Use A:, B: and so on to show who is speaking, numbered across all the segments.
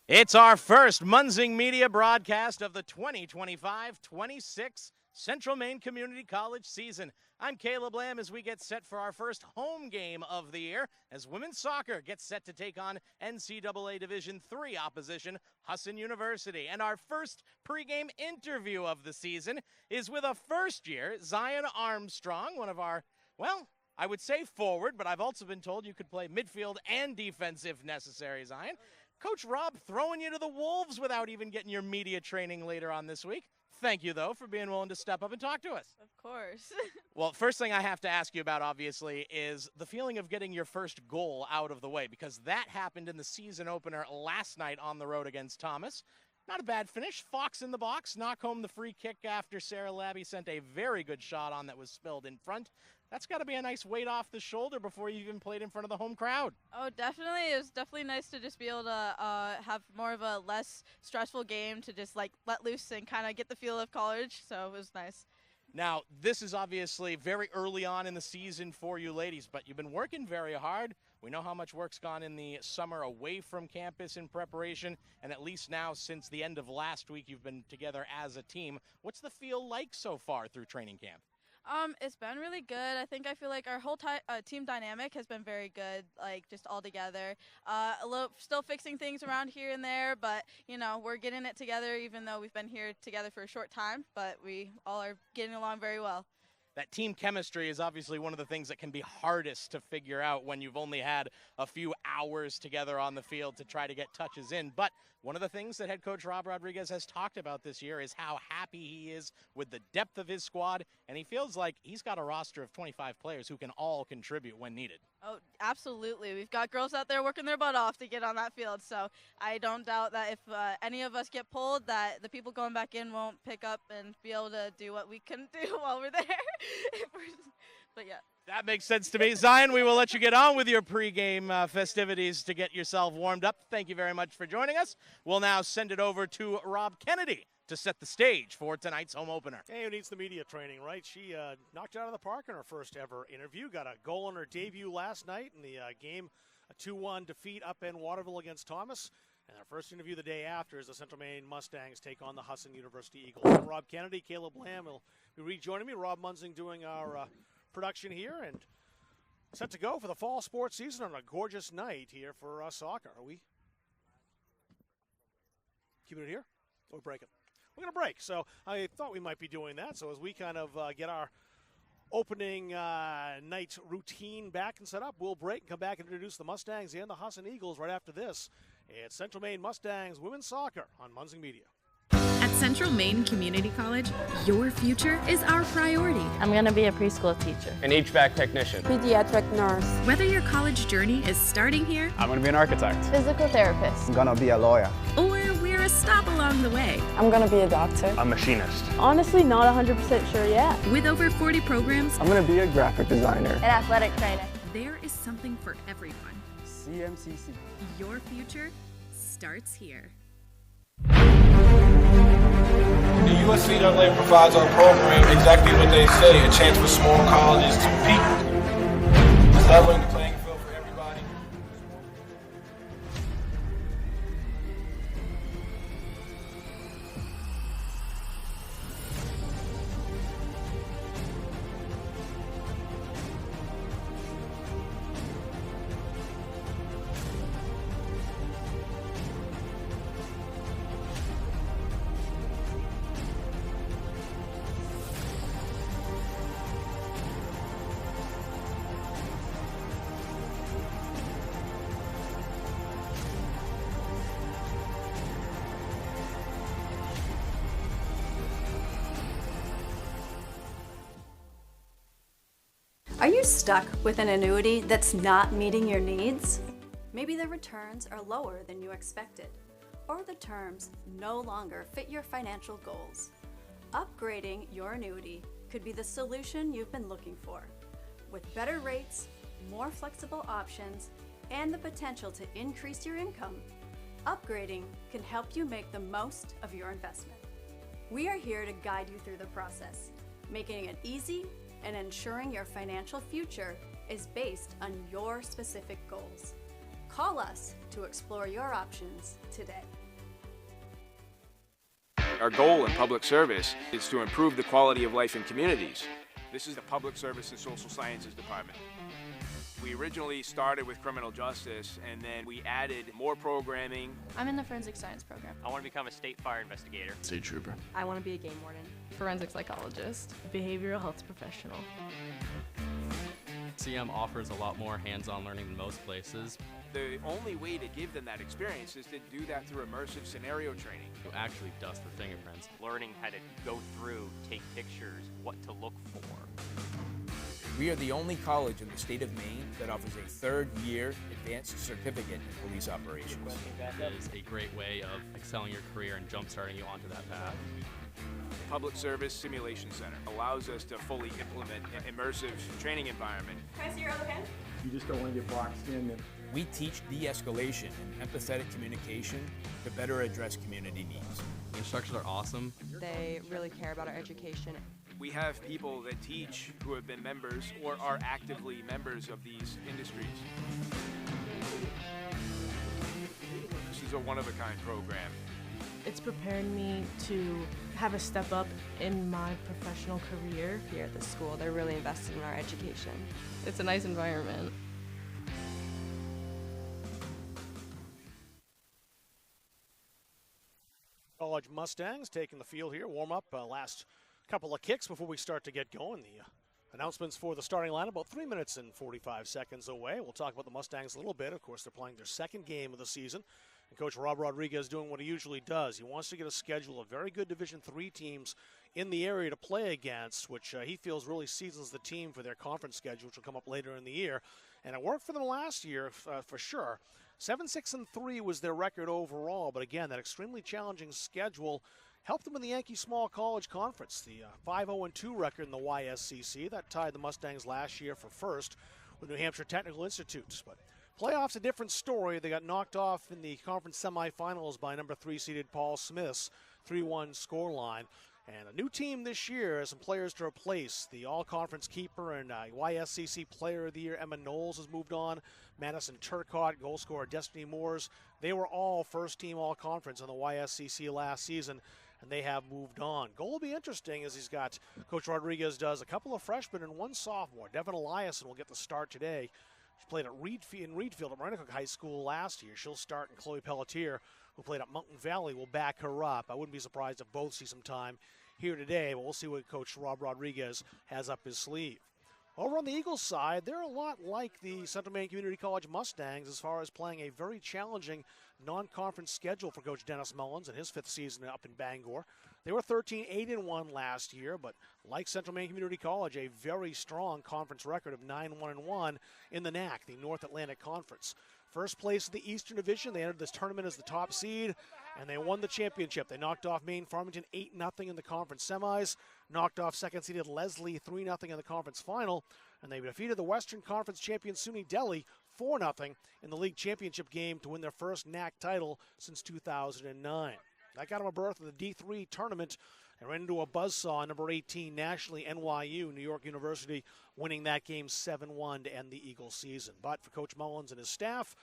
A: It's our first Munzing Media broadcast of the 2025-26 Central Maine Community College season. I'm Caleb Lamb as we get set for our first home game of the year as women's soccer gets set to take on NCAA Division III opposition Husson University. And our first pregame interview of the season is with a first-year Zion Armstrong, one of our, well, I would say forward, but I've also been told you could play midfield and defense if necessary, Zion. Coach Rob throwing you to the wolves without even getting your media training later on this week. Thank you, though, for being willing to step up and talk to us.
B: Of course.
A: Well, first thing I have to ask you about, obviously, is the feeling of getting your first goal out of the way, because that happened in the season opener last night on the road against Thomas. Not a bad finish. Fox in the box, knock home the free kick after Sarah Labby sent a very good shot on that was spilled in front. That's got to be a nice weight off the shoulder before you even played in front of the home crowd.
B: Oh, definitely. It was definitely nice to just be able to have more of a less stressful game to just like let loose and kind of get the feel of college. So it was nice.
A: Now, this is obviously very early on in the season for you ladies, but you've been working very hard. We know how much work's gone in the summer away from campus in preparation, and at least now since the end of last week, you've been together as a team. What's the feel like so far through training camp?
B: It's been really good. I feel like our whole team dynamic has been very good, like just all together. Still fixing things around here and there, but you know, we're getting it together even though we've been here together for a short time, but we all are getting along very well.
A: That team chemistry is obviously one of the things that can be hardest to figure out when you've only had a few hours together on the field to try to get touches in. But one of the things that head coach Rob Rodriguez has talked about this year is how happy he is with the depth of his squad, and he feels like he's got a roster of 25 players who can all contribute when needed.
B: Oh, absolutely. We've got girls out there working their butt off to get on that field, so I don't doubt that if any of us get pulled, that the people going back in won't pick up and be able to do what we couldn't do while we're there. But yeah.
A: That makes sense to me. Zion, we will let you get on with your pregame festivities to get yourself warmed up. Thank you very much for joining us. We'll now send it over to Rob Kennedy to set the stage for tonight's home opener.
C: Hey, who needs the media training, right? She knocked it out of the park in her first ever interview. Got a goal in her debut last night in the game, a 2-1 defeat up in Waterville against Thomas. And our first interview the day after is the Central Maine Mustangs take on the Husson University Eagles. I'm Rob Kennedy, Caleb Lamb will be rejoining me. Rob Munzing doing our production here and set to go for the fall sports season on a gorgeous night here for soccer. Are we keeping it here? Or breaking? We're going to break. So I thought we might be doing that. So as we kind of get our opening night routine back and set up, we'll break and come back and introduce the Mustangs and the Husson Eagles right after this. It's Central Maine Mustangs Women's Soccer on Munzing Media.
D: At Central Maine Community College, your future is our priority.
E: I'm going to be a preschool teacher.
F: An HVAC technician.
G: Pediatric nurse.
D: Whether your college journey is starting here,
F: I'm going to be an architect.
E: Physical therapist.
H: I'm going to be a lawyer.
D: Or we're a stop along the way.
G: I'm going to be a doctor.
F: A machinist.
G: Honestly, not 100% sure yet.
D: With over 40 programs,
H: I'm going to be a graphic designer.
E: An athletic trainer.
D: There is something for everyone.
H: CMCC.
D: Your future starts here.
I: The USCAA provides our program exactly what they say, a chance for small colleges to compete, leveling the playing field for everybody.
J: Are you stuck with an annuity that's not meeting your needs? Maybe the returns are lower than you expected, or the terms no longer fit your financial goals. Upgrading your annuity could be the solution you've been looking for. With better rates, more flexible options, and the potential to increase your income, upgrading can help you make the most of your investment. We are here to guide you through the process, making it easy and ensuring your financial future is based on your specific goals. Call us to explore your options today.
I: Our goal in public service is to improve the quality of life in communities. This is the Public Service and Social Sciences Department. We originally started with criminal justice, and then we added more programming.
E: I'm in the forensic science program.
K: I want to become a state fire investigator.
H: State trooper.
E: I want to be a game warden.
G: Forensic psychologist. Behavioral health professional.
F: CM offers a lot more hands-on learning than most places.
I: The only way to give them that experience is to do that through immersive scenario training.
F: You actually dust the fingerprints.
K: Learning how to go through, take pictures, what to look for.
L: We are the only college in the state of Maine that offers a third-year advanced certificate in police operations.
F: It is a great way of excelling your career and jump-starting you onto that path.
I: Public Service Simulation Center allows us to fully implement an immersive training environment.
E: Can I see your other pen?
H: You just don't want to get boxed in.
L: We teach de-escalation and empathetic communication to better address community needs.
F: The instructors are awesome.
E: They really care about our education.
I: We have people that teach who have been members or are actively members of these industries. This is a one-of-a-kind program.
G: It's preparing me to have a step up in my professional career.
E: Here at the school, they're really invested in our education.
G: It's a nice environment.
C: College Mustangs taking the field here. Warm up last couple of kicks before we start to get going. The announcements for the starting line about 3 minutes and 45 seconds away. We'll talk about the Mustangs a little bit. Of course, they're playing their second game of the season. And Coach Rob Rodriguez doing what he usually does. He wants to get a schedule of very good Division III teams in the area to play against, which he feels really seasons the team for their conference schedule, which will come up later in the year. And it worked for them last year for sure. 7-6-3 was their record overall, but again, that extremely challenging schedule helped them in the Yankee Small College Conference. The 5-0-2 record in the YSCC, that tied the Mustangs last year for first with New Hampshire Technical Institute. But playoffs a different story. They got knocked off in the conference semifinals by number 3 seeded Paul Smith's 3-1 scoreline. And a new team this year has some players to replace. The all-conference keeper and YSCC Player of the Year Emma Knowles has moved on. Madison Turcotte, goal scorer Destiny Moores. They were all first-team all-conference on the YSCC last season, and they have moved on. Goal will be interesting as he's got, Coach Rodriguez does, a couple of freshmen and one sophomore. Devin Eliason will get the start today. She played at Reedfield at Marinacook High School last year. She'll start, and Chloe Pelletier, who played at Mountain Valley, will back her up. I wouldn't be surprised if both see some time here today, but we'll see what Coach Rob Rodriguez has up his sleeve. Over on the Eagles side, they're a lot like the Central Maine Community College Mustangs as far as playing a very challenging non-conference schedule for Coach Dennis Mullins in his 5th season up in Bangor. They were 13-8-1 last year, but like Central Maine Community College, a very strong conference record of 9-1-1 in the NAC, the North Atlantic Conference. First place in the Eastern Division. They entered this tournament as the top seed, and they won the championship. They knocked off Maine Farmington 8-0 in the conference semis, knocked off second-seeded Leslie 3-0 in the conference final, and they defeated the Western Conference champion SUNY Delhi 4-0 in the league championship game to win their first NAC title since 2009. That got them a berth in the D3 tournament and ran into a buzzsaw, number 18 nationally, NYU, New York University, winning that game 7-1 to end the Eagles season. But for Coach Mullins and his staff,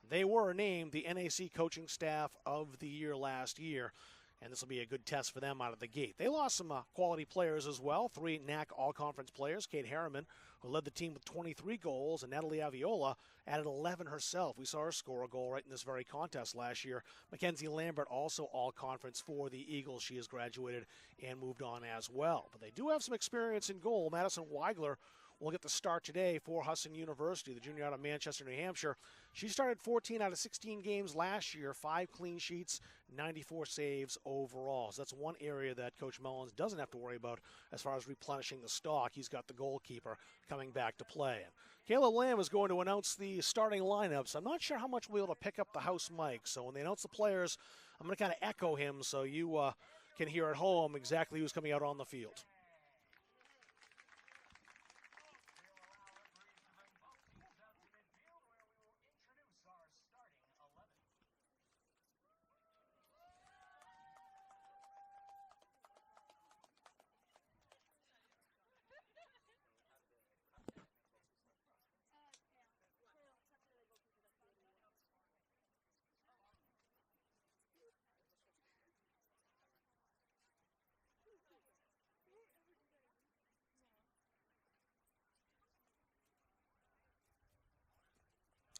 C: they were named the NAC Coaching Staff of the Year last year, and this will be a good test for them out of the gate. They lost some quality players as well, 3 NAC All-Conference players. Kate Harriman, who led the team with 23 goals, and Natalie Aviola added 11 herself. We saw her score a goal right in this very contest last year. Mackenzie Lambert, also All-Conference for the Eagles. She has graduated and moved on as well. But they do have some experience in goal. Madison Weigler will get the start today for Husson University, the junior out of Manchester, New Hampshire. She started 14 out of 16 games last year, 5 clean sheets, 94 saves overall. So that's one area that Coach Mullins doesn't have to worry about as far as replenishing the stock. He's got the goalkeeper coming back to play. Caleb Lamb is going to announce the starting lineups. I'm not sure how much we'll be able to pick up the house mic, so when they announce the players, I'm going to kind of echo him so you can hear at home exactly who's coming out on the field.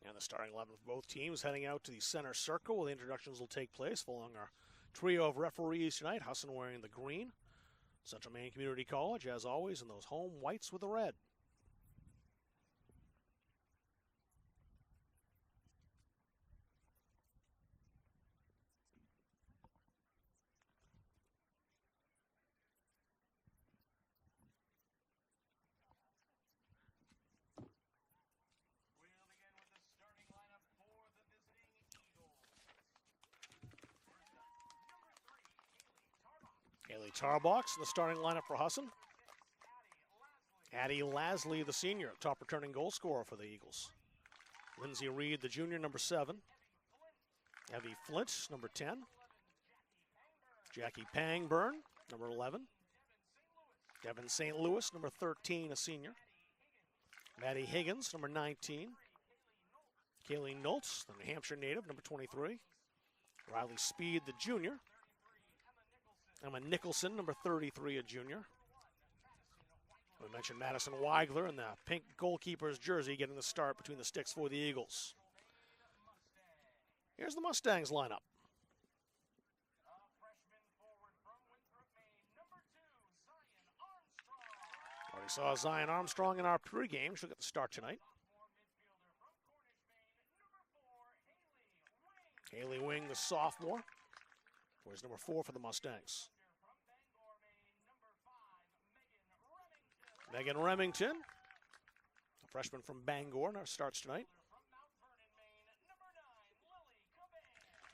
C: And the starting 11 for both teams heading out to the center circle where the introductions will take place following our trio of referees tonight. Husson wearing the green. Central Maine Community College, as always, in those home whites with the red. Haley Tarbox in the starting lineup for Husson. Addie Lasley, the senior, top returning goal scorer for the Eagles. Lindsay Reed, the junior, number 7. Evie Flint, number 10. Jackie Pangburn, number 11. Devin St. Louis, number 13, a senior. Maddie Higgins, number 19. Kaylee Noltz, the New Hampshire native, number 23. Riley Speed, the junior. Emma Nicholson, number 33, a junior. We mentioned Madison Weigler in the pink goalkeeper's jersey getting the start between the sticks for the Eagles. Here's the Mustangs lineup. Already saw Zion Armstrong in our pregame. She'll get the start tonight. Haley Wing, the sophomore. Wears number 4 for the Mustangs. Megan Remington, a freshman from Bangor, now starts tonight.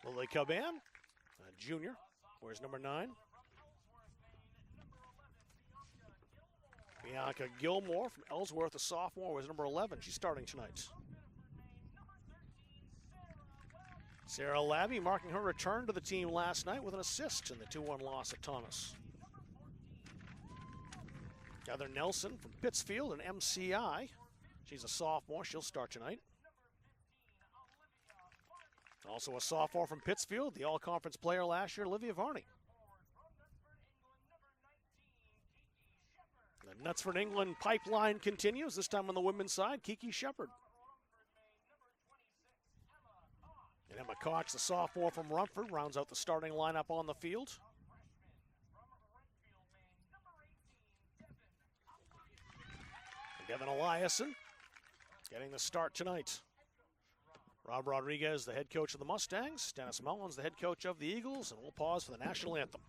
C: Lily Caban, a junior, wears number 9. Bianca Gilmore from Ellsworth, a sophomore, wears number 11. She's starting tonight. Sarah Labby marking her return to the team last night with an assist in the 2-1 loss at Thomas. Heather Nelson from Pittsfield and MCI. She's a sophomore. She'll start tonight. Also a sophomore from Pittsfield, the all-conference player last year, Olivia Varney. The Knutsford England pipeline continues, this time on the women's side, Kiki Shepard. And Emma Koch, the sophomore from Rumford, rounds out the starting lineup on the field. And Devin Eliason getting the start tonight. Rob Rodriguez, the head coach of the Mustangs. Dennis Mullins, the head coach of the Eagles. And we'll pause for the national anthem.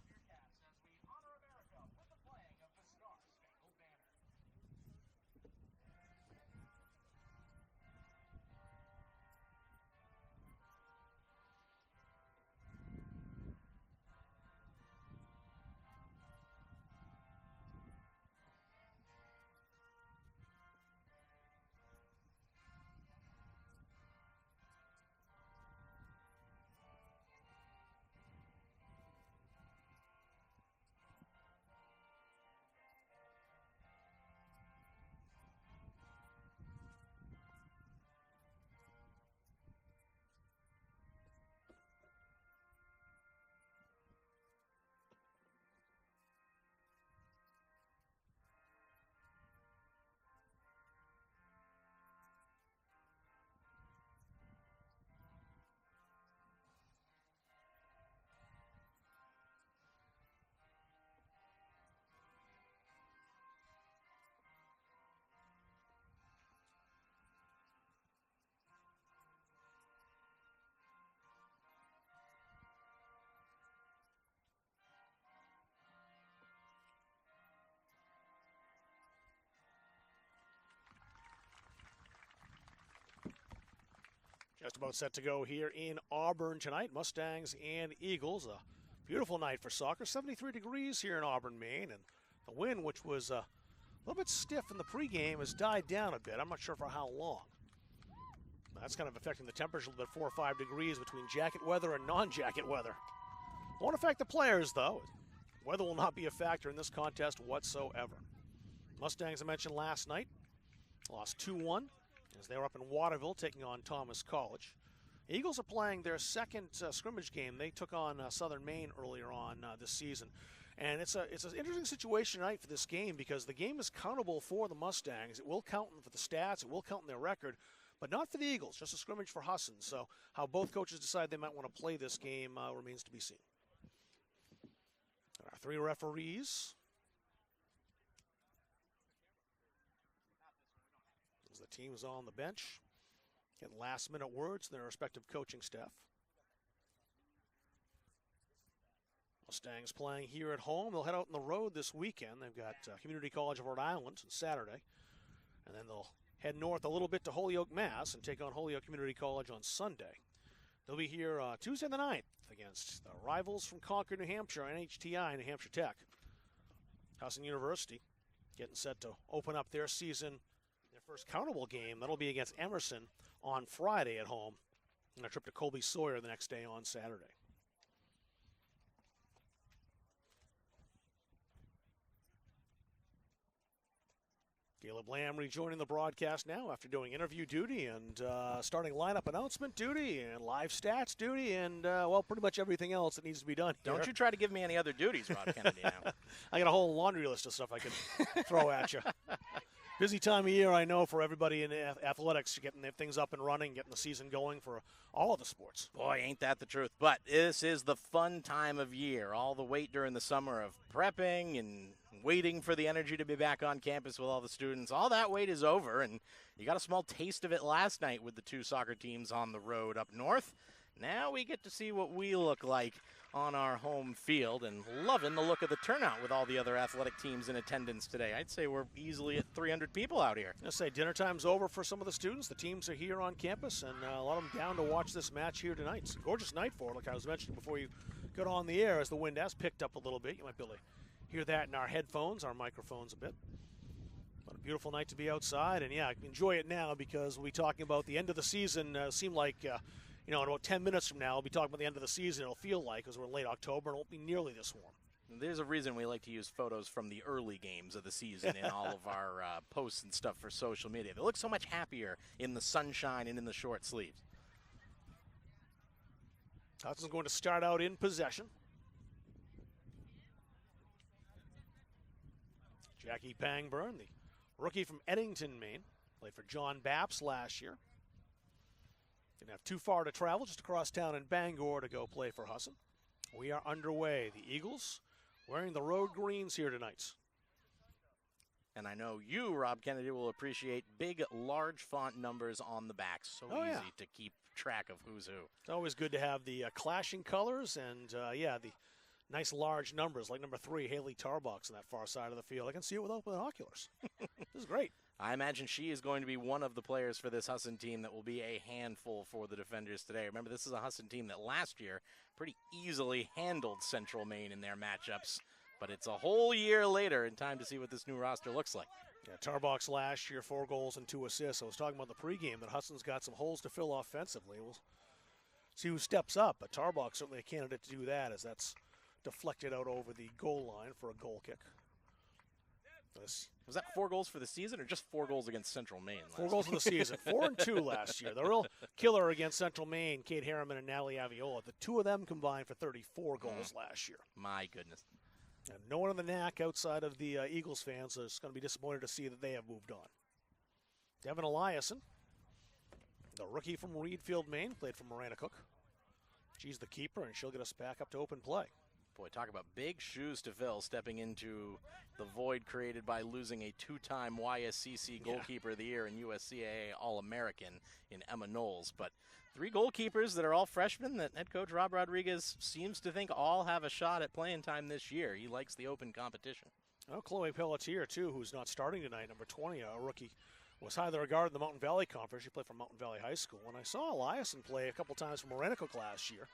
C: Just about set to go here in Auburn tonight. Mustangs and Eagles. A beautiful night for soccer. 73 degrees here in Auburn, Maine. And the wind, which was a little bit stiff in the pregame, has died down a bit. I'm not sure for how long. That's kind of affecting the temperature a little bit, 4 or 5 degrees between jacket weather and non-jacket weather. Won't affect the players, though. Weather will not be a factor in this contest whatsoever. Mustangs, I mentioned last night, lost 2-1. As they were up in Waterville taking on Thomas College. Eagles are playing their second scrimmage game. They took on Southern Maine earlier on this season. And it's an interesting situation tonight for this game because the game is countable for the Mustangs. It will count for the stats. It will count in their record. but not for the Eagles, just a scrimmage for Husson. So how both coaches decide they might want to play this game remains to be seen. Our 3 referees. As the teams on the bench, getting last-minute words from their respective coaching staff. Mustangs playing here at home. They'll head out on the road this weekend. They've got Community College of Rhode Island on Saturday. And then they'll head north a little bit to Holyoke, Mass. and take on Holyoke Community College on Sunday. They'll be here Tuesday the 9th against the rivals from Concord, New Hampshire, NHTI, New Hampshire Tech. Husson University getting set to open up their season. Their first countable game, that'll be against Emerson on Friday at home. And a trip to Colby Sawyer the next day on Saturday. Caleb Lamb rejoining the broadcast now after doing interview duty and starting lineup announcement duty and live stats duty and, well, pretty much everything else that needs to be done here.
A: Don't you try to give me any other duties, Rob Kennedy, now.
C: I got a whole laundry list of stuff I can throw at you. Busy time of year, I know, for everybody in athletics, getting their things up and running, getting the season going for all of the sports.
A: Boy, ain't that the truth. But this is the fun time of year. All the wait during the summer of prepping and waiting for the energy to be back on campus with all the students. All that wait is over, and you got a small taste of it last night with the 2 soccer teams on the road up north. Now we get to see what we look like on our home field, and loving the look of the turnout with all the other athletic teams in attendance today. I'd say we're easily at 300 people out here.
C: I say dinner time's over for some of the students. The teams are here on campus, and a lot of them down to watch this match here tonight. It's a gorgeous night for it, like I was mentioning before you got on the air, as the wind has picked up a little bit. You might be able to hear that in our headphones, our microphones a bit. But a beautiful night to be outside, and yeah, enjoy it now, because we'll be talking about the end of the season. Seem like in about 10 minutes from now, we'll be talking about the end of the season. It'll feel like, because we're in late October, and it won't be nearly this warm.
A: There's a reason we like to use photos from the early games of the season in all of our posts and stuff for social media. They look so much happier in the sunshine and in the short sleeves.
C: Hudson's going to start out in possession. Jackie Pangburn, the rookie from Eddington, Maine, played for John Bapps last year. Didn't have too far to travel, just across town in Bangor to go play for Husson. We are underway. The Eagles wearing the road greens here tonight.
A: And I know you, Rob Kennedy, will appreciate big, large font numbers on the back. So easy to keep track of who's who.
C: It's always good to have the clashing colors and, the nice large numbers, like number 3, Haley Tarbox on that far side of the field. I can see it with open binoculars. This is great.
A: I imagine she is going to be one of the players for this Husson team that will be a handful for the defenders today. Remember, this is a Husson team that last year pretty easily handled Central Maine in their matchups. But it's a whole year later in time to see what this new roster looks like.
C: Yeah, Tarbox last year, 4 goals and 2 assists. I was talking about the pregame that Husson's got some holes to fill offensively. We'll see who steps up, but Tarbox certainly a candidate to do that, as that's deflected out over the goal line for a goal kick.
A: Was that 4 goals for the season or just 4 goals against Central Maine?
C: 4 goals for the season. 4 and 2 last year. The real killer against Central Maine, Kate Harriman and Natalie Aviola. The 2 of them combined for 34 goals last year.
A: My goodness.
C: And no one in the NAC outside of the Eagles fans is going to be disappointed to see that they have moved on. Devin Eliason, the rookie from Reedfield, Maine, played for Maranacook. She's the keeper, and she'll get us back up to open play.
A: Boy, talk about big shoes to fill, stepping into the void created by losing a 2-time YSCC Goalkeeper of the Year and USCAA All-American in Emma Knowles. But 3 goalkeepers that are all freshmen that head coach Rob Rodriguez seems to think all have a shot at playing time this year. He likes the open competition.
C: Well, Chloe Pelletier, too, who's not starting tonight, number 20, a rookie, was highly regarded in the Mountain Valley Conference. She played for Mountain Valley High School. And I saw Eliason play a couple times for Maranacook last year.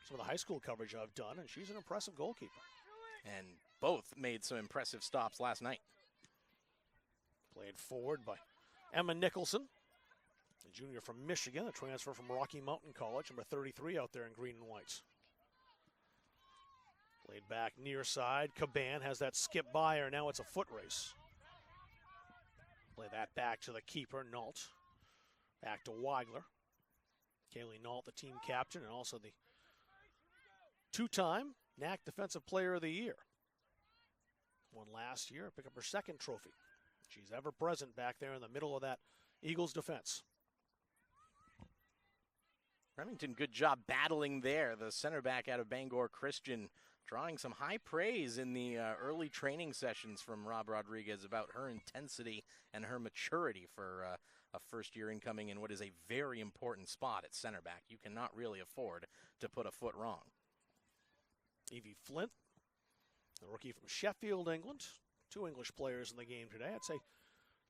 C: Some of the high school coverage I've done, and she's an impressive goalkeeper.
A: And both made some impressive stops last night.
C: Played forward by Emma Nicholson, a junior from Michigan, a transfer from Rocky Mountain College, number 33 out there in green and whites. Played back near side. Caban has that skip by her. Now it's a foot race. Play that back to the keeper, Nault. Back to Weigler. Kaylee Nault, the team captain, and also the 2-time NAC Defensive Player of the Year. Won last year, pick up her 2nd trophy. She's ever present back there in the middle of that Eagles defense.
A: Remington, good job battling there. The center back out of Bangor Christian drawing some high praise in the early training sessions from Rob Rodriguez about her intensity and her maturity for a first-year incoming in what is a very important spot at center back. You cannot really afford to put a foot wrong.
C: Evie Flint, the rookie from Sheffield, England. 2 English players in the game today. I'd say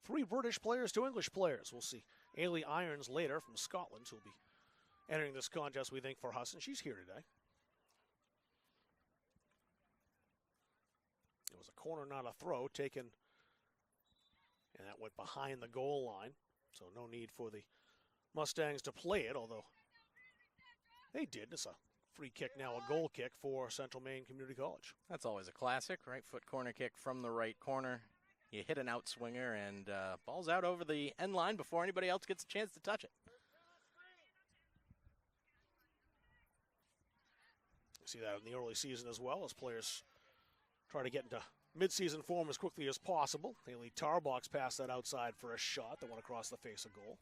C: 3 British players, 2 English players. We'll see Ailey Irons later from Scotland, who will be entering this contest, we think, for Husson. She's here today. It was a corner, not a throw, taken, and that went behind the goal line. So no need for the Mustangs to play it, although they did. It's a free kick now, a goal kick for Central Maine Community College.
A: That's always a classic, right foot corner kick from the right corner. You hit an outswinger and ball's out over the end line before anybody else gets a chance to touch it.
C: You see that in the early season as well, as players try to get into mid-season form as quickly as possible. Haley Tarbox passed that outside for a shot that went across the face of goal.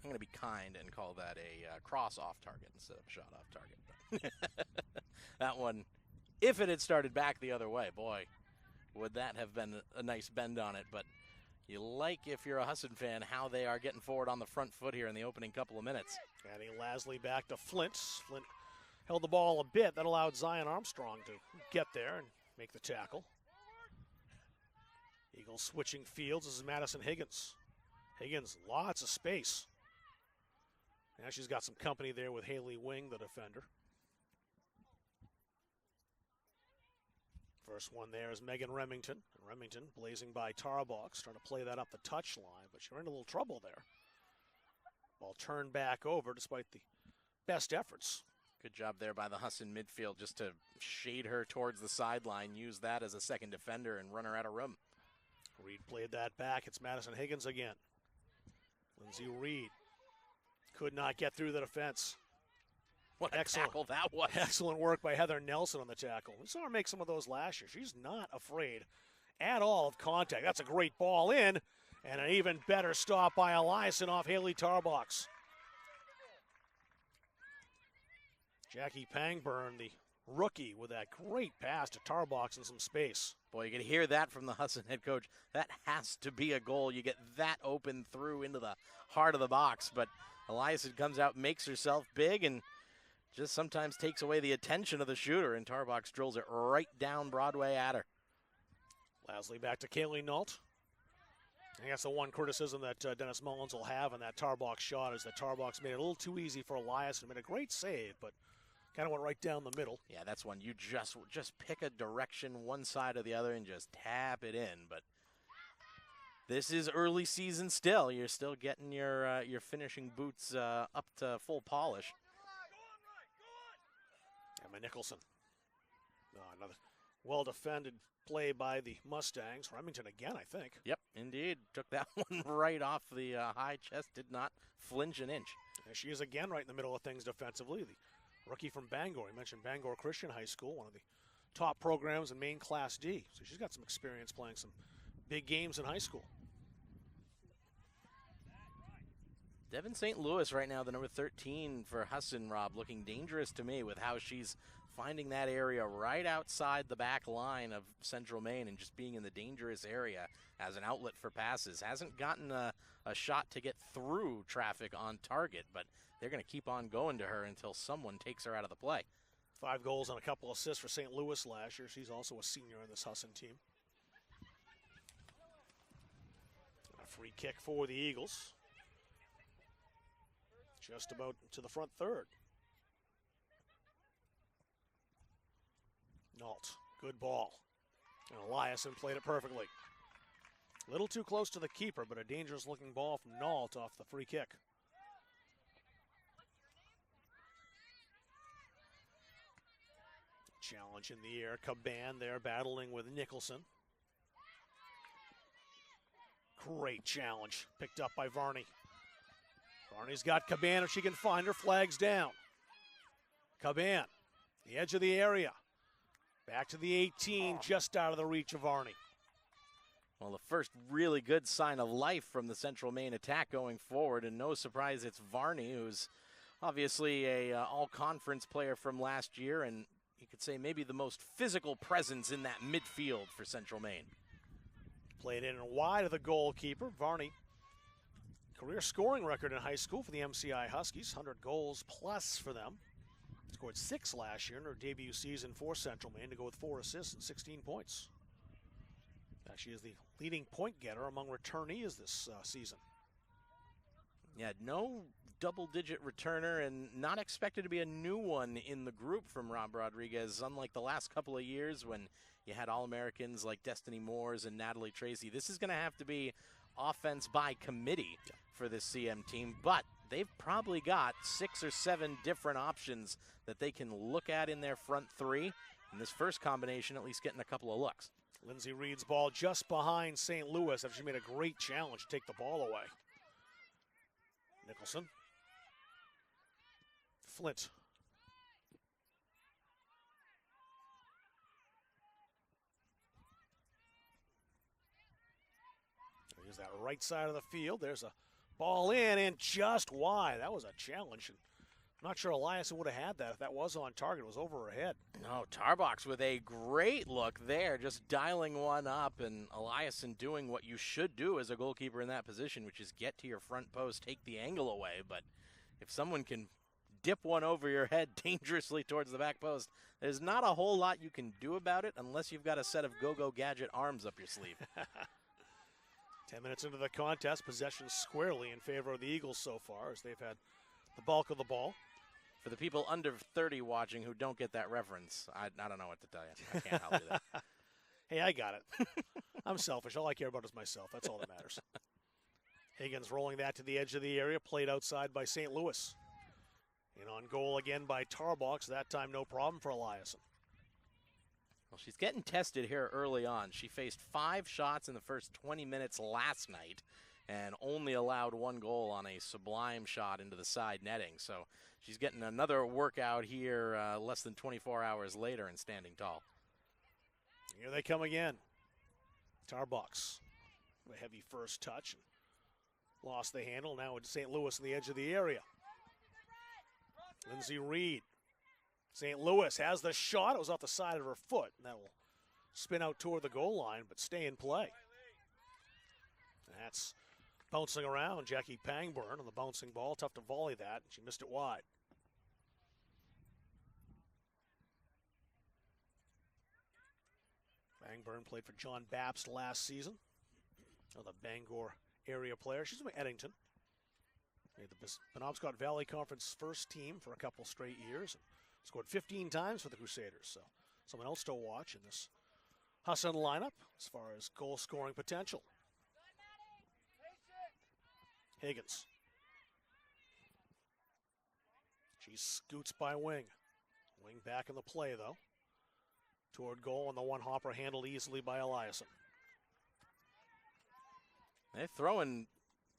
A: I'm going to be kind and call that a cross off target instead of a shot off target. That one, if it had started back the other way, boy, would that have been a nice bend on it. But you like, if you're a Husson fan, how they are getting forward on the front foot here in the opening couple of minutes.
C: Adding Lasley back to Flint. Flint held the ball a bit. That allowed Zion Armstrong to get there and make the tackle. Eagles switching fields. This is Madison Higgins. Higgins, lots of space. Now she's got some company there with Haley Wing, the defender. First one there is Megan Remington. And Remington blazing by Tarbox, trying to play that up the touch line, but she ran into a little trouble there. Ball turned back over despite the best efforts.
A: Good job there by the Husson midfield just to shade her towards the sideline, use that as a second defender and run her out of room.
C: Reed played that back. It's Madison Higgins again. Lindsay Reed could not get through the defense.
A: What a tackle that was.
C: Excellent work by Heather Nelson on the tackle. We saw her make some of those last year. She's not afraid at all of contact. That's a great ball in, and an even better stop by Eliason off Haley Tarbox. Jackie Pangburn, the rookie, with that great pass to Tarbox in some space.
A: Boy, you can hear that from the Husson head coach. That has to be a goal. You get that open through into the heart of the box, but Eliason comes out, makes herself big, and just sometimes takes away the attention of the shooter, and Tarbox drills it right down Broadway at her.
C: Lasley back to Kaylee Nault. I think that's the one criticism that Dennis Mullins will have on that Tarbox shot, is that Tarbox made it a little too easy for Eliason. Made a great save, but kind of went right down the middle.
A: Yeah, that's one you just pick a direction, one side or the other, and just tap it in. But this is early season still. You're still getting your finishing boots up to full polish.
C: Emma Nicholson. Another well-defended play by the Mustangs. Remington again, I think.
A: Yep, indeed. Took that one right off the high chest. Did not flinch an inch.
C: And she is again right in the middle of things defensively. The rookie from Bangor. I mentioned Bangor Christian High School, one of the top programs in Maine Class D. So she's got some experience playing some big games in high school.
A: Devin St. Louis right now, the number 13 for Husson, Rob, looking dangerous to me with how she's finding that area right outside the back line of Central Maine and just being in the dangerous area as an outlet for passes. Hasn't gotten a shot to get through traffic on target, but they're going to keep on going to her until someone takes her out of the play.
C: 5 goals and a couple assists for St. Louis last year. She's also a senior on this Husson team. A free kick for the Eagles. Just about to the front third. Nault, good ball. And Eliason played it perfectly. A little too close to the keeper, but a dangerous looking ball from Nault off the free kick. Challenge in the air. Caban there battling with Nicholson. Great challenge. Picked up by Varney. Varney's got Caban if she can find her. Flags down. Caban, the edge of the area. Back to the 18, just out of the reach of Varney.
A: Well, the first really good sign of life from the Central Maine attack going forward, and no surprise it's Varney who's Obviously a all-conference player from last year, and you could say maybe the most physical presence in that midfield for Central Maine.
C: Played in and wide of the goalkeeper, Varney. Career scoring record in high school for the MCI Huskies, 100 goals plus for them. Scored 6 last year in her debut season for Central Maine to go with 4 assists and 16 points. She is the leading point getter among returnees this season.
A: Yeah, no double-digit returner and not expected to be a new one in the group from Rob Rodriguez, unlike the last couple of years when you had All-Americans like Destiny Moores and Natalie Tracy. This is going to have to be offense by committee for this CM team, but they've probably got 6 or 7 different options that they can look at in their front three. And this first combination at least getting a couple of looks.
C: Lindsay Reed's ball just behind St. Louis after she made a great challenge to take the ball away. Nicholson. Flint. Here's that right side of the field. There's a ball in and just wide. That was a challenge. And I'm not sure Elias would have had that if that was on target. It was over her head.
A: No, Tarbox with a great look there, just dialing one up, and Eliason doing what you should do as a goalkeeper in that position, which is get to your front post, take the angle away. But if someone can dip one over your head dangerously towards the back post, there's not a whole lot you can do about it unless you've got a set of go-go gadget arms up your sleeve.
C: 10 minutes into the contest, possession squarely in favor of the Eagles so far as they've had the bulk of the ball.
A: For the people under 30 watching who don't get that reference, I don't know what to tell you. I can't help you there.
C: Hey, I got it. I'm selfish. All I care about is myself. That's all that matters. Higgins rolling that to the edge of the area, played outside by St. Louis. And on goal again by Tarbox, that time no problem for Eliason.
A: Well, she's getting tested here early on. She faced 5 shots in the first 20 minutes last night and only allowed 1 goal on a sublime shot into the side netting. So she's getting another workout here less than 24 hours later and standing tall.
C: Here they come again. Tarbox, a heavy first touch. Lost the handle. Now it's St. Louis on the edge of the area. Lindsay Reed. St. Louis has the shot. It was off the side of her foot. And that will spin out toward the goal line, but stay in play. That's bouncing around. Jackie Pangburn on the bouncing ball. Tough to volley that. She missed it wide. Pangburn played for John Babst last season. The Bangor area player. She's from Eddington. Made the Penobscot Valley Conference first team for a couple straight years. And scored 15 times for the Crusaders. So someone else to watch in this Husson lineup as far as goal scoring potential. Higgins. She scoots by Wing. Wing back in the play, though. Toward goal, and the one hopper handled easily by Eliason.
A: They're throwing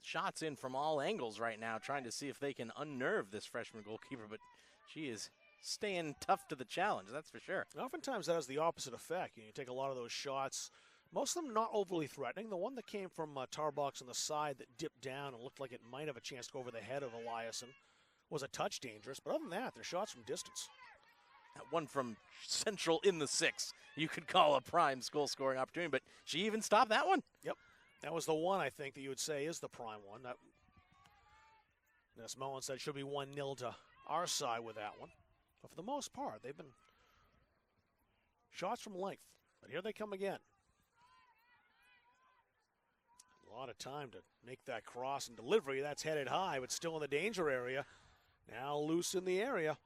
A: shots in from all angles right now, trying to see if they can unnerve this freshman goalkeeper, but she is staying tough to the challenge, that's for sure.
C: Oftentimes that has the opposite effect. You take a lot of those shots, most of them not overly threatening. The one that came from Tarbox on the side that dipped down and looked like it might have a chance to go over the head of Eliason was a touch dangerous, but other than that, they're shots from distance.
A: That one from Central in the 6, you could call a prime goal-scoring opportunity, but she even stopped that one.
C: Yep. That was the one, I think, that you would say is the prime one. That, as Mullen said, should be 1-0 to our side with that one. But for the most part, they've been shots from length. But here they come again. A lot of time to make that cross and delivery. That's headed high, but still in the danger area. Now loose in the area.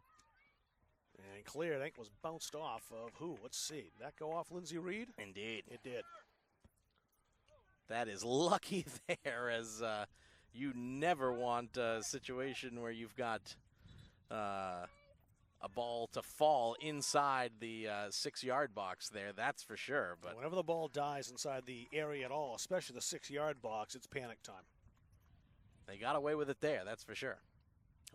C: And clear, I think, was bounced off of who? Let's see. Did that go off Lindsay Reed?
A: Indeed.
C: It did.
A: That is lucky there, as you never want a situation where you've got a ball to fall inside the 6-yard box there, that's for sure. But
C: whenever the ball dies inside the area at all, especially the 6-yard box, it's panic time.
A: They got away with it there, that's for sure.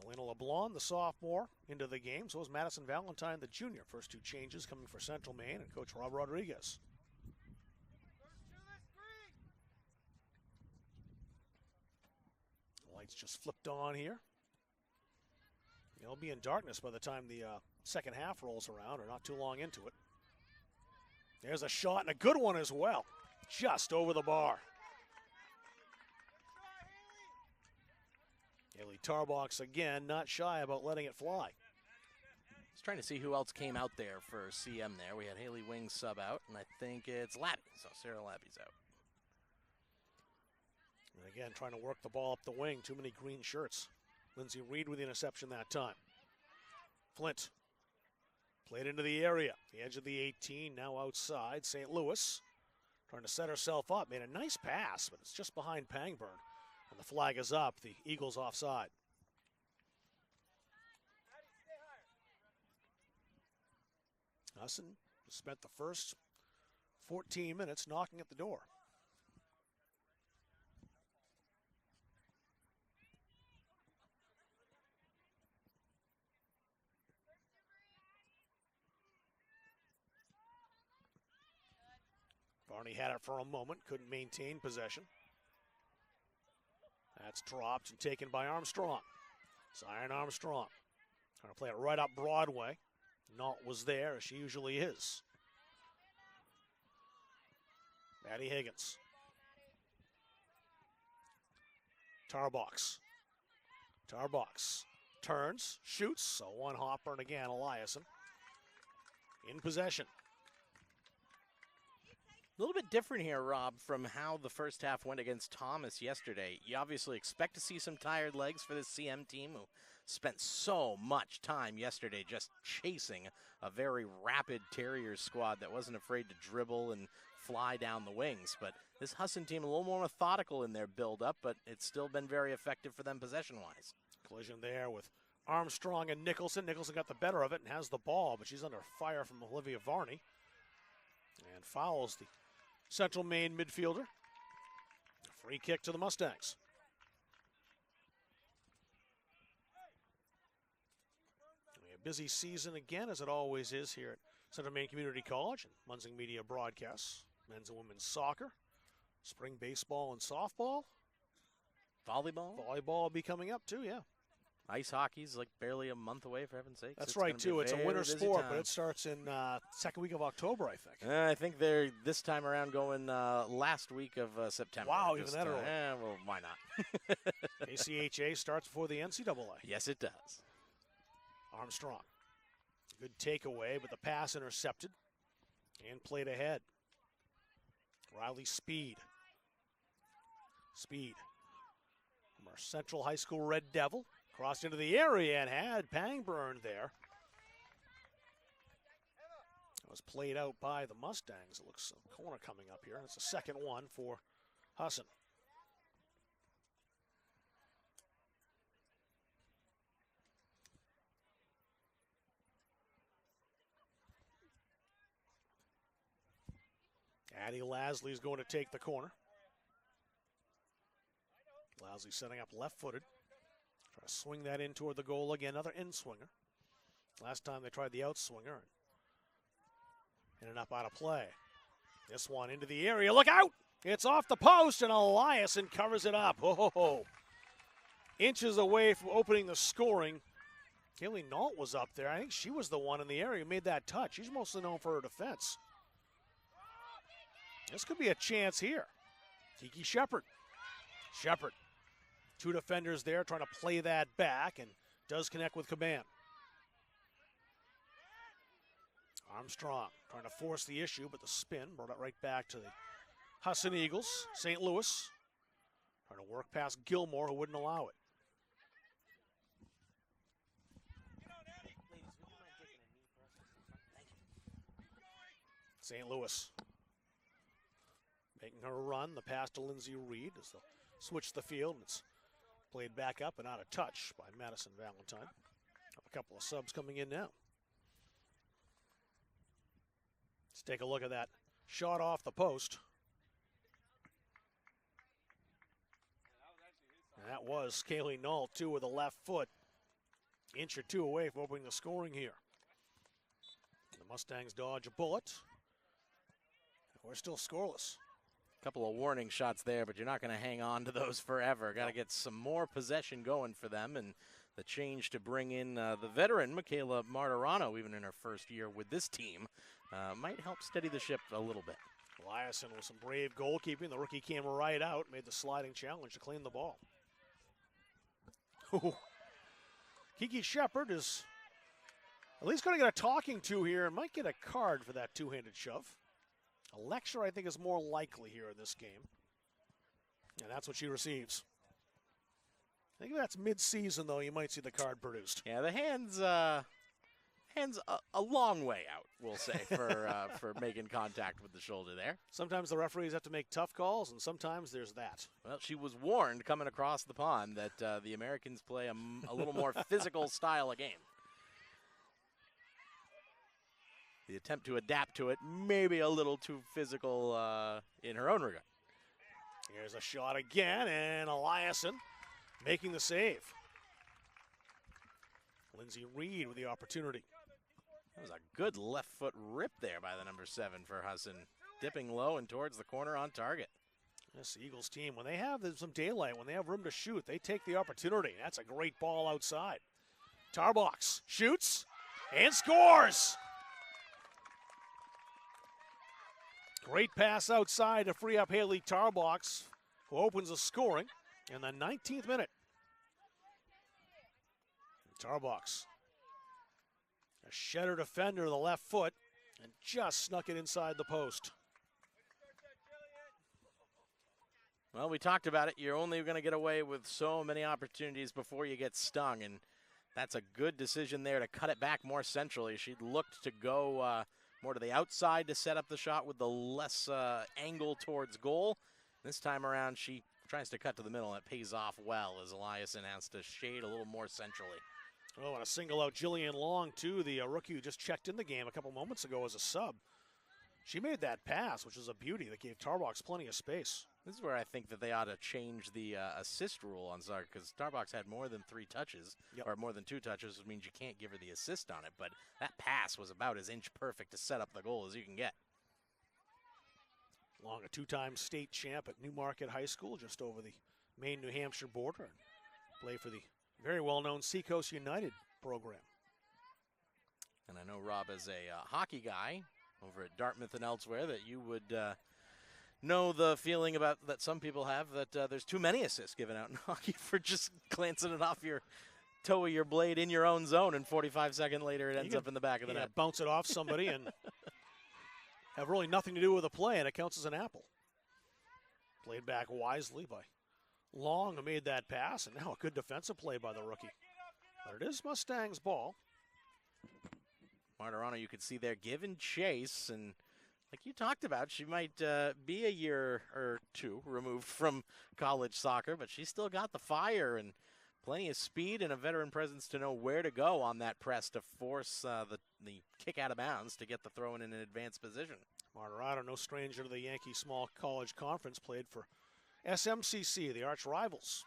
C: Elena LeBlanc, the sophomore, into the game. So is Madison Valentine, the junior. First 2 changes coming for Central Maine and Coach Rob Rodriguez. Lights just flipped on here. They'll be in darkness by the time the second half rolls around, or not too long into it. There's a shot, and a good one as well. Just over the bar. Haley Tarbox again, not shy about letting it fly.
A: Just trying to see who else came out there for CM there. We had Haley Wing sub out, and I think it's Labby. So Sarah Labby's out.
C: And again, trying to work the ball up the wing. Too many green shirts. Lindsay Reed with the interception that time. Flint played into the area. The edge of the 18, now outside. St. Louis trying to set herself up. Made a nice pass, but it's just behind Pangburn. And the flag is up. The Eagles offside. Husson spent the first 14 minutes knocking at the door. Varney had it for a moment, couldn't maintain possession. That's dropped and taken by Armstrong. Zion Armstrong trying to play it right up Broadway. Nault was there, as she usually is. Maddie Higgins. Tarbox. Tarbox turns, shoots, so one hopper, and again Eliason in possession.
A: A little bit different here, Rob, from how the first half went against Thomas yesterday. You obviously expect to see some tired legs for this CM team who spent so much time yesterday just chasing a very rapid Terriers squad that wasn't afraid to dribble and fly down the wings. But this Husson team a little more methodical in their build-up, but it's still been very effective for them possession-wise.
C: Collision there with Armstrong and Nicholson. Nicholson got the better of it and has the ball, but she's under fire from Olivia Varney. And fouls the Central Maine midfielder. Free kick to the Mustangs. A busy season again, as it always is here at Central Maine Community College and Munsing Media broadcasts. Men's and women's soccer, spring baseball and softball.
A: Volleyball?
C: Volleyball will be coming up too, yeah.
A: Ice hockey's like barely a month away, for heaven's sakes.
C: That's right, too. It's a winter sport, but it starts in second week of October, I think.
A: I think they're this time around going last week of September.
C: Wow, even that early.
A: Well, why not?
C: ACHA starts before the NCAA.
A: Yes, it does.
C: Armstrong. Good takeaway, but the pass intercepted and played ahead. Riley Speed. Speed from our Central High School Red Devil. Crossed into the area and had Pangburn there. It was played out by the Mustangs. It looks a corner coming up here. It's a second one for Husson. Addie Lasley is going to take the corner. Lasley setting up left-footed. Try to swing that in toward the goal again. Another in-swinger. Last time they tried the out-swinger. In and up out of play. This one into the area. Look out! It's off the post, and Eliason covers it up. Oh, inches away from opening the scoring. Kaylee Nault was up there. I think she was the one in the area who made that touch. She's mostly known for her defense. This could be a chance here. Kiki Shepard. Shepard. Two defenders there trying to play that back and does connect with Caban. Armstrong trying to force the issue, but the spin brought it right back to the Husson Eagles. St. Louis trying to work past Gilmore, who wouldn't allow it. St. Louis making her run. The pass to Lindsay Reed as they'll switch the field. It's played back up and out of touch by Madison Valentine. A couple of subs coming in now. Let's take a look at that shot off the post. And that was Kaylee Nault, too, with a left foot. Inch or two away from opening the scoring here. The Mustangs dodge a bullet. We're still scoreless.
A: Couple of warning shots there, but you're not going to hang on to those forever. Got to get some more possession going for them, and the change to bring in the veteran, Michaela Martirano, even in her first year with this team, might help steady the ship a little bit.
C: Eliason with some brave goalkeeping. The rookie came right out, made the sliding challenge to clean the ball. Kiki Shepard is at least going to get a talking to here and might get a card for that two-handed shove. A lecture, I think, is more likely here in this game. And that's what she receives. I think if that's mid-season, though, you might see the card produced.
A: Yeah, the hands a long way out, we'll say, for making contact with the shoulder there.
C: Sometimes the referees have to make tough calls, and sometimes there's that.
A: Well, she was warned coming across the pond that the Americans play a little more physical style of game. The attempt to adapt to it, maybe a little too physical in her own regard.
C: Here's a shot again, and Eliason making the save. Lindsay Reed with the opportunity.
A: That was a good left foot rip there by the number 7 for Husson. Dipping low and towards the corner on target.
C: This Eagles team, when they have some daylight, when they have room to shoot, they take the opportunity. That's a great ball outside. Tarbox shoots and scores. Great pass outside to free up Haley Tarbox, who opens the scoring in the 19th minute. Tarbox, a shedder defender to the left foot, and just snuck it inside the post.
A: Well, we talked about it. You're only going to get away with so many opportunities before you get stung, and that's a good decision there to cut it back more centrally. She looked to go more to the outside to set up the shot with the less angle towards goal. This time around, she tries to cut to the middle, and it pays off well as Eliason has to shade a little more centrally.
C: Oh, and a single out Jillian Long, too, the rookie who just checked in the game a couple moments ago as a sub. She made that pass, which is a beauty that gave Tarbox plenty of space.
A: This is where I think that they ought to change the assist rule on Zark, because Tarbox had more than 3 touches, or more than 2 touches, which means you can't give her the assist on it. But that pass was about as inch perfect to set up the goal as you can get.
C: Long, a 2-time state champ at Newmarket High School, just over the Maine-New Hampshire border, and played for the very well-known Seacoast United program.
A: And I know, Rob, as a hockey guy over at Dartmouth and elsewhere, that you would know the feeling about that some people have that there's too many assists given out in hockey for just glancing it off your toe of your blade in your own zone, and 45 seconds later it ends up in the back of the net.
C: Bounce it off somebody and have really nothing to do with the play, and it counts as an apple. Played back wisely by Long, who made that pass, and now a good defensive play by the rookie. But it is Mustang's ball.
A: Martirano, you could see there giving chase, and like you talked about, she might be a year or 2 removed from college soccer, but she's still got the fire and plenty of speed and a veteran presence to know where to go on that press to force the kick out of bounds to get the throw in an advanced position.
C: Martirano, no stranger to the Yankee Small College Conference, played for CMCC, the arch rivals.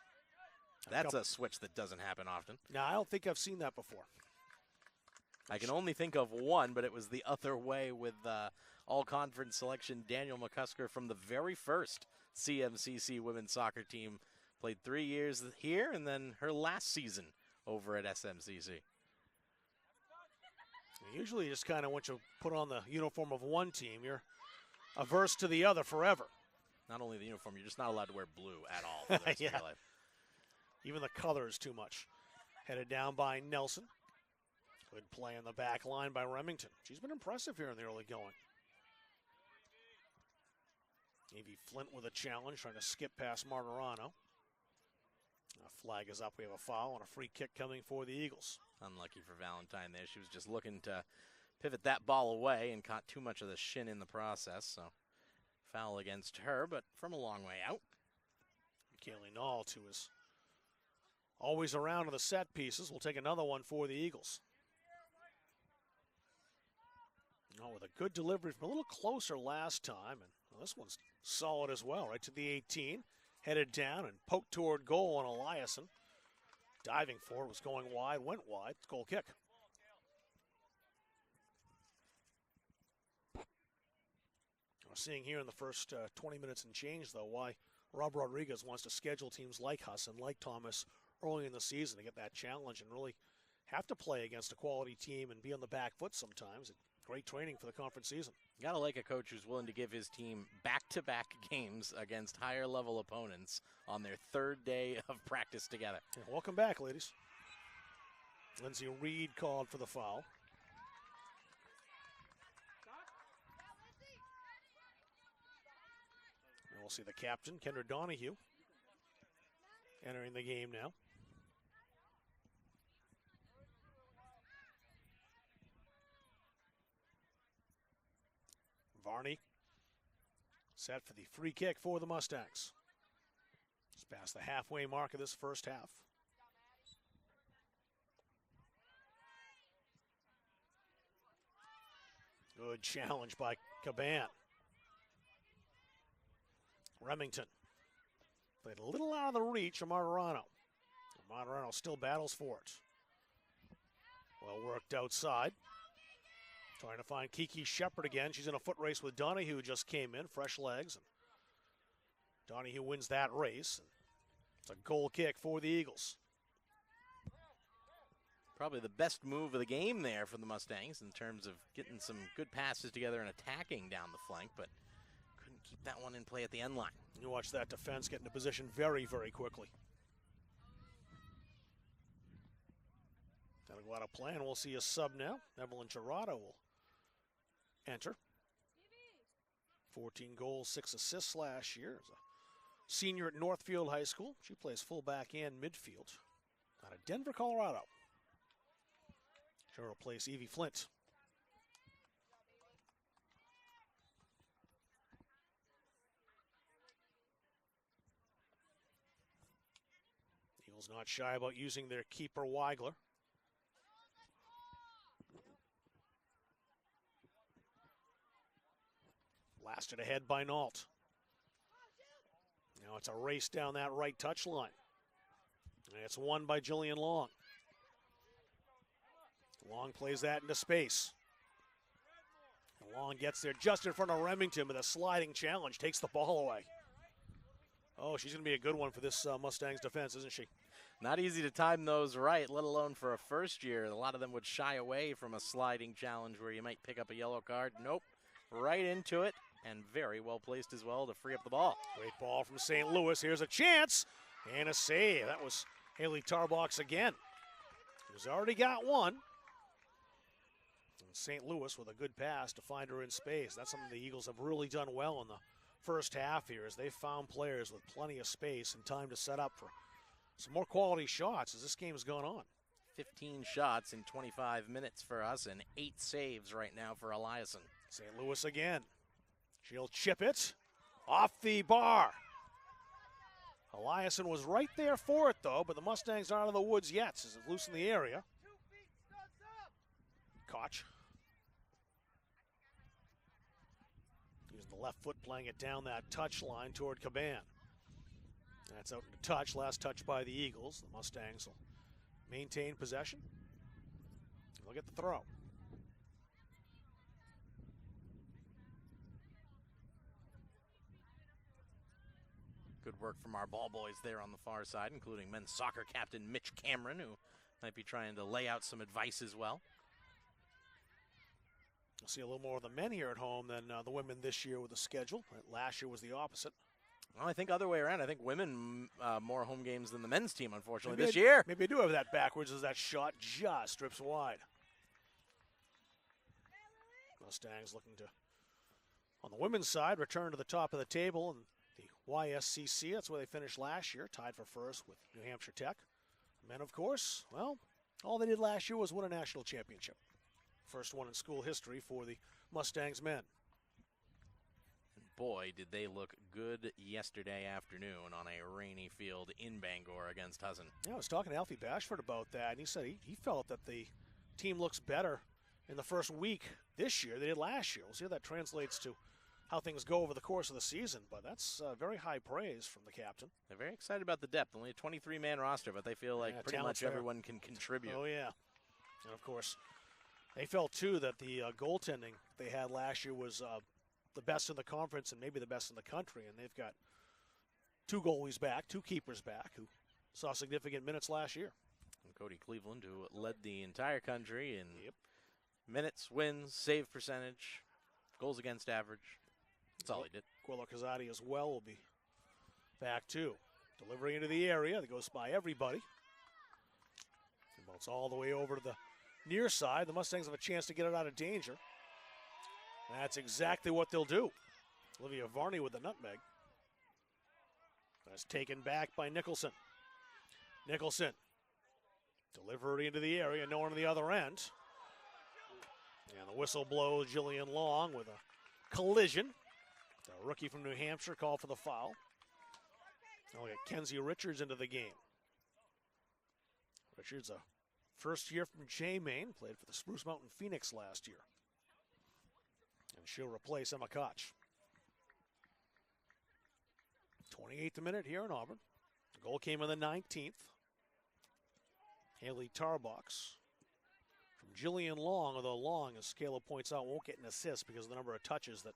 A: That's a switch that doesn't happen often.
C: No, I don't think I've seen that before.
A: I can only think of one, but it was the other way with all-conference selection Daniel McCusker from the very first CMCC women's soccer team. Played 3 years here, and then her last season over at SMCC.
C: Usually just kind of once you put on the uniform of one team, you're averse to the other forever.
A: Not only the uniform, you're just not allowed to wear blue at all for the rest of your life.
C: Even the color is too much. Headed down by Nelson. Good play on the back line by Remington. She's been impressive here in the early going. Evie Flint with a challenge, trying to skip past Martirano. A flag is up. We have a foul and a free kick coming for the Eagles.
A: Unlucky for Valentine there. She was just looking to pivot that ball away and caught too much of the shin in the process. So foul against her, but from a long way out.
C: Kaylee Nault, who is always around in the set pieces, will take another one for the Eagles. With a good delivery from a little closer last time, and this one's solid as well, right to the 18. Headed down and poked toward goal on Eliason. Diving for it, was going wide, went wide. Goal kick. We're seeing here in the first 20 minutes and change, though, why Rob Rodriguez wants to schedule teams like Husson, like Thomas, early in the season to get that challenge and really have to play against a quality team and be on the back foot sometimes. Great training for the conference season.
A: Gotta like a coach who's willing to give his team back-to-back games against higher-level opponents on their third day of practice together.
C: Yeah, welcome back, ladies. Lindsay Reed called for the foul. And we'll see the captain, Kendra Donahue, entering the game now. Varney set for the free kick for the Mustangs. Just past the halfway mark of this first half. Good challenge by Caban. Remington played a little out of the reach of Martirano. Martirano still battles for it. Well worked outside. Trying to find Kiki Shepard again. She's in a foot race with Donahue, who just came in, fresh legs. And Donahue wins that race. It's a goal kick for the Eagles.
A: Probably the best move of the game there for the Mustangs in terms of getting some good passes together and attacking down the flank, but couldn't keep that one in play at the end line.
C: You watch that defense get into position very, very quickly. That'll go out of play, and we'll see a sub now. Evelyn Gerardo will enter. 14 goals, 6 assists last year. As a senior at Northfield High School. She plays fullback and midfield out of Denver, Colorado. She'll replace Evie Flint. Eagles not shy about using their keeper, Weigler. Blasted ahead by Nault. Now it's a race down that right touch line. And it's won by Jillian Long. Long plays that into space. And Long gets there just in front of Remington with a sliding challenge. Takes the ball away. Oh, she's going to be a good one for this Mustangs defense, isn't she?
A: Not easy to time those right, let alone for a first year. A lot of them would shy away from a sliding challenge where you might pick up a yellow card. Nope, right into it, and very well placed as well to free up the ball.
C: Great ball from St. Louis. Here's a chance and a save. That was Haley Tarbox again. He's already got one. And St. Louis with a good pass to find her in space. That's something the Eagles have really done well in the first half here, as they've found players with plenty of space and time to set up for some more quality shots as this game has gone on.
A: 15 shots in 25 minutes for us and 8 saves right now for Eliason.
C: St. Louis again. She'll chip it off the bar. Eliason was right there for it, though, but the Mustangs aren't out of the woods yet as it's loose in the area. Koch. Using the left foot, playing it down that touch line toward Caban. That's out into touch, last touch by the Eagles. The Mustangs will maintain possession. They'll get the throw.
A: Good work from our ball boys there on the far side, including men's soccer captain Mitch Cameron, who might be trying to lay out some advice as well.
C: We'll see a little more of the men here at home than the women this year with the schedule. Last year was the opposite.
A: Well, I think other way around. I think women more home games than the men's team, unfortunately, this year.
C: Maybe I do have that backwards as that shot just strips wide. Mustangs looking to, on the women's side, return to the top of the table and the YSCC. That's where they finished last year, tied for first with New Hampshire Tech. Men, of course, well, all they did last year was win a national championship. First one in school history for the Mustangs men.
A: And boy, did they look good yesterday afternoon on a rainy field in Bangor against Husson.
C: Yeah, I was talking to Alfie Bashford about that, and he said he felt that the team looks better in the first week this year than they did last year. We'll see how that translates to how things go over the course of the season, but that's very high praise from the captain.
A: They're very excited about the depth. Only a 23-man roster, but they feel like pretty much everyone can contribute.
C: Oh, yeah. And, of course, they felt, too, that the goaltending they had last year was the best in the conference and maybe the best in the country, and they've got 2 goalies back, 2 keepers back, who saw significant minutes last year.
A: And Cody Cleveland, who led the entire country in minutes, wins, save percentage, goals against average. That's all he did.
C: Quello Casati as well will be back too. Delivery into the area that goes by everybody. It's all the way over to the near side. The Mustangs have a chance to get it out of danger. That's exactly what they'll do. Olivia Varney with the nutmeg. That's taken back by Nicholson. Nicholson. Delivery into the area, no one on the other end. And the whistle blows. Jillian Long with a collision. The rookie from New Hampshire called for the foul. Now we got Kenzie Richards into the game. Richards, a first year from J-Maine, played for the Spruce Mountain Phoenix last year. And she'll replace Emma Koch. 28th minute here in Auburn. The goal came in the 19th. Haley Tarbox from Jillian Long, although Long, as Caleb points out, won't get an assist because of the number of touches that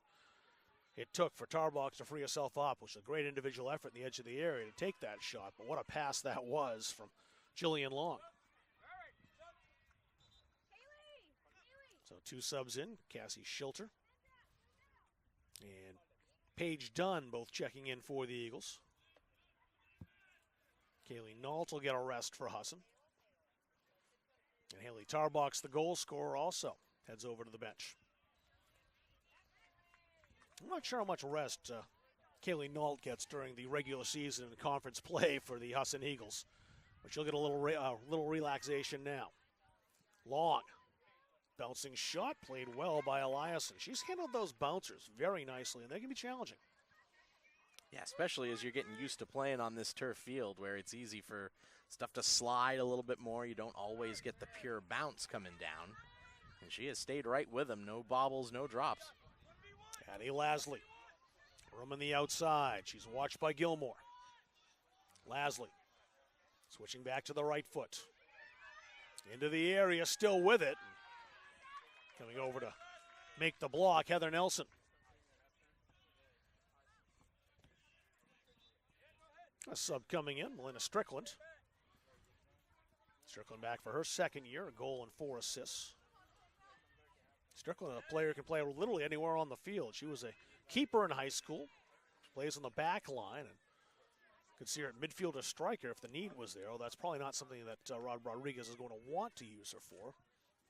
C: it took for Tarbox to free herself up, which was a great individual effort in the edge of the area to take that shot. But what a pass that was from Jillian Long. So 2 subs in, Cassie Schilter and Paige Dunn both checking in for the Eagles. Kaylee Nault will get a rest for Husson. And Haley Tarbox, the goal scorer, also heads over to the bench. I'm not sure how much rest Kaylee Nault gets during the regular season and conference play for the Husson Eagles, but she'll get a little relaxation now. Long. Bouncing shot played well by Eliason. She's handled those bouncers very nicely, and they can be challenging.
A: Yeah, especially as you're getting used to playing on this turf field where it's easy for stuff to slide a little bit more. You don't always get the pure bounce coming down. And she has stayed right with them. No bobbles, no drops.
C: Addie Lasley. Room on the outside. She's watched by Gilmore. Lasley switching back to the right foot. Into the area, still with it. Coming over to make the block, Heather Nelson. A sub coming in, Melina Strickland. Strickland back for her second year, a goal and 4 assists. Strickland, a player who can play literally anywhere on the field. She was a keeper in high school, plays on the back line, and could see her at midfield or striker if the need was there. Well, that's probably not something that Rod Rodriguez is going to want to use her for.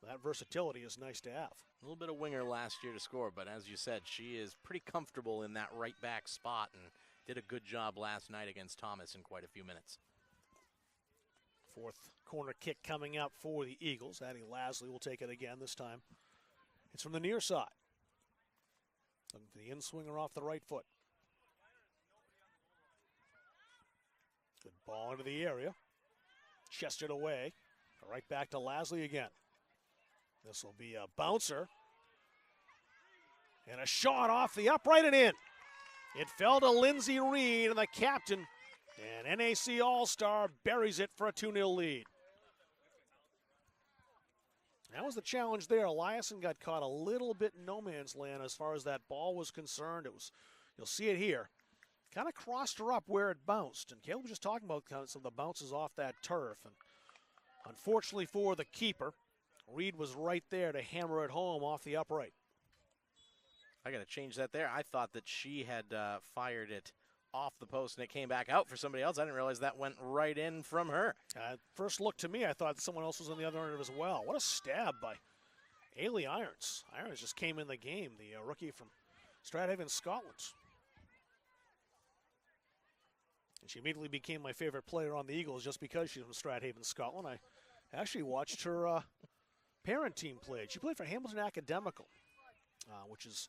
C: That versatility is nice to have.
A: A little bit of winger last year to score, but as you said, she is pretty comfortable in that right back spot and did a good job last night against Thomas in quite a few minutes.
C: 4th corner kick coming up for the Eagles. Addie Lasley will take it again this time. It's from the near side. Looking for the in-swinger off the right foot. Good ball into the area. Chested away. Right back to Lasley again. This will be a bouncer. And a shot off the upright and in. It fell to Lindsay Reed, and the captain and NAC All-Star buries it for a 2-0 lead. That was the challenge there. Eliason got caught a little bit in no man's land as far as that ball was concerned. It was, you'll see it here, kind of crossed her up where it bounced. And Caleb was just talking about kind of some of the bounces off that turf. And unfortunately for the keeper, Reed was right there to hammer it home off the upright.
A: I got to change that there. I thought that she had fired it off the post and it came back out for somebody else. I didn't realize that went right in from her.
C: First look to me, I thought someone else was on the other end as well. What a stab by Ailey Irons. Irons just came in the game, the rookie from Strathaven, Scotland. And she immediately became my favorite player on the Eagles just because she's from Strathaven, Scotland. I actually watched her parent team play. She played for Hamilton Academical, which is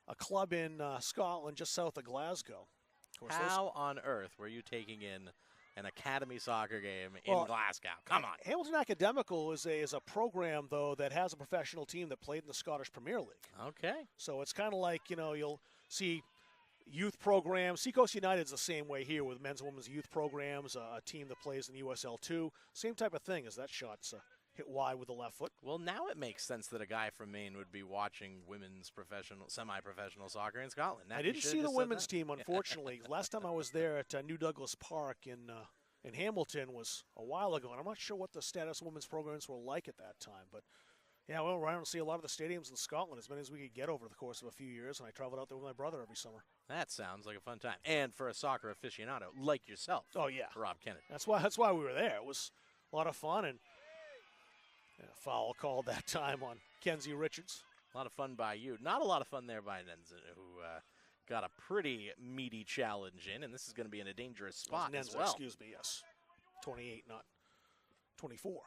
C: a club in Scotland just south of Glasgow. Of course,
A: how on earth were you taking in an academy soccer game in Glasgow? Come on.
C: Hamilton Academical is a program, though, that has a professional team that played in the Scottish Premier League.
A: Okay.
C: So it's kind of like, you know, you'll see youth programs. Seacoast United's the same way here with men's and women's youth programs, a team that plays in the USL2. Same type of thing as that shot's hit wide with the left foot.
A: Well, now it makes sense that a guy from Maine would be watching women's semi-professional soccer in Scotland.
C: I didn't see the women's team, unfortunately. Last time I was there at New Douglas Park in Hamilton was a while ago, and I'm not sure what the status women's programs were like at that time. But, yeah, well, I don't see a lot of the stadiums in Scotland, as many as we could get over the course of a few years, and I traveled out there with my brother every summer.
A: That sounds like a fun time. And for a soccer aficionado like yourself.
C: Oh, yeah.
A: Rob Kennedy.
C: That's why we were there. It was a lot of fun, and a foul called that time on Kenzie Richards.
A: A lot of fun by you. Not a lot of fun there by Nenza, who got a pretty meaty challenge in, and this is going to be in a dangerous spot as well.
C: Excuse me, yes. 28, not 24.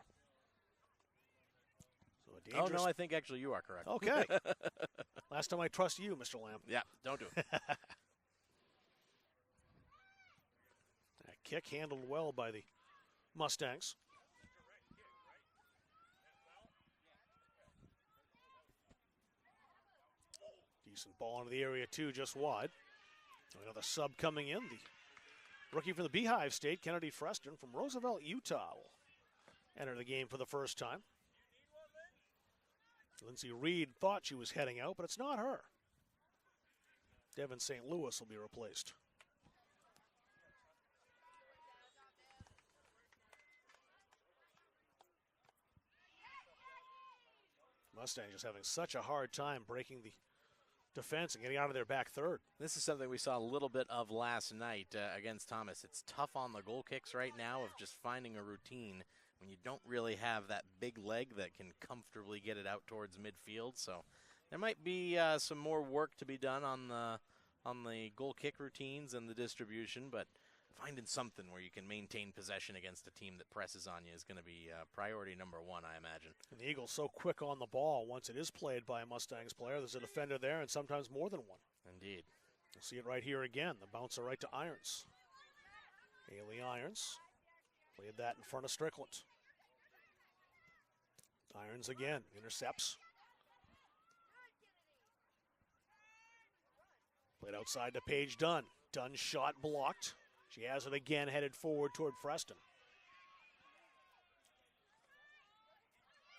C: So a dangerous...
A: Oh, no, I think actually you are correct.
C: Okay. Last time I trust you, Mr. Lamb.
A: Yeah, don't do it.
C: That kick handled well by the Mustangs. Decent ball into the area, too, just wide. Another sub coming in. The rookie from the Beehive State, Kennedy Freston from Roosevelt, Utah, will enter the game for the first time. Lindsay Reed thought she was heading out, but it's not her. Devin St. Louis will be replaced. Mustangs just having such a hard time breaking the defense and getting out of their back third.
A: This is something we saw a little bit of last night against Thomas. It's tough on the goal kicks right now of just finding a routine when you don't really have that big leg that can comfortably get it out towards midfield. So there might be some more work to be done on the goal kick routines and the distribution, but finding something where you can maintain possession against a team that presses on you is going to be priority number one, I imagine.
C: And the Eagles so quick on the ball once it is played by a Mustangs player. There's a defender there and sometimes more than one.
A: Indeed.
C: You'll see it right here again. The bouncer right to Irons. Haley Irons played that in front of Strickland. Irons again, intercepts. Played outside to Paige Dunn. Dunn's shot blocked. She has it again, headed forward toward Freston.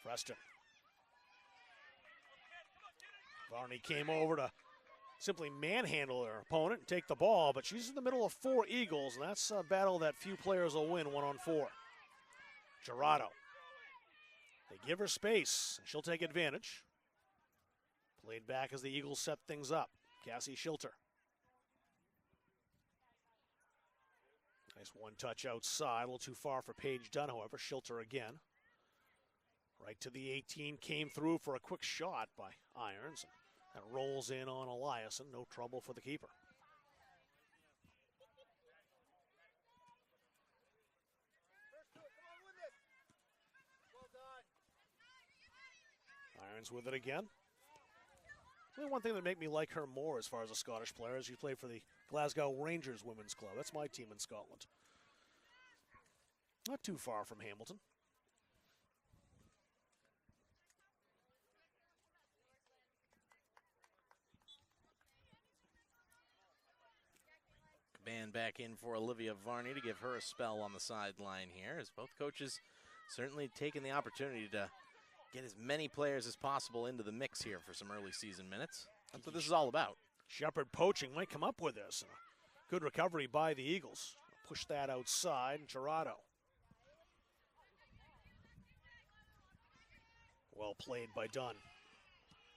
C: Freston. Varney came over to simply manhandle her opponent and take the ball, but she's in the middle of four Eagles, and that's a battle that few players will win 1-on-4. Gerardo. They give her space, and she'll take advantage. Played back as the Eagles set things up. Cassie Schilter. Nice one-touch outside, a little too far for Paige Dunn, however. Schilter again. Right to the 18, came through for a quick shot by Irons. That rolls in on Eliason, no trouble for the keeper. Irons with it again. Only one thing that made me like her more as far as a Scottish player is she played for the Glasgow Rangers Women's Club. That's my team in Scotland. Not too far from Hamilton.
A: Caban back in for Olivia Varney to give her a spell on the sideline here, as both coaches certainly taking the opportunity to get as many players as possible into the mix here for some early season minutes. That's what this is all about.
C: Shepard poaching might come up with this. Good recovery by the Eagles. Push that outside. Gerardo. Well played by Dunn.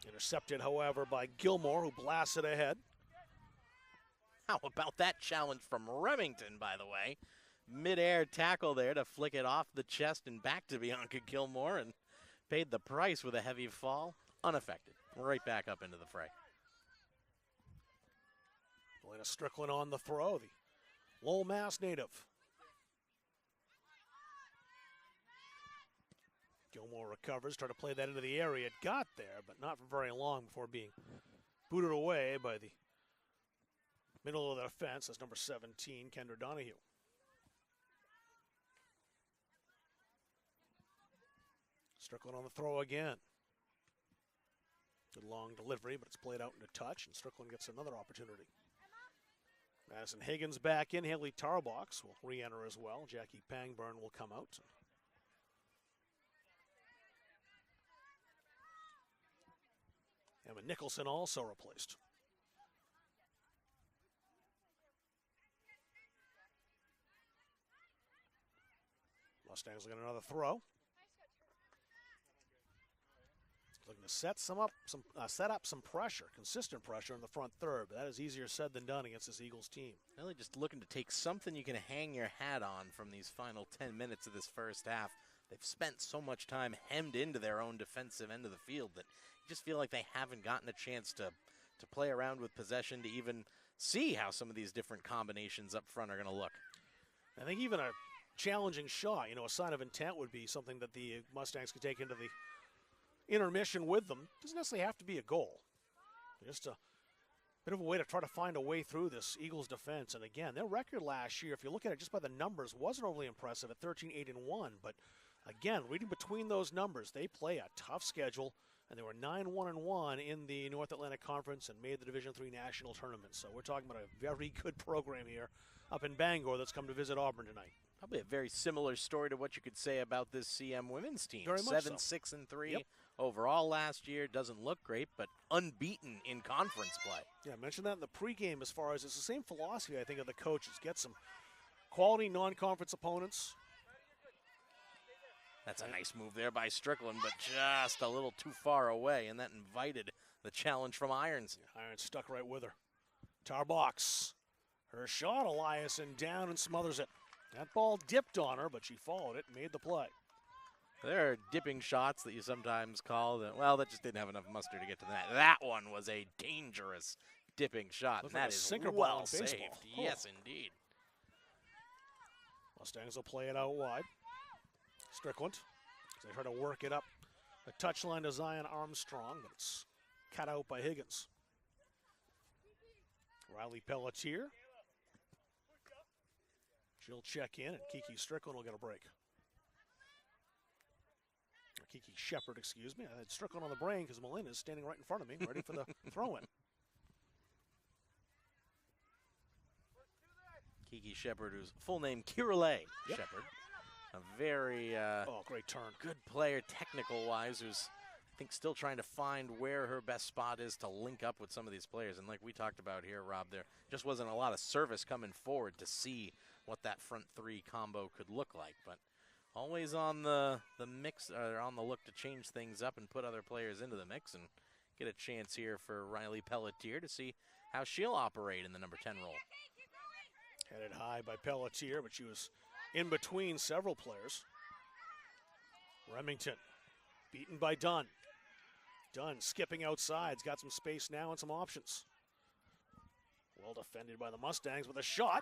C: Intercepted, however, by Gilmore, who blasts it ahead.
A: How about that challenge from Remington, by the way? Mid-air tackle there to flick it off the chest and back to Bianca Gilmore, and paid the price with a heavy fall. Unaffected. Right back up into the fray.
C: Elena Strickland on the throw, the Lowell Mass native. Gilmore recovers, try to play that into the area. It got there, but not for very long before being booted away by the middle of the defense. That's number 17, Kendra Donahue. Strickland on the throw again. Good long delivery, but it's played out into touch, and Strickland gets another opportunity. Madison Higgins back in. Haley Tarbox will re-enter as well. Jackie Pangburn will come out. Emma Nicholson also replaced. Mustangs will get another throw. Looking to set up some pressure, consistent pressure in the front third, but that is easier said than done against this Eagles team.
A: Really just looking to take something you can hang your hat on from these final 10 minutes of this first half. They've spent so much time hemmed into their own defensive end of the field that you just feel like they haven't gotten a chance to play around with possession, to even see how some of these different combinations up front are going to look.
C: I think even a challenging shot, a sign of intent would be something that the Mustangs could take into the intermission with them. Doesn't necessarily have to be a goal. Just a bit of a way to try to find a way through this Eagles defense. And again, their record last year, if you look at it just by the numbers, wasn't overly impressive at 13-8-1. But again, reading between those numbers, they play a tough schedule, and they were 9-1-1 in the North Atlantic Conference and made the Division III National Tournament. So we're talking about a very good program here up in Bangor that's come to visit Auburn tonight.
A: Probably a very similar story to what you could say about this CM women's team.
C: Very much
A: 7-6-3
C: Yep.
A: overall last year. Doesn't look great, but unbeaten in conference play.
C: Yeah, I mentioned that in the pregame as far as it's the same philosophy, I think, of the coaches. Get some quality non-conference opponents.
A: That's a nice move there by Strickland, but just a little too far away, and that invited the challenge from Irons.
C: Yeah, Irons stuck right with her. Tarbox. Her shot, Eliason down and smothers it. That ball dipped on her, but she followed it and made the play.
A: There are dipping shots that you sometimes call that, well, that just didn't have enough muster to get to that. That one was a dangerous dipping shot,
C: Looks
A: and
C: like
A: that
C: a
A: is
C: sinker ball
A: well
C: in
A: saved.
C: baseball.
A: Yes, indeed.
C: Mustangs will play it out wide. Strickland. They try to work it up the touchline to Zion Armstrong, but it's cut out by Higgins. Riley Pelletier. She'll check in, and Kiki Strickland will get a break. Or Kiki Shepard, excuse me. I had Strickland on the brain because Malin is standing right in front of me, ready for the throw-in.
A: Kiki Shepard, whose full name Kirale Shepard. A very
C: great turn.
A: Good player technical-wise, who's I think still trying to find where her best spot is to link up with some of these players. And like we talked about here, Rob, there just wasn't a lot of service coming forward to see what that front three combo could look like. But always on the mix, or on the look to change things up and put other players into the mix, and get a chance here for Riley Pelletier to see how she'll operate in the number 10 role.
C: Headed high by Pelletier, but she was in between several players. Remington beaten by Dunn. Dunn skipping outside's got some space now and some options. Well defended by the Mustangs with a shot.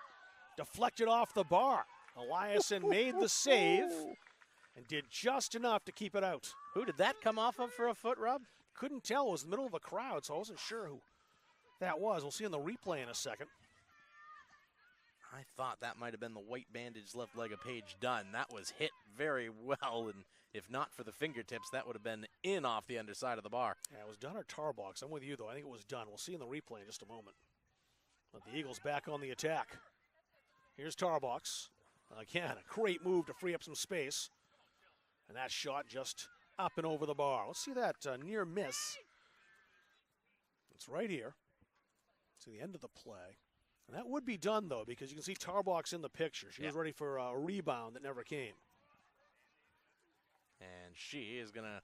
C: Deflected off the bar. Eliason made the save and did just enough to keep it out.
A: Who did that come off of for a foot, Rob?
C: Couldn't tell. It was in the middle of a crowd, so I wasn't sure who that was. We'll see in the replay in a second.
A: I thought that might have been the white bandage left leg of Paige Dunn. That was hit very well, and if not for the fingertips, that would have been in off the underside of the bar.
C: Yeah, it was Dunn or Tarbox. I'm with you, though. I think it was Dunn. We'll see in the replay in just a moment. But the Eagles back on the attack. Here's Tarbox. Again, a great move to free up some space. And that shot just up and over the bar. Let's see that near miss. It's right here. See the end of the play. And that would be done, though, because you can see Tarbox in the picture. She was ready for a rebound that never came.
A: And she is going to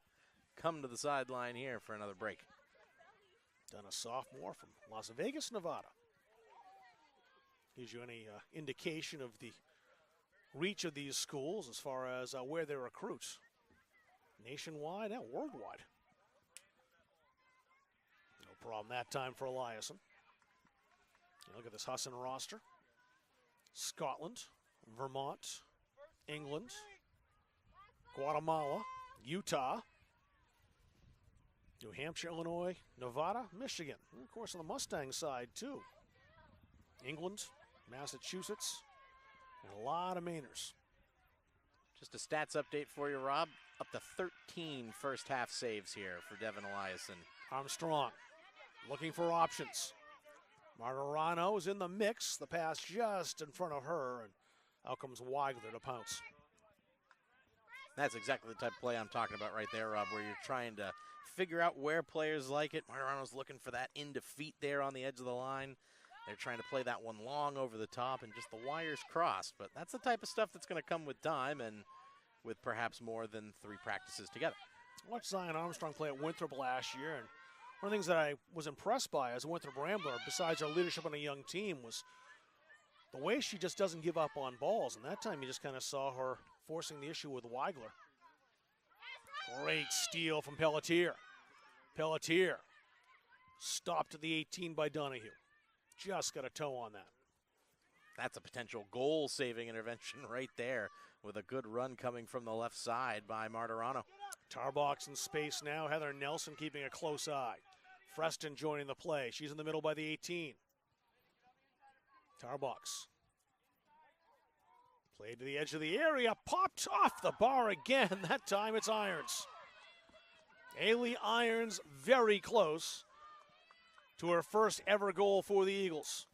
A: come to the sideline here for another break.
C: Dunn, a sophomore from Las Vegas, Nevada. Gives you any indication of the reach of these schools as far as where they recruit. Nationwide and worldwide. No problem that time for Eliason. Look at this Husson roster. Scotland, Vermont, England, Guatemala, Utah, New Hampshire, Illinois, Nevada, Michigan. And of course, on the Mustang side, too. England, Massachusetts, and a lot of Mainers.
A: Just a stats update for you, Rob. Up to 13 first half saves here for Devin Eliason.
C: Armstrong looking for options. Martirano is in the mix. The pass just in front of her, and out comes Weigler to pounce.
A: That's exactly the type of play I'm talking about right there, Rob, where you're trying to figure out where players like it. Martirano's looking for that in defeat there on the edge of the line. They're trying to play that one long over the top and just the wires crossed. But that's the type of stuff that's going to come with time and with perhaps more than 3 practices together.
C: I watched Zion Armstrong play at Winthrop last year, and one of the things that I was impressed by as a Winthrop Rambler, besides her leadership on a young team, was the way she just doesn't give up on balls. And that time you just kind of saw her forcing the issue with Weigler. Great steal from Pelletier. Pelletier stopped at the 18 by Donahue. Just got a toe on that.
A: That's a potential goal-saving intervention right there with a good run coming from the left side by Martirano.
C: Tarbox in space now. Heather Nelson keeping a close eye. Freston joining the play. She's in the middle by the 18. Tarbox. Played to the edge of the area. Popped off the bar again. That time it's Irons. Ailey Irons very close to her first ever goal for the Eagles.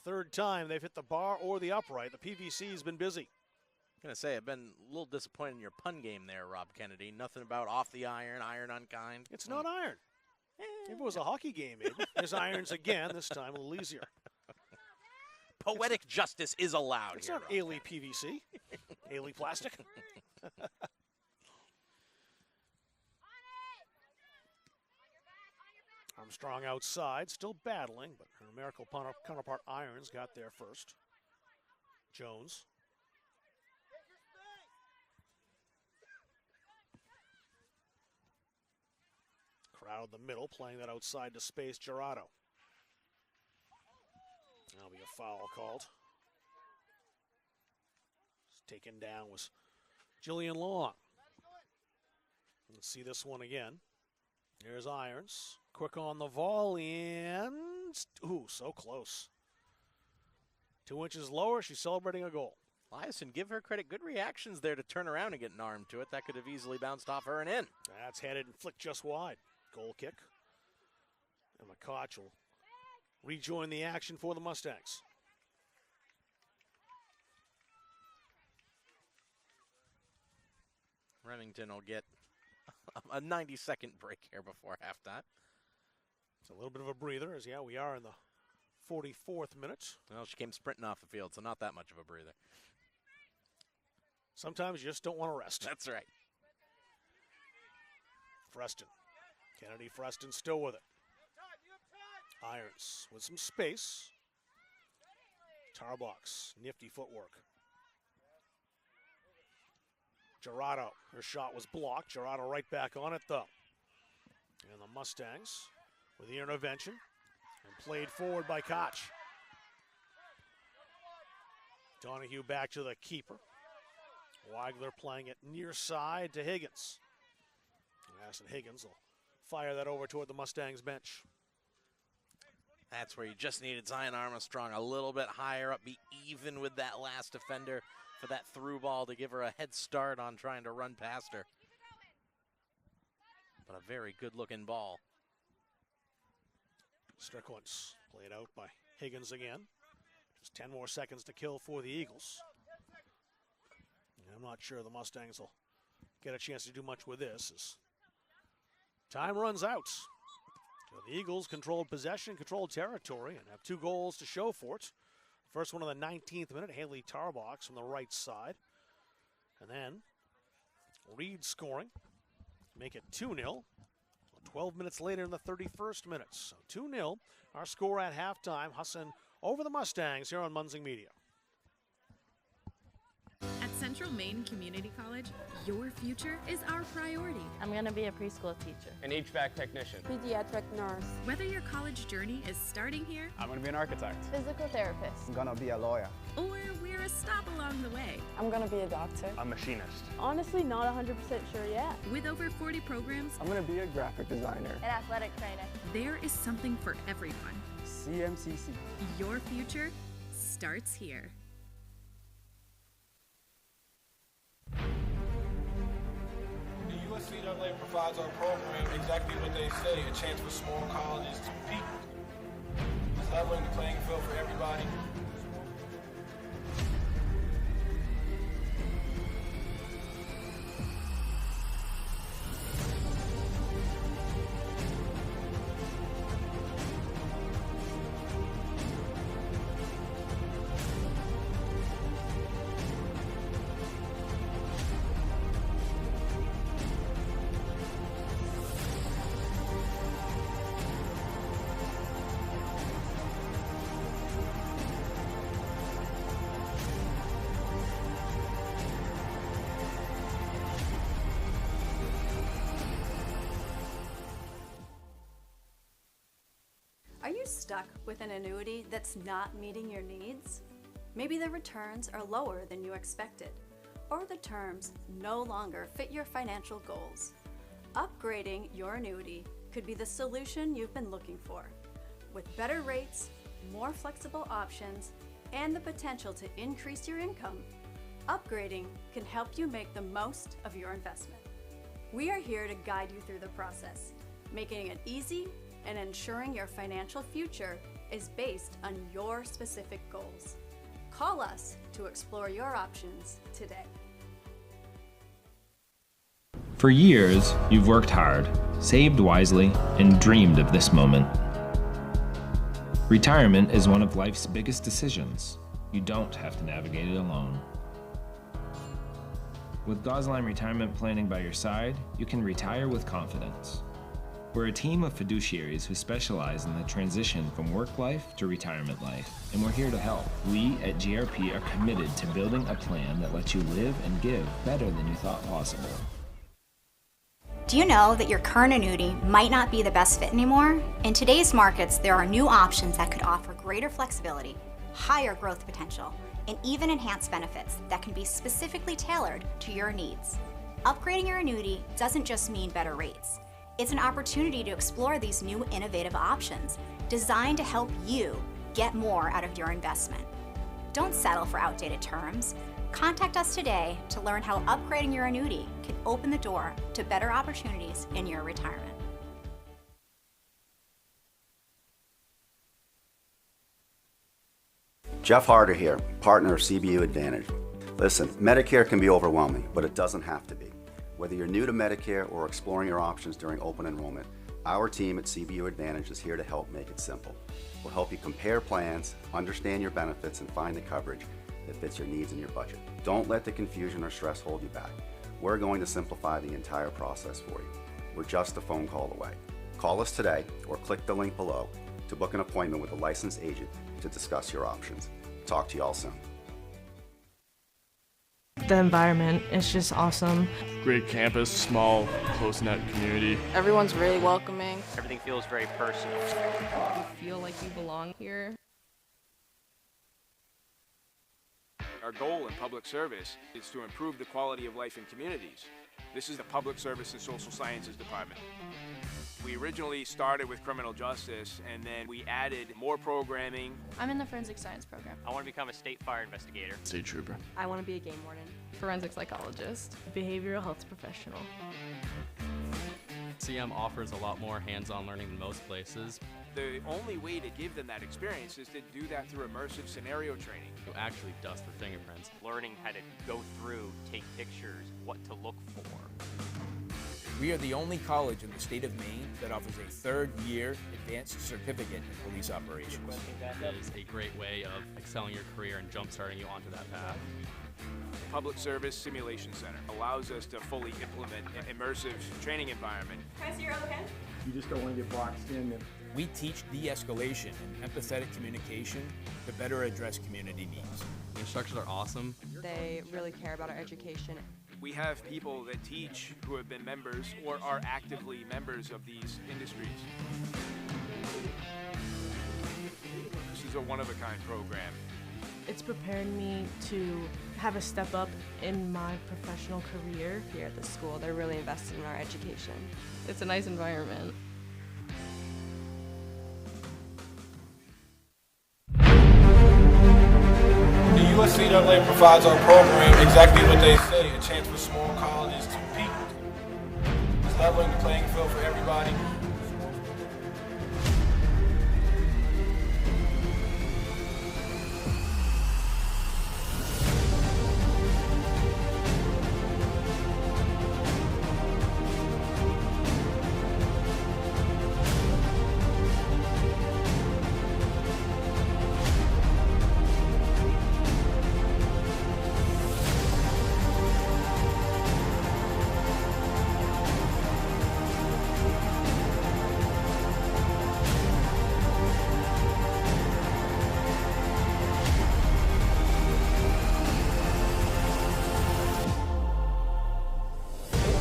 C: Third time they've hit the bar or the upright. The PVC's been busy.
A: I'm going to say I've been a little disappointed in your pun game there, Rob Kennedy. Nothing about off the iron, iron unkind.
C: It's not iron. If it was a hockey game, maybe. There's irons again, this time a little easier.
A: Poetic justice is allowed
C: it's
A: here.
C: It's not Ailey PVC. Ailey plastic. Armstrong outside, still battling, but her numerical counterpart Irons got there first. Jones. Crowd in the middle, playing that outside to space, Gerardo. That'll be a foul called. Taken down was Jillian Long. Let's see this one again. There's Irons. Quick on the volley and, ooh, so close. 2 inches lower, she's celebrating a goal.
A: Eliason, give her credit. Good reactions there to turn around and get an arm to it. That could have easily bounced off her and in.
C: That's headed and flicked just wide. Goal kick. And McCotch will rejoin the action for the Mustangs.
A: Remington will get a 90-second break here before halftime.
C: It's a little bit of a breather, as we are in the 44th minute.
A: Well, she came sprinting off the field, so not that much of a breather.
C: Sometimes you just don't want to rest.
A: That's right.
C: Freston. Kennedy Freston still with it. Irons with some space. Tarbox, nifty footwork. Gerardo, her shot was blocked. Gerardo right back on it though. And the Mustangs with the intervention and played forward by Koch. Donahue back to the keeper. Weigler playing it near side to Higgins. And Aston Higgins will fire that over toward the Mustangs bench.
A: That's where you just needed Zion Armstrong a little bit higher up, be even with that last defender for that through ball to give her a head start on trying to run past her. But a very good-looking ball.
C: Strickland's played out by Higgins again. Just 10 more seconds to kill for the Eagles. And I'm not sure the Mustangs will get a chance to do much with this as time runs out. So the Eagles controlled possession, controlled territory, and have 2 goals to show for it. First one in the 19th minute, Haley Tarbox from the right side. And then Reed scoring, make it 2-0. 12 minutes later in the 31st minute. So 2-0, our score at halftime. Husson over the Mustangs here on Munzing Media.
D: At Central Maine Community College, your future is our priority.
M: I'm going to be a preschool teacher.
N: An HVAC technician.
M: Pediatric nurse.
D: Whether your college journey is starting here,
N: I'm going to be an architect.
M: Physical therapist.
O: I'm going to be a lawyer.
D: Or we're a stop along the way.
M: I'm going to be a doctor.
N: A machinist.
M: Honestly, not 100% sure yet.
D: With over 40 programs,
O: I'm going to be a graphic designer.
M: An athletic trainer.
D: There is something for everyone.
O: CMCC.
D: Your future starts here.
P: The USCAA provides our program exactly what they say, a chance for small colleges to compete. It's leveling the playing field for everybody.
J: you stuck with an annuity that's not meeting your needs? Maybe the returns are lower than you expected, or the terms no longer fit your financial goals. Upgrading your annuity could be the solution you've been looking for. With better rates, more flexible options, and the potential to increase your income, upgrading can help you make the most of your investment. We are here to guide you through the process, making it easy and ensuring your financial future is based on your specific goals. Call us to explore your options today.
Q: For years, you've worked hard, saved wisely, and dreamed of this moment. Retirement is one of life's biggest decisions. You don't have to navigate it alone. With Gosline Retirement Planning by your side, you can retire with confidence. We're a team of fiduciaries who specialize in the transition from work life to retirement life, and we're here to help. We at GRP are committed to building a plan that lets you live and give better than you thought possible.
R: Do you know that your current annuity might not be the best fit anymore? In today's markets, there are new options that could offer greater flexibility, higher growth potential, and even enhanced benefits that can be specifically tailored to your needs. Upgrading your annuity doesn't just mean better rates. It's an opportunity to explore these new innovative options designed to help you get more out of your investment. Don't settle for outdated terms. Contact us today to learn how upgrading your annuity can open the door to better opportunities in your retirement.
S: Jeff Harder here, partner of CBU Advantage. Listen, Medicare can be overwhelming, but it doesn't have to be. Whether you're new to Medicare or exploring your options during open enrollment, our team at CBU Advantage is here to help make it simple. We'll help you compare plans, understand your benefits, and find the coverage that fits your needs and your budget. Don't let the confusion or stress hold you back. We're going to simplify the entire process for you. We're just a phone call away. Call us today or click the link below to book an appointment with a licensed agent to discuss your options. Talk to you all soon.
G: The environment is just awesome.
T: Great campus, small, close-knit community.
U: Everyone's really welcoming.
K: Everything feels very personal.
V: You feel like you belong here.
I: Our goal in public service is to improve the quality of life in communities. This is the Public Service and Social Sciences Department. We originally started with criminal justice, and then we added more programming.
W: I'm in the forensic science program.
K: I want to become a state fire investigator.
T: State trooper.
E: I want to be a game warden.
V: Forensic psychologist.
G: Behavioral health professional.
F: CM offers a lot more hands-on learning than most places.
I: The only way to give them that experience is to do that through immersive scenario training.
F: You actually dust their fingerprints.
K: Learning how to go through, take pictures, what to look for.
L: We are the only college in the state of Maine that offers a third-year advanced certificate in police operations.
F: It is a great way of excelling your career and jump-starting you onto that path.
I: The Public Service Simulation Center allows us to fully implement an immersive training environment.
M: Can I see your other hand?
H: You just don't want to get boxed in.
L: We teach de-escalation and empathetic communication to better address community needs.
F: The instructors are awesome.
E: They really care about our education.
I: We have people that teach who have been members or are actively members of these industries. This is a one-of-a-kind program.
G: It's prepared me to have a step up in my professional career.
E: Here at the school, they're really invested in our education.
V: It's a nice environment.
P: The USCAA provides our program exactly what they say, a chance for small colleges to peak. It's leveling the playing field for everybody.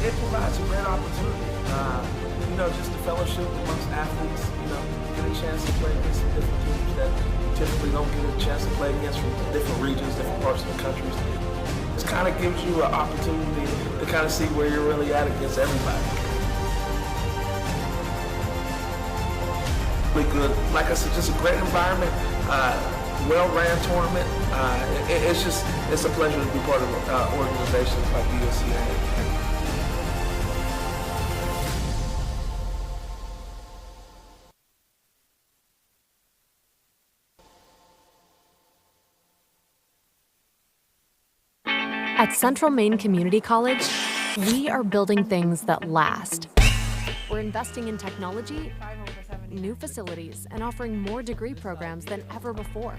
H: It provides a great opportunity.
P: just the fellowship amongst athletes, get a chance to play against some different teams that typically don't get a chance to play against from different regions, different parts of the country. It kind of gives you an opportunity to kind of see where you're really at against everybody. Really good. Like I said, just a great environment, well-ran tournament. It's a pleasure to be part of organizations like USCA.
B: At Central Maine Community College, we are building things that last. We're investing in technology, new facilities, and offering more degree programs than ever before.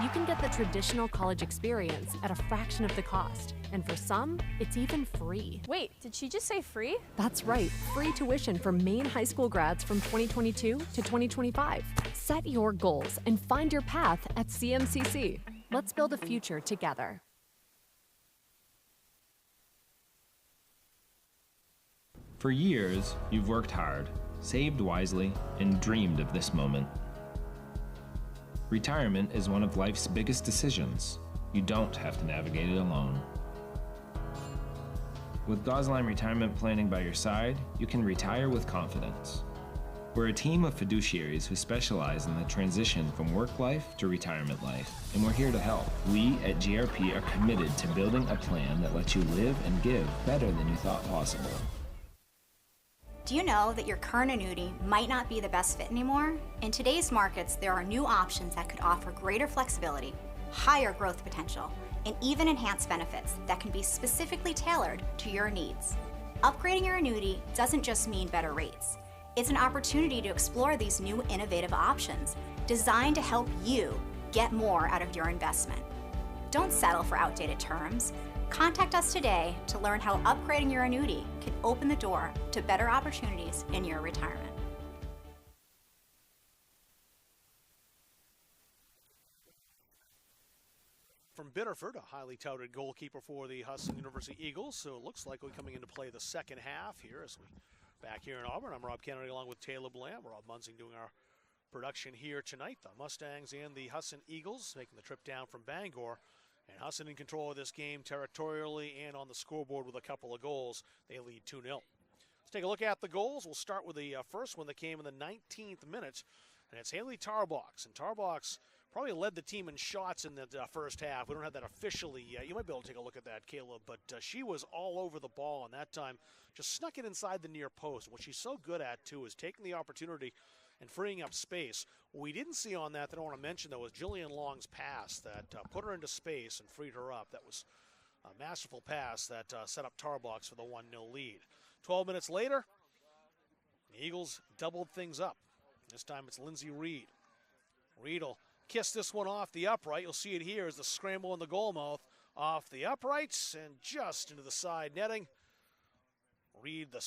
B: You can get the traditional college experience at a fraction of the cost, and for some, it's even free.
M: Wait, did she just say free?
B: That's right, free tuition for Maine high school grads from 2022 to 2025. Set your goals and find your path at CMCC. Let's build a future together.
Q: For years, you've worked hard, saved wisely, and dreamed of this moment. Retirement is one of life's biggest decisions. You don't have to navigate it alone. With Gosline Retirement Planning by your side, you can retire with confidence. We're a team of fiduciaries who specialize in the transition from work life to retirement life, and we're here to help. We at GRP are committed to building a plan that lets you live and give better than you thought possible.
R: Do you know that your current annuity might not be the best fit anymore? In today's markets, there are new options that could offer greater flexibility, higher growth potential, and even enhanced benefits that can be specifically tailored to your needs. Upgrading your annuity doesn't just mean better rates. It's an opportunity to explore these new innovative options designed to help you get more out of your investment. Don't settle for outdated terms. Contact us today to learn how upgrading your annuity can open the door to better opportunities in your retirement.
C: From Biddeford, a highly touted goalkeeper for the Husson University Eagles. So it looks like we're coming into play the second half here as we back here in Auburn. I'm Rob Kennedy along with Taylor Blam. We're all Munzing doing our production here tonight. The Mustangs and the Husson Eagles making the trip down from Bangor. And Husson in control of this game territorially and on the scoreboard with a couple of goals. They lead 2-0. Let's take a look at the goals. We'll start with the first one that came in the 19th minute, and it's Haley Tarbox. And Tarbox probably led the team in shots in the first half. We don't have that officially yet. You might be able to take a look at that, Caleb, but she was all over the ball, and that time just snuck it inside the near post. What she's so good at, too, is taking the opportunity and freeing up space. What we didn't see on that I want to mention, though, was Jillian Long's pass that put her into space and freed her up. That was a masterful pass that set up Tarbox for the 1-0 lead. 12 minutes later, the Eagles doubled things up. This time it's Lindsay Reed. Reed will kiss this one off the upright. You'll see it here as the scramble in the goal mouth off the uprights and just into the side netting. Reed, the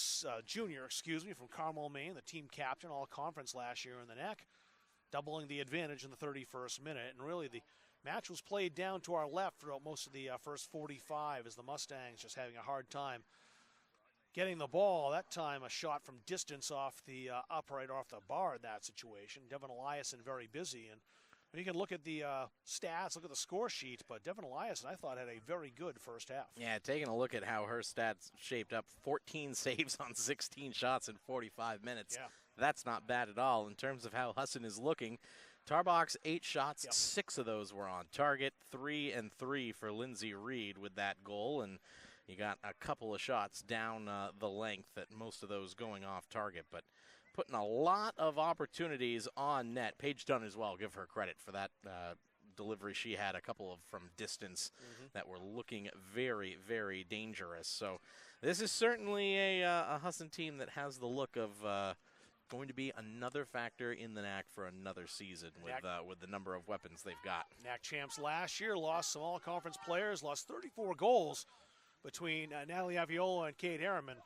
C: junior, from Carmel, Maine, the team captain, all conference last year in the neck, doubling the advantage in the 31st minute. And really the match was played down to our left throughout most of the first 45 as the Mustangs just having a hard time getting the ball. That time a shot from distance off the upright, off the bar in that situation. Devin Eliason very busy. And you can look at the stats, look at the score sheet, but Devin Eliason, I thought, had a very good first half.
A: Yeah, taking a look at how her stats shaped up, 14 saves on 16 shots in 45 minutes.
C: Yeah.
A: That's not bad at all in terms of how Husson is looking. Tarbox, 8 shots, 6 of those were on target, 3 and 3 for Lindsay Reed with that goal, and you got a couple of shots down the length, that most of those going off target, but putting a lot of opportunities on net. Paige Dunn as well, give her credit for that delivery. She had a couple of from distance that were looking very, very dangerous. So this is certainly a Husson team that has the look of going to be another factor in the NAC for another season with the number of weapons they've got.
C: NAC champs last year lost some all-conference players, lost 34 goals between Natalie Aviola and Kate Harriman.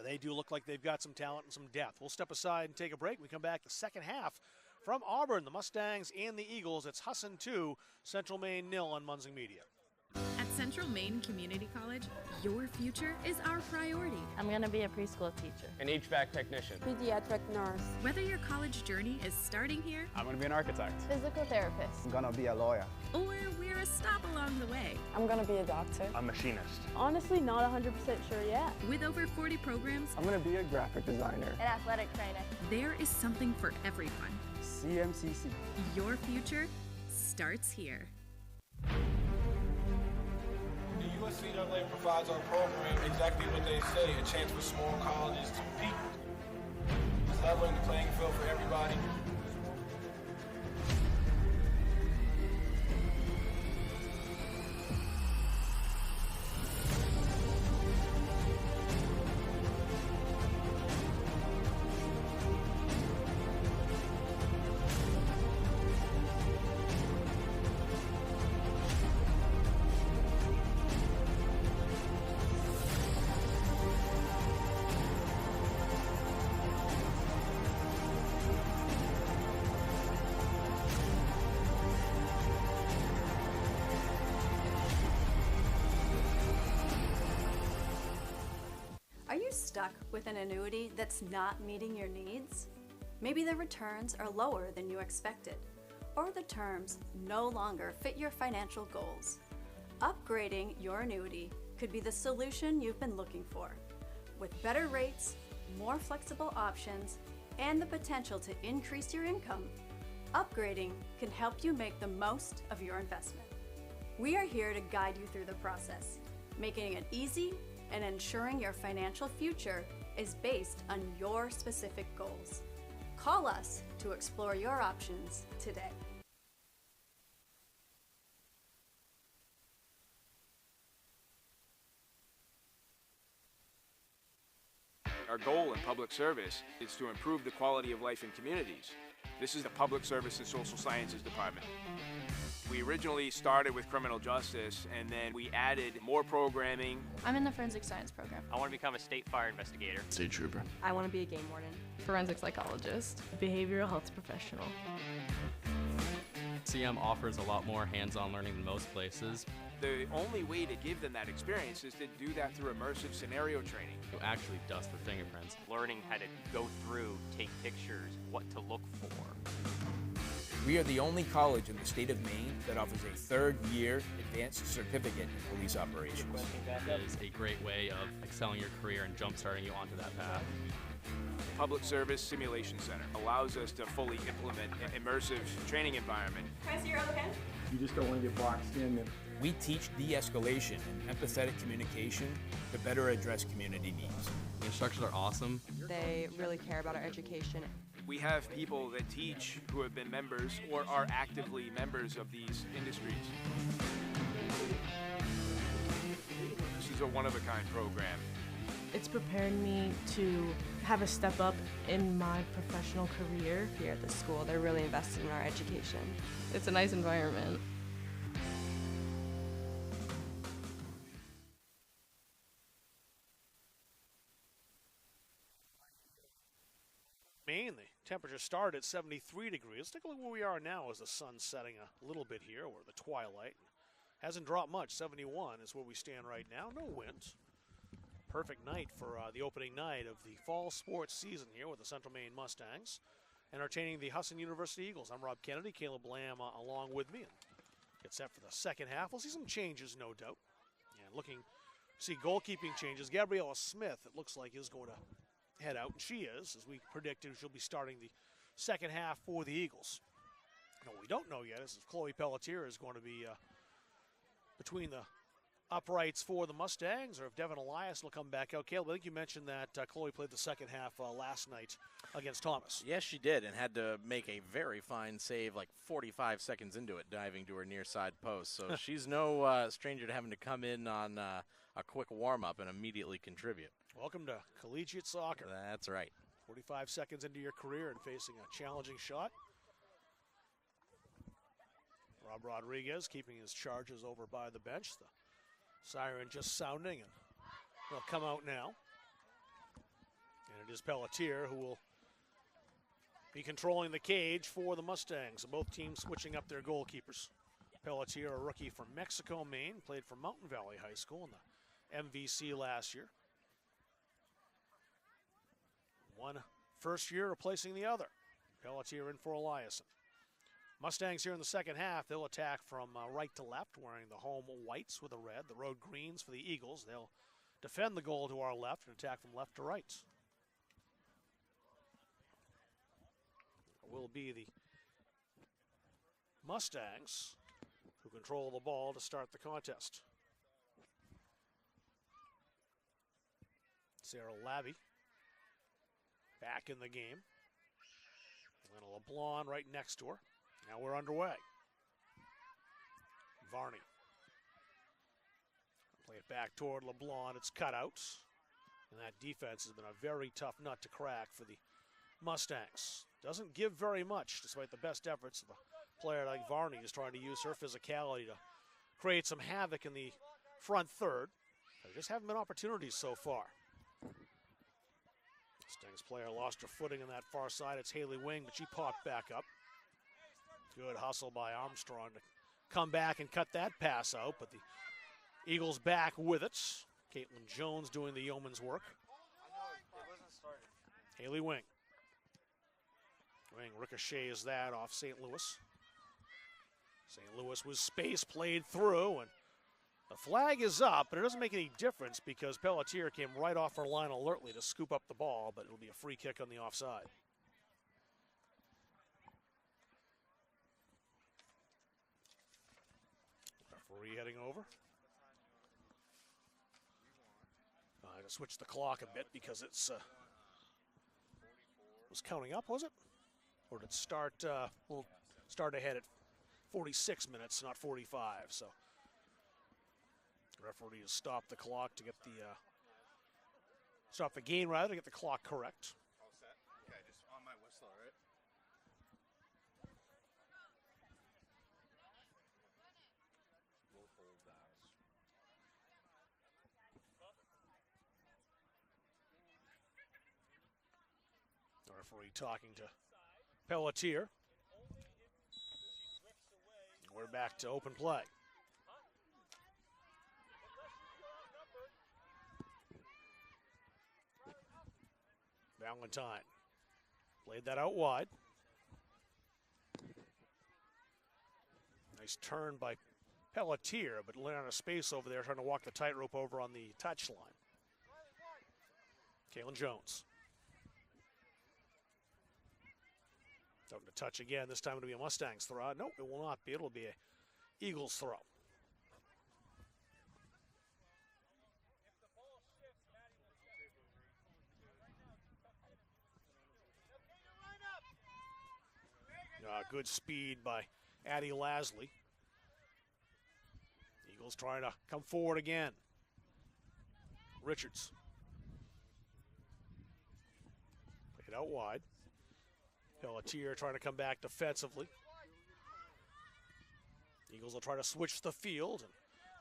C: They do look like they've got some talent and some depth. We'll step aside and take a break. We come back the second half from Auburn, the Mustangs and the Eagles. It's Husson 2, Central Maine 0 on Munzing Media.
D: At Central Maine Community College, your future is our priority.
M: I'm going to be a preschool teacher.
N: An HVAC technician.
M: Pediatric nurse.
D: Whether your college journey is starting here,
N: I'm going to be an architect.
M: Physical therapist.
O: I'm gonna be a lawyer.
D: or we're a stop along the way.
M: I'm going to be a doctor.
N: A machinist.
M: Honestly, not 100% sure yet.
D: With over 40 programs,
O: I'm gonna be a graphic designer.
M: An athletic trainer.
D: there is something for everyone.
O: CMCC.
D: Your future starts here.
P: The USCAA provides our program exactly what they say, a chance for small colleges to compete. It's leveling the playing field for everybody.
J: Are you stuck with an annuity that's not meeting your needs? Maybe the returns are lower than you expected, or the terms no longer fit your financial goals. Upgrading your annuity could be the solution you've been looking for. With better rates, more flexible options, and the potential to increase your income, upgrading can help you make the most of your investment. We are here to guide you through the process, making it easy and ensuring your financial future is based on your specific goals. Call us to explore your options today.
I: Our goal in public service is to improve the quality of life in communities. This is the Public Service and Social Sciences Department. We originally started with criminal justice, and then we added more programming.
M: I'm in the forensic science program.
K: I want to become a state fire investigator.
T: State trooper.
E: I want to be a game warden.
V: Forensic psychologist.
G: Behavioral health professional.
F: CM offers a lot more hands-on learning than most places.
I: The only way to give them that experience is to do that through immersive scenario training.
F: You actually dust the fingerprints.
K: Learning how to go through, take pictures, what to look for.
L: We are the only college in the state of Maine that offers a third-year advanced certificate in police operations.
F: It is a great way of excelling your career and jump-starting you onto that path.
I: Public Service Simulation Center allows us to fully implement an immersive training environment.
M: Can I see your other pen?
H: You just don't want to get boxed in. And
L: We teach de-escalation and empathetic communication to better address community needs.
F: The instructors are awesome.
E: They really care about our education.
I: We have people that teach who have been members or are actively members of these industries. This is a one-of-a-kind program.
G: It's prepared me to have a step up in my professional career.
E: Here at the school, they're really invested in our education.
V: It's a nice environment.
C: Maine, the temperature started at 73 degrees. Let's take a look where we are now as the sun's setting a little bit here, or the twilight. Hasn't dropped much. 71 is where we stand right now. No wind. Perfect night for the opening night of the fall sports season here with the Central Maine Mustangs, entertaining the Husson University Eagles. I'm Rob Kennedy, Caleb Lamb along with me. And get set for the second half. We'll see some changes, no doubt. And looking, see goalkeeping changes. Gabriella Smith, it looks like, is going to head out, and she is, as we predicted. She'll be starting the second half for the Eagles. Now, what we don't know yet is if Chloe Pelletier is going to be between the uprights for the Mustangs, or if Devin Elias will come back out. Caleb, I think you mentioned that Chloe played the second half last night against Thomas.
A: Yes, she did, and had to make a very fine save like 45 seconds into it, diving to her near side post. So she's no stranger to having to come in on a quick warm-up and immediately contribute.
C: Welcome to collegiate soccer.
A: That's right.
C: 45 seconds into your career and facing a challenging shot. Rob Rodriguez keeping his charges over by the bench. The siren just sounding, and they'll come out now. And it is Pelletier who will be controlling the cage for the Mustangs. So both teams switching up their goalkeepers. Pelletier, a rookie from Mexico, Maine, played for Mountain Valley High School in the MVC last year. One first year replacing the other. Pelletier in for Eliason. Mustangs here in the second half, they'll attack from right to left, wearing the home whites with the red, the road greens for the Eagles. They'll defend the goal to our left and attack from left to right. It will be the Mustangs who control the ball to start the contest. Sarah Labby back in the game. Lena LeBlanc right next to her. Now we're underway. Varney. Play it back toward LeBlanc. It's cut out. And that defense has been a very tough nut to crack for the Mustangs. Doesn't give very much, despite the best efforts of a player like Varney, is trying to use her physicality to create some havoc in the front third. There just haven't been opportunities so far. Mustangs player lost her footing on that far side. It's Haley Wing, but she popped back up. Good hustle by Armstrong to come back and cut that pass out, but the Eagles back with it. Caitlin Jones doing the yeoman's work. Haley Wing. Wing ricochets that off St. Louis. St. Louis was space played through, and the flag is up, but it doesn't make any difference because Pelletier came right off her line alertly to scoop up the ball, but it'll be a free kick on the offside. Referee heading over. To switch the clock a bit because it's was counting up, was it? Or did it start? We'll start ahead at 46 minutes, not 45. So the referee has stopped the clock to get the stop the game rather to get the clock correct.
S: All set. Okay, just on my whistle, all right? We'll hold that.
C: The referee talking to Pelletier. We're back to open play. Valentine played that out wide. Nice turn by Pelletier, but laying on a space over there, trying to walk the tightrope over on the touchline. Caitlin Jones. Starting to touch again. This time it'll be a Mustangs throw. Nope, it will not be. It'll be a Eagles throw. Good speed by Addie Lasley. Eagles trying to come forward again. Richards. Played out wide. Pelletier trying to come back defensively. Eagles will try to switch the field, and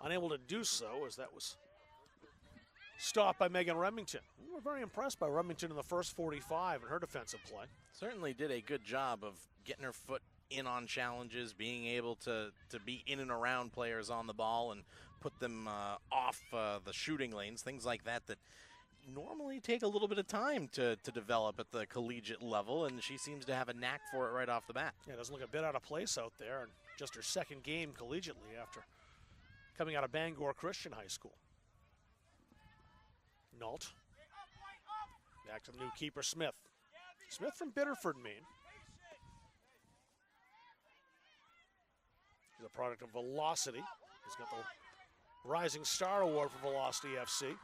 C: unable to do so as that was stopped by Megan Remington. We were very impressed by Remington in the first 45 in her defensive play.
A: Certainly did a good job of getting her foot in on challenges, being able to be in and around players on the ball and put them off the shooting lanes, things like that that normally take a little bit of time to develop at the collegiate level, and she seems to have a knack for it right off the bat.
C: Yeah, it doesn't look a bit out of place out there, and just her second game collegiately after coming out of Bangor Christian High School. Nault. Back to the new keeper, Smith. Smith from Biddeford, Maine. He's a product of Velocity. He's got the Rising Star Award for Velocity FC.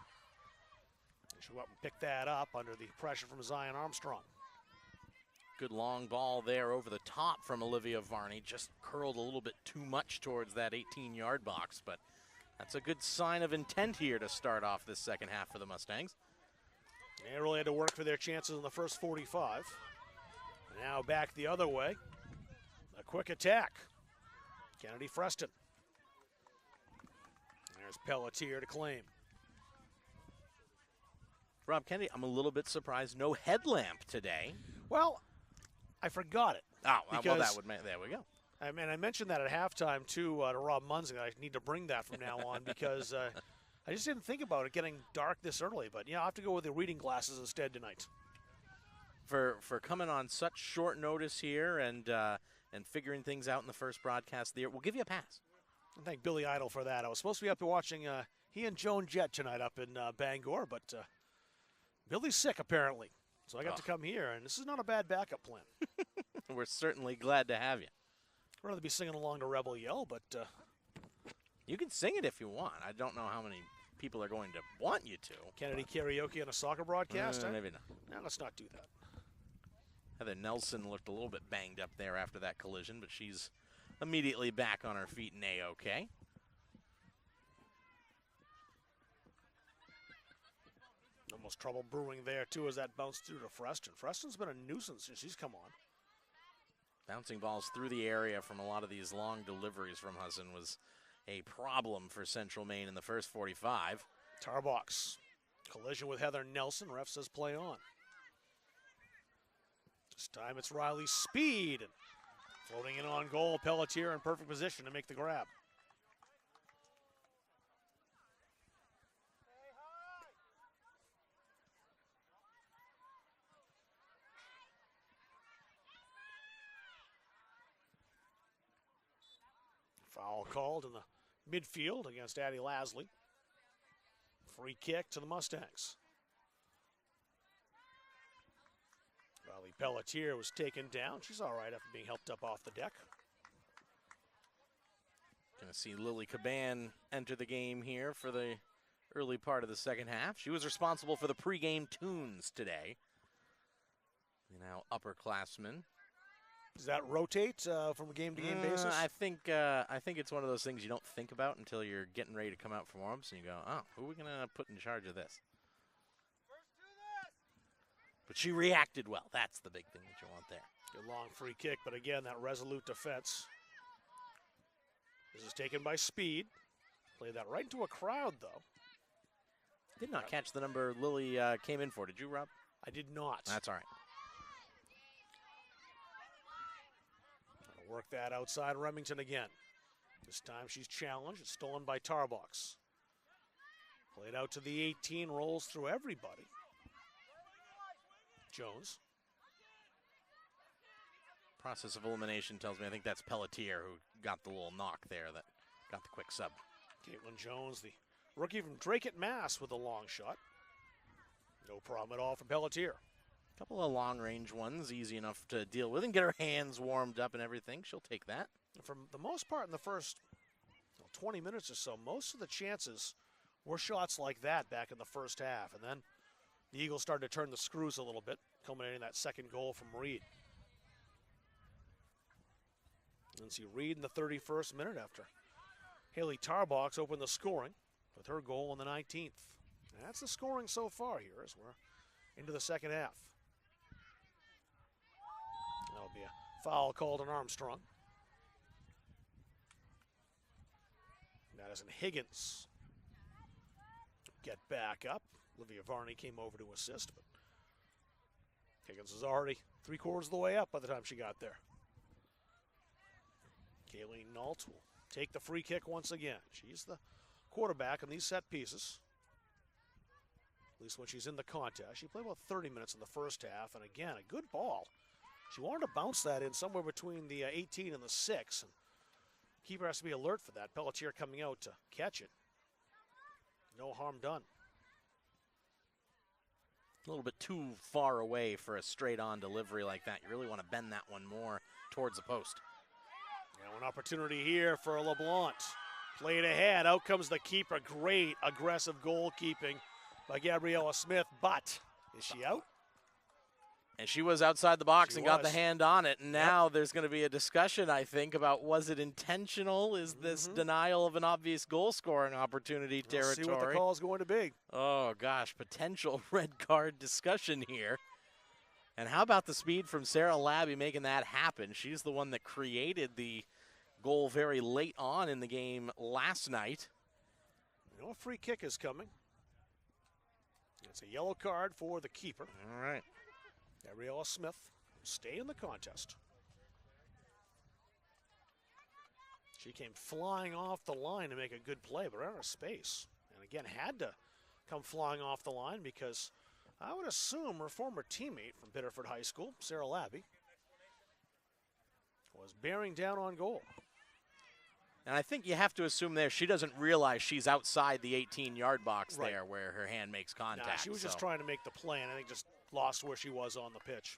C: She'll go up and pick that up under the pressure from Zion Armstrong.
A: Good long ball there over the top from Olivia Varney. Just curled a little bit too much towards that 18-yard box, but that's a good sign of intent here to start off this second half for the Mustangs.
C: They really had to work for their chances in the first 45. Now back the other way. A quick attack. Kennedy Freston. There's Pelletier to claim.
A: Rob Kennedy, I'm a little bit surprised no headlamp today.
C: Well, I forgot it.
A: Oh, well, that would make, there we go.
C: I mean, I mentioned that at halftime, too, to Rob Munzing. I need to bring that from now on because I just didn't think about it getting dark this early. But, yeah, I'll have to go with the reading glasses instead tonight.
A: For coming on such short notice here and figuring things out in the first broadcast of the year, we'll give you a pass.
C: I thank Billy Idol for that. I was supposed to be up watching he and Joan Jett tonight up in Bangor, but Billy's sick apparently. So I got to come here, and this is not a bad backup plan.
A: We're certainly glad to have you.
C: I'd rather be singing along to Rebel Yell, but
A: you can sing it if you want. I don't know how many people are going to want you to.
C: Kennedy karaoke on a soccer broadcast?
A: Maybe not.
C: No, let's not do that.
A: Heather Nelson looked a little bit banged up there after that collision, but she's immediately back on her feet and A-OK.
C: Almost trouble brewing there, too, as that bounced through to Freston. Freston's been a nuisance since she's come on.
A: Bouncing balls through the area from a lot of these long deliveries from Husson was a problem for Central Maine in the first 45.
C: Tarbox. Collision with Heather Nelson. Ref says play on. This time it's Riley Speed. And floating in on goal. Pelletier in perfect position to make the grab. Foul called in the midfield against Addie Lasley. Free kick to the Mustangs. Riley Pelletier was taken down. She's all right after being helped up off the deck.
A: Going to see Lily Caban enter the game here for the early part of the second half. She was responsible for the pregame tunes today. Now upperclassmen.
C: Does that rotate from a game-to-game basis?
A: I think it's one of those things you don't think about until you're getting ready to come out for warm-ups, and you go, oh, who are we going to put in charge of this? But she reacted well. That's the big thing that you want there.
C: Good long free kick, but again, that resolute defense. This is taken by Speed. Played that right into a crowd, though.
A: Did not catch the number Lily came in for. Did you, Rob?
C: I did not.
A: That's all right.
C: Work that outside Remington again. This time she's challenged. It's stolen by Tarbox. Played out to the 18, rolls through everybody. Jones.
A: Process of elimination tells me I think that's Pelletier who got the little knock there that got the quick sub.
C: Caitlin Jones, the rookie from Drake at Mass with a long shot. No problem at all for Pelletier.
A: Couple of long-range ones, easy enough to deal with and get her hands warmed up and everything. She'll take that.
C: For the most part in the first 20 minutes or so, most of the chances were shots like that back in the first half. And then the Eagles started to turn the screws a little bit, culminating in that second goal from Reed. And see Reed in the 31st minute after Haley Tarbox opened the scoring with her goal in the 19th. And that's the scoring so far here as we're into the second half. That'll be a foul called on Armstrong. Madison Higgins get back up. Olivia Varney came over to assist, but Higgins was already 3/4 of the way up by the time she got there. Kayleen Nault will take the free kick once again. She's the quarterback on these set pieces. At least when she's in the contest. She played about 30 minutes in the first half, and again, a good ball. She wanted to bounce that in somewhere between the 18 and the 6, and keeper has to be alert for that. Pelletier coming out to catch it. No harm done.
A: A little bit too far away for a straight-on delivery like that. You really want to bend that one more towards the post.
C: Now an opportunity here for LeBlanc. Played ahead. Out comes the keeper. Great aggressive goalkeeping by Gabriella Smith, but is she out?
A: And she was outside the box and got the hand on it. And now there's going to be a discussion, I think, about was it intentional? Is this denial of an obvious goal-scoring opportunity territory?
C: See what the call is going to be.
A: Oh, gosh, potential red card discussion here. And how about the speed from Sarah Labby making that happen? She's the one that created the goal very late on in the game last night.
C: You know, a free kick is coming. It's a yellow card for the keeper.
A: All right.
C: Gabriella Smith will stay in the contest. She came flying off the line to make a good play, but out of space. And again, had to come flying off the line because I would assume her former teammate from Biddeford High School, Sarah Labby, was bearing down on goal.
A: And I think you have to assume there she doesn't realize she's outside the 18-yard box there where her hand makes contact.
C: Nah, she was just trying to make the play, and I think just lost where she was on the pitch.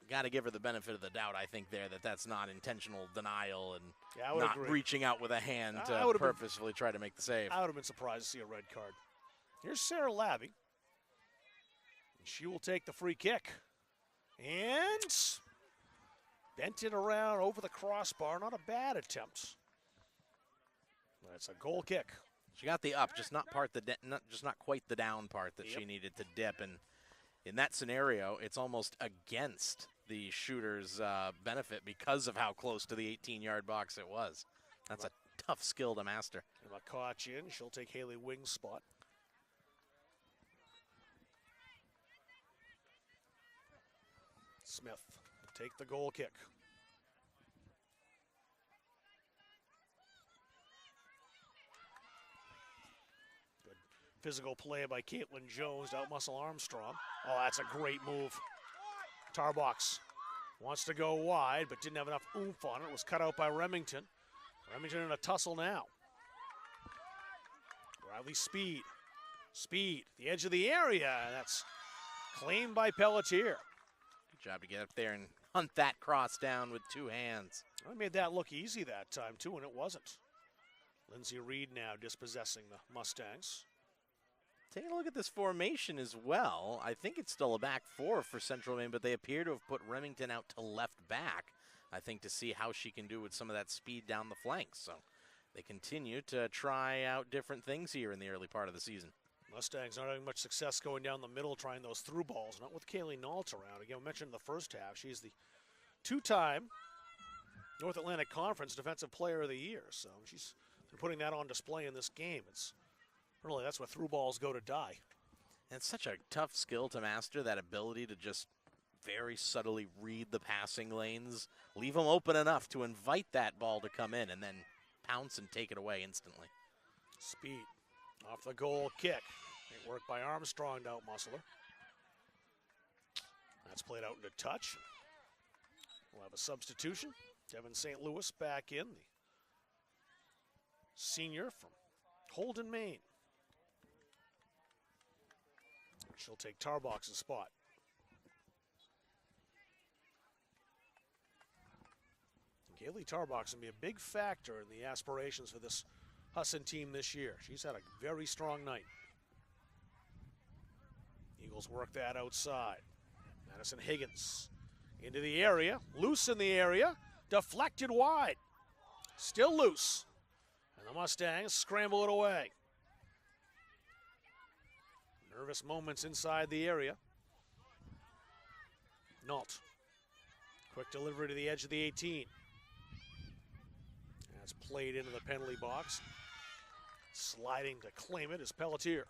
A: Got to give her the benefit of the doubt, I think, there, that's not intentional denial and
C: Yeah, I would
A: not
C: agree.
A: reaching out with a hand to purposefully try to make the save.
C: I would have been surprised to see a red card. Here's Sarah Labby. She will take the free kick. And bent it around over the crossbar. Not a bad attempt. That's a goal kick.
A: She got the up, just not quite the down part that she needed to dip. And in that scenario, it's almost against the shooter's benefit because of how close to the 18-yard box it was. That's a tough skill to master.
C: And McCotch in. She'll take Haley Wing's spot. Smith will take the goal kick. Good physical play by Caitlin Jones to outmuscle Armstrong. Oh, that's a great move. Tarbox wants to go wide, but didn't have enough oomph on it. It was cut out by Remington. Remington in a tussle now. Riley Speed. Speed, the edge of the area. That's claimed by Pelletier.
A: Good job to get up there and hunt that cross down with two hands.
C: I made that look easy that time, too, and it wasn't. Lindsay Reed now dispossessing the Mustangs.
A: Taking a look at this formation as well, I think it's still a back four for Central Maine, but they appear to have put Remington out to left back, I think, to see how she can do with some of that speed down the flanks. So they continue to try out different things here in the early part of the season.
C: Mustangs not having much success going down the middle, trying those through balls. Not with Kaylee Nault around. Again, we mentioned in the first half, she's the two-time North Atlantic Conference Defensive Player of the Year. So she's been putting that on display in this game. It's really, that's where through balls go to die.
A: And it's such a tough skill to master, that ability to just very subtly read the passing lanes, leave them open enough to invite that ball to come in, and then pounce and take it away instantly.
C: Speed off the goal kick. Great work by Armstrong to outmuscle her. That's played out into touch. We'll have a substitution. Devin St. Louis back in, the senior from Holden, Maine. She'll take Tarbox's spot. Kaylee Tarbox will be a big factor in the aspirations for this Husson team this year. She's had a very strong night. Eagles work that outside. Madison Higgins into the area, loose in the area, deflected wide. Still loose. And the Mustangs scramble it away. Nervous moments inside the area. Nault. Quick delivery to the edge of the 18. That's played into the penalty box. Sliding to claim it is Pelletier.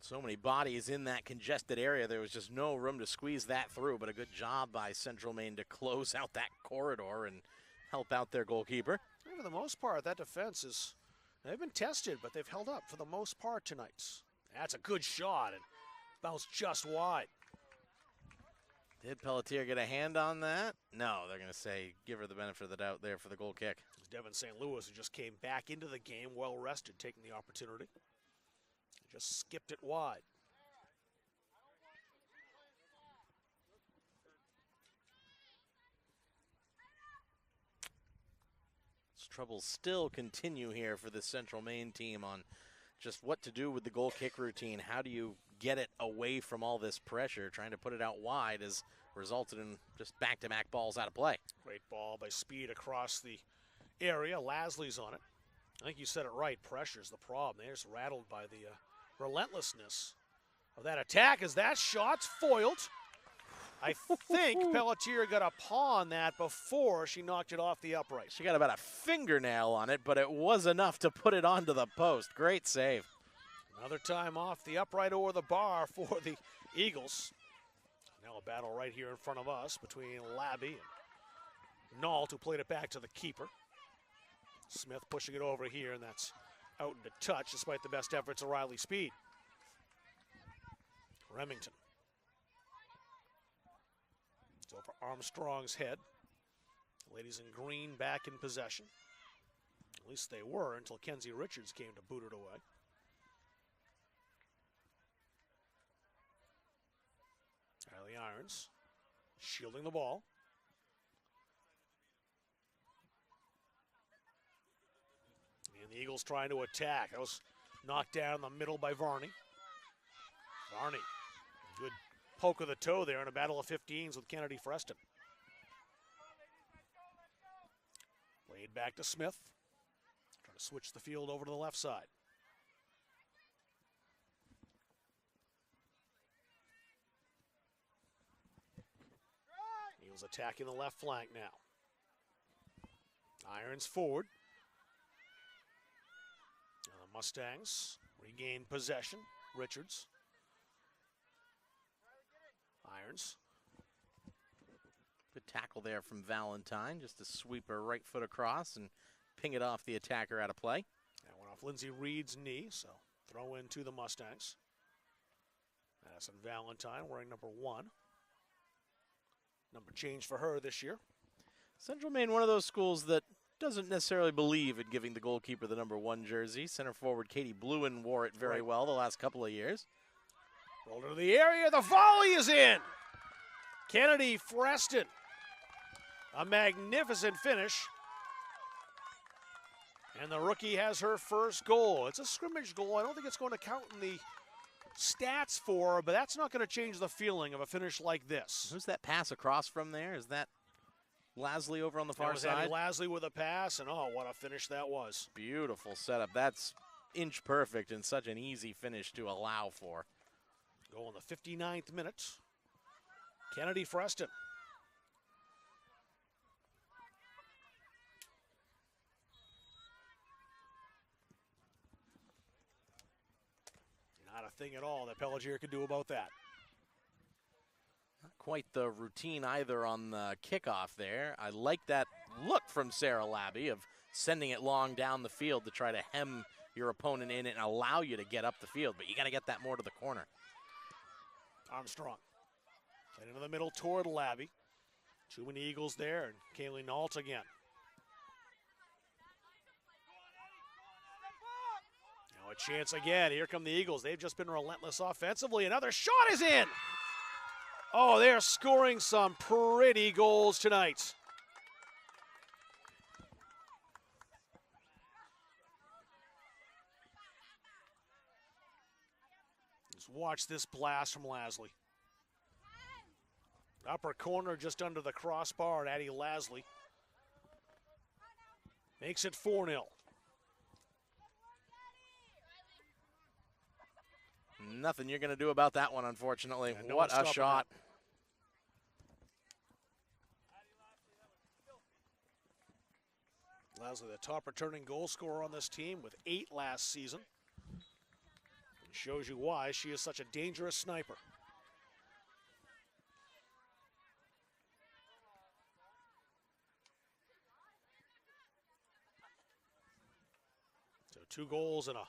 A: So many bodies in that congested area. There was just no room to squeeze that through, but a good job by Central Maine to close out that corridor and help out their goalkeeper.
C: For the most part, that defense is, they've been tested, but they've held up for the most part tonight. That's a good shot and bounced just wide.
A: Did Pelletier get a hand on that? No, they're going to say give her the benefit of the doubt there for the goal kick.
C: Devin St. Louis, who just came back into the game, well rested, taking the opportunity. Just skipped it wide.
A: Troubles still continue here for the Central Maine team on just what to do with the goal kick routine. How do you get it away from all this pressure? Trying to put it out wide has resulted in just back-to-back balls out of play.
C: Great ball by Speed across the area. Lasley's on it. I think you said it right. Pressure's the problem. They're just rattled by the relentlessness of that attack as that shot's foiled. I think Pelletier got a paw on that before she knocked it off the upright.
A: She got about a fingernail on it, but it was enough to put it onto the post. Great save.
C: Another time off the upright or the bar for the Eagles. Now a battle right here in front of us between Labby and Nault, who played it back to the keeper. Smith pushing it over here, and that's out into touch despite the best efforts of Riley Speed. Remington. It's over Armstrong's head. The ladies in green back in possession. At least they were until Kenzie Richards came to boot it away. Riley Irons shielding the ball. And the Eagles trying to attack. That was knocked down in the middle by Varney. Varney, good poke of the toe there in a battle of 15s with Kennedy Freston. Played back to Smith. Trying to switch the field over to the left side. Eagles attacking the left flank now. Irons forward. And the Mustangs regain possession. Richards. Irons.
A: Good tackle there from Valentine, just to sweep her right foot across and ping it off the attacker out of play.
C: That went off Lindsay Reed's knee, so throw in to the Mustangs. Madison Valentine wearing number 1. Number change for her this year.
A: Central Maine, one of those schools that doesn't necessarily believe in giving the goalkeeper the number 1 jersey. Center forward Katie Bluen wore it very well the last couple of years.
C: Rolled into the area, the volley is in! Kennedy Freston. A magnificent finish. And the rookie has her first goal. It's a scrimmage goal. I don't think it's going to count in the stats for her, but that's not going to change the feeling of a finish like this.
A: Who's that pass across from there? Is that Lasley over on the far side?
C: Lasley with a pass, and oh, what a finish that was.
A: Beautiful setup. That's inch perfect and such an easy finish to allow for.
C: Goal in the 59th minute. Kennedy Freston. Not a thing at all that Pelletier could do about that.
A: Not quite the routine either on the kickoff there. I like that look from Sarah Labby of sending it long down the field to try to hem your opponent in and allow you to get up the field, but you got to get that more to the corner.
C: Armstrong. And into the middle toward Labby. Too many Eagles there, and Kaylee Nault again. Now a chance again. Here come the Eagles. They've just been relentless offensively. Another shot is in! Oh, they're scoring some pretty goals tonight. Just watch this blast from Lasley. Upper corner just under the crossbar, and Addie Lasley makes it 4-0.
A: Nothing you're going to do about that one, unfortunately. Yeah, what a shot.
C: Lasley, the top returning goal scorer on this team with 8 last season. It shows you why she is such a dangerous sniper. So 2 goals in a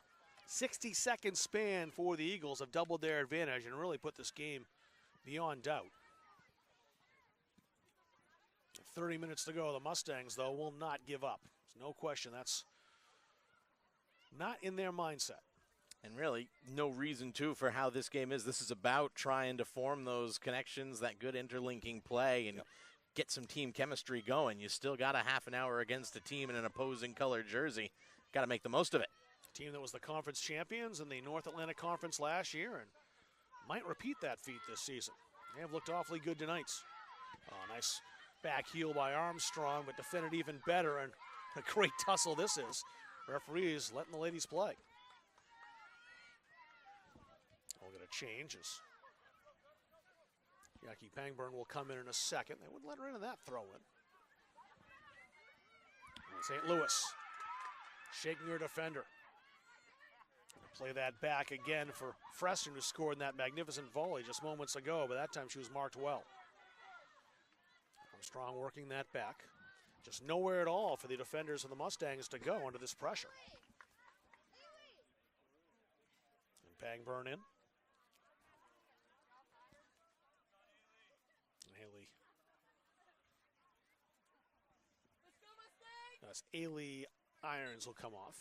C: 60-second span for the Eagles have doubled their advantage and really put this game beyond doubt. 30 minutes to go. The Mustangs, though, will not give up. There's no question that's not in their mindset.
A: And really, no reason to for how this game is. This is about trying to form those connections, that good interlinking play, and get some team chemistry going. You still got a half an hour against a team in an opposing colored jersey. Got to make the most of it.
C: Team that was the conference champions in the North Atlantic Conference last year and might repeat that feat this season. They have looked awfully good tonight. Oh, nice back heel by Armstrong, but defended even better, and a great tussle this is. Referees letting the ladies play. We'll get a change as Jackie Pangburn will come in a second. They wouldn't let her into that throw-in. St. Louis shaking her defender. Play that back again for Freston, who scored that magnificent volley just moments ago, but that time she was marked well. Armstrong working that back. Just nowhere at all for the defenders of the Mustangs to go under this pressure. And Pangburn in. And Haley. That's Ailey Irons will come off.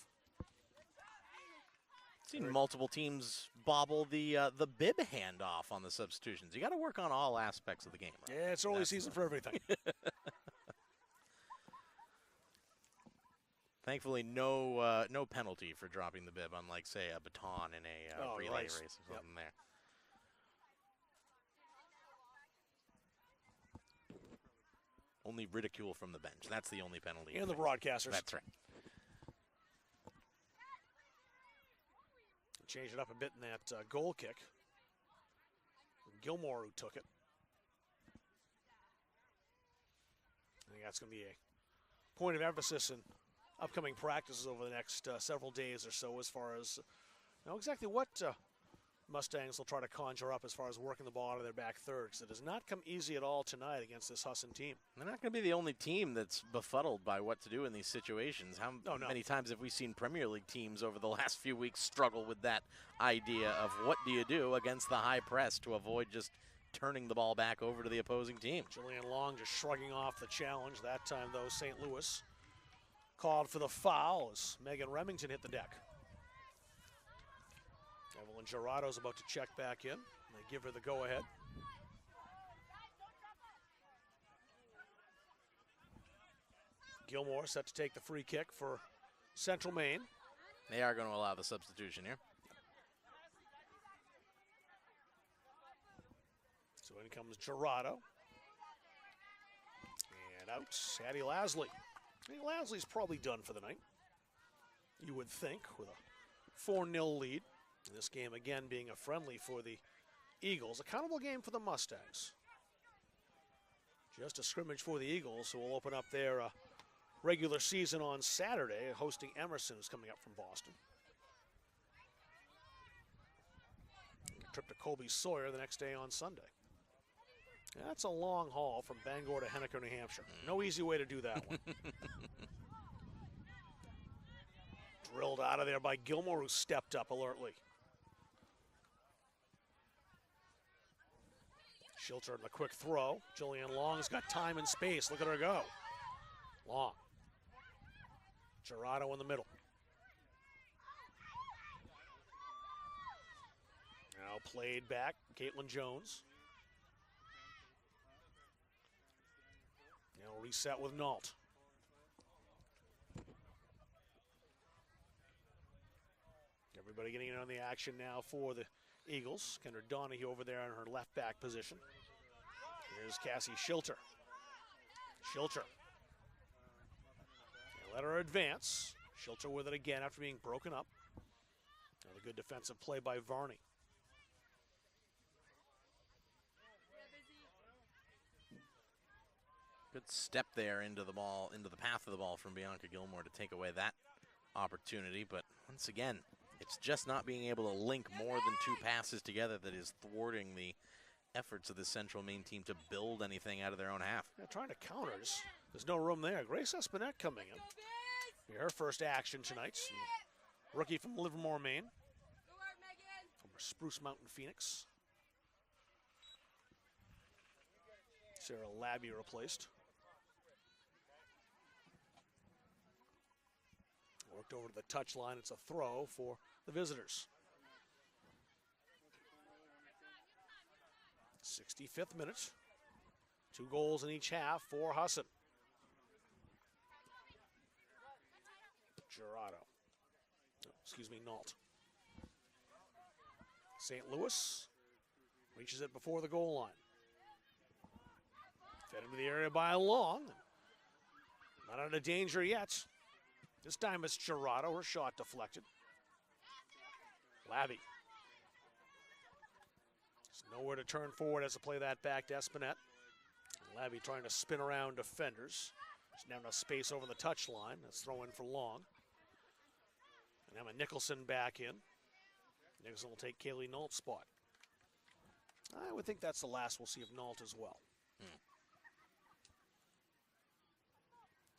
A: Seen multiple teams bobble the bib handoff on the substitutions. You got to work on all aspects of the game. Right?
C: Yeah, it's early season for everything.
A: Thankfully, no penalty for dropping the bib, unlike, say, a baton in a relay race or something there. Only ridicule from the bench. That's the only penalty.
C: And the broadcasters.
A: That's right.
C: Change it up a bit in that goal kick. Gilmore who took it. I think that's going to be a point of emphasis in upcoming practices over the next several days or so, as far as exactly what Mustangs will try to conjure up as far as working the ball out of their back third, because it does not come easy at all tonight against this Husson team.
A: They're not going to be the only team that's befuddled by what to do in these situations. How many times have we seen Premier League teams over the last few weeks struggle with that idea of what do you do against the high press to avoid just turning the ball back over to the opposing team?
C: Jillian Long just shrugging off the challenge. That time, though, St. Louis called for the foul as Megan Remington hit the deck. Evelyn Gerardo's about to check back in. They give her the go-ahead. Gilmore set to take the free kick for Central Maine.
A: They are going to allow the substitution here.
C: So in comes Gerardo. And out, Addie Lasley. Lasley's probably done for the night, you would think, with a 4-0 lead. This game, again, being a friendly for the Eagles. Accountable game for the Mustangs. Just a scrimmage for the Eagles, who will open up their regular season on Saturday, hosting Emerson, who's coming up from Boston. A trip to Colby Sawyer the next day on Sunday. That's a long haul from Bangor to Henniker, New Hampshire. No easy way to do that one. Drilled out of there by Gilmore, who stepped up alertly. Schilter in a quick throw. Jillian Long's got time and space. Look at her go. Long. Gerardo in the middle. Now played back. Caitlin Jones. Now reset with Nault. Everybody getting in on the action now for the Eagles. Kendra Donahue over there in her left back position. Here's Cassie Schilter. Schilter. They let her advance. Schilter with it again after being broken up. Another good defensive play by Varney.
A: Good step there into the ball, into the path of the ball from Bianca Gilmore to take away that opportunity. But once again, it's just not being able to link more than two passes together that is thwarting the efforts of the Central Maine team to build anything out of their own half.
C: Yeah, trying to counter. There's no room there. Grace Espinette coming in. Her first action tonight. Rookie from Livermore, Maine. From Spruce Mountain, Phoenix. Sarah Labby replaced. Worked over to the touchline. It's a throw for the visitors. 65th minute. 2 goals in each half for Husson. Gerardo. Oh, excuse me, Nault. St. Louis reaches it before the goal line. Fed into the area by Long. Not out of danger yet. This time it's Gerardo, her shot deflected. Labby. There's nowhere to turn forward as to play that back to Espinette. Labby trying to spin around defenders. There's now enough space over the touchline. Let's throw in for Long. And Emma Nicholson back in. Nicholson will take Kaylee Nault's spot. I would think that's the last we'll see of Nault as well.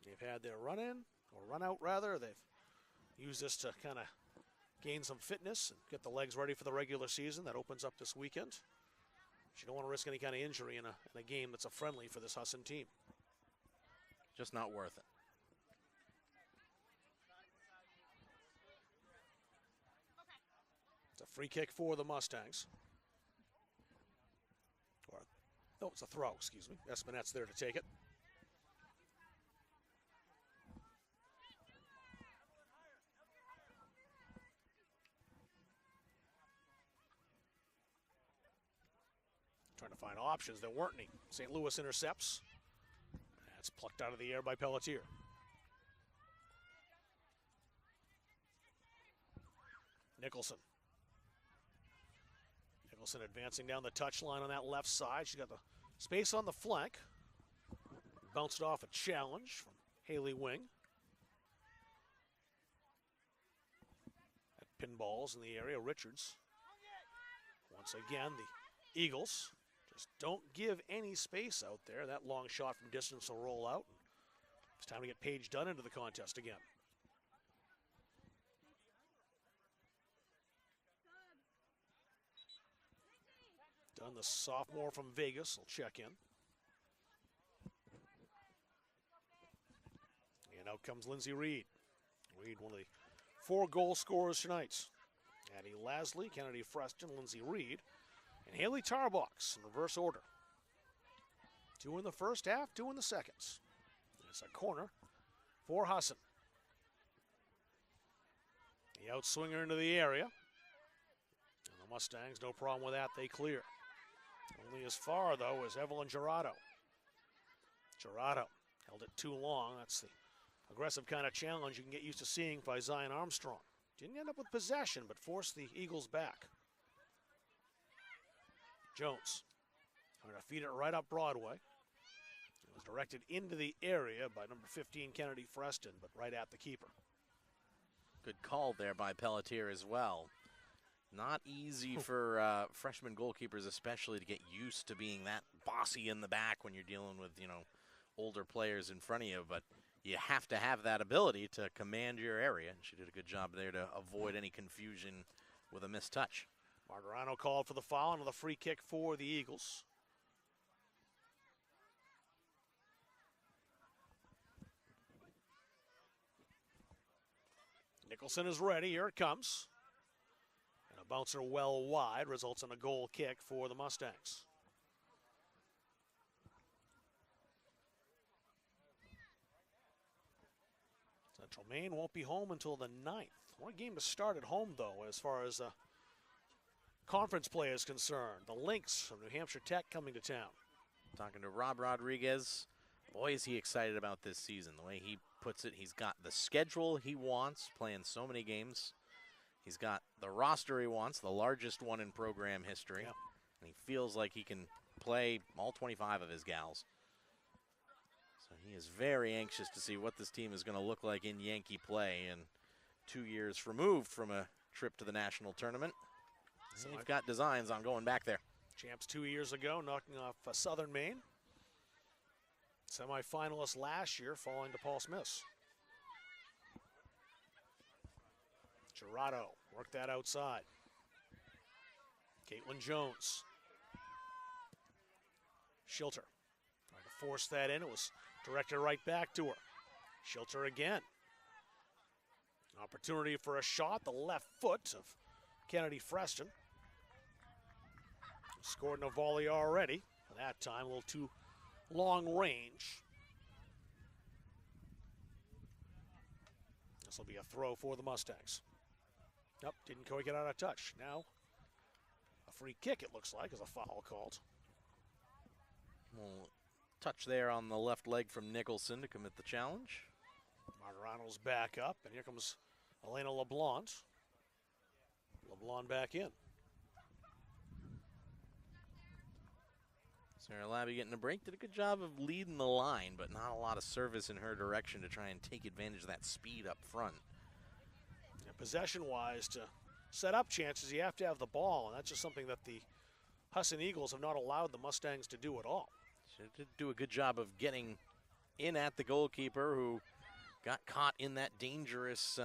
C: They've had their run in, or run out rather. They've used this to kind of gain some fitness and get the legs ready for the regular season that opens up this weekend. But you don't want to risk any kind of injury in a game that's a friendly for this Husson team.
A: Just not worth it.
C: It's a free kick for the Mustangs. No, it's a throw, excuse me. Espinet's there to take it. Trying to find options. There weren't any. St. Louis intercepts. That's plucked out of the air by Pelletier. Nicholson. Nicholson advancing down the touchline on that left side. She's got the space on the flank. Bounced off a challenge from Haley Wing. At pinballs in the area, Richards. Once again, the Eagles just don't give any space out there. That long shot from distance will roll out. It's time to get Paige Dunn into the contest again. Dunn, the sophomore from Vegas, will check in. And out comes Lindsay Reed. Reed, one of the 4 goal scorers tonight. Addie Lasley, Kennedy Freston, Lindsay Reed, and Haley Tarbox in reverse order. 2 in the first half, 2 in the second. It's a corner for Husson. The outswinger into the area. And the Mustangs, no problem with that, they clear. Only as far, though, as Evelyn Gerardo. Gerardo held it too long. That's the aggressive kind of challenge you can get used to seeing by Zion Armstrong. Didn't end up with possession, but forced the Eagles back. Jones trying to feed it right up Broadway. It was directed into the area by number 15, Kennedy Freston, but right at the keeper.
A: Good call there by Pelletier as well. Not easy for freshman goalkeepers, especially, to get used to being that bossy in the back when you're dealing with, older players in front of you. But you have to have that ability to command your area. And she did a good job there to avoid any confusion with a missed touch.
C: Margarano called for the foul and the free kick for the Eagles. Nicholson is ready. Here it comes. And a bouncer well wide results in a goal kick for the Mustangs. Central Maine won't be home until the 9th. What a game to start at home, though, as far as conference play is concerned. The Lynx from New Hampshire Tech coming to town.
A: Talking to Rob Rodriguez. Boy, is he excited about this season. The way he puts it, he's got the schedule he wants, playing so many games. He's got the roster he wants, the largest one in program history.
C: Yep.
A: And he feels like he can play all 25 of his gals. So he is very anxious to see what this team is going to look like in Yankee play, and 2 years removed from a trip to the national tournament. So they've got designs on going back there.
C: Champs 2 years ago, knocking off Southern Maine. Semi-finalists last year, falling to Paul Smiths. Gerardo worked that outside. Caitlin Jones. Schilter trying to force that in. It was directed right back to her. Schilter again. Opportunity for a shot. The left foot of Kennedy Freston. Scored in a volley already. That time a little too long range. This will be a throw for the Mustangs. Nope, didn't quite get out of touch. Now, a free kick, it looks like, is a foul called.
A: Well, touch there on the left leg from Nicholson to commit the challenge.
C: Margarano's back up, and here comes Elena LeBlanc. LeBlanc back in.
A: Sarah Labby getting a break. Did a good job of leading the line, but not a lot of service in her direction to try and take advantage of that speed up front.
C: Yeah, possession-wise, to set up chances, you have to have the ball, and that's just something that the Husson Eagles have not allowed the Mustangs to do at all.
A: She did do a good job of getting in at the goalkeeper who got caught in that dangerous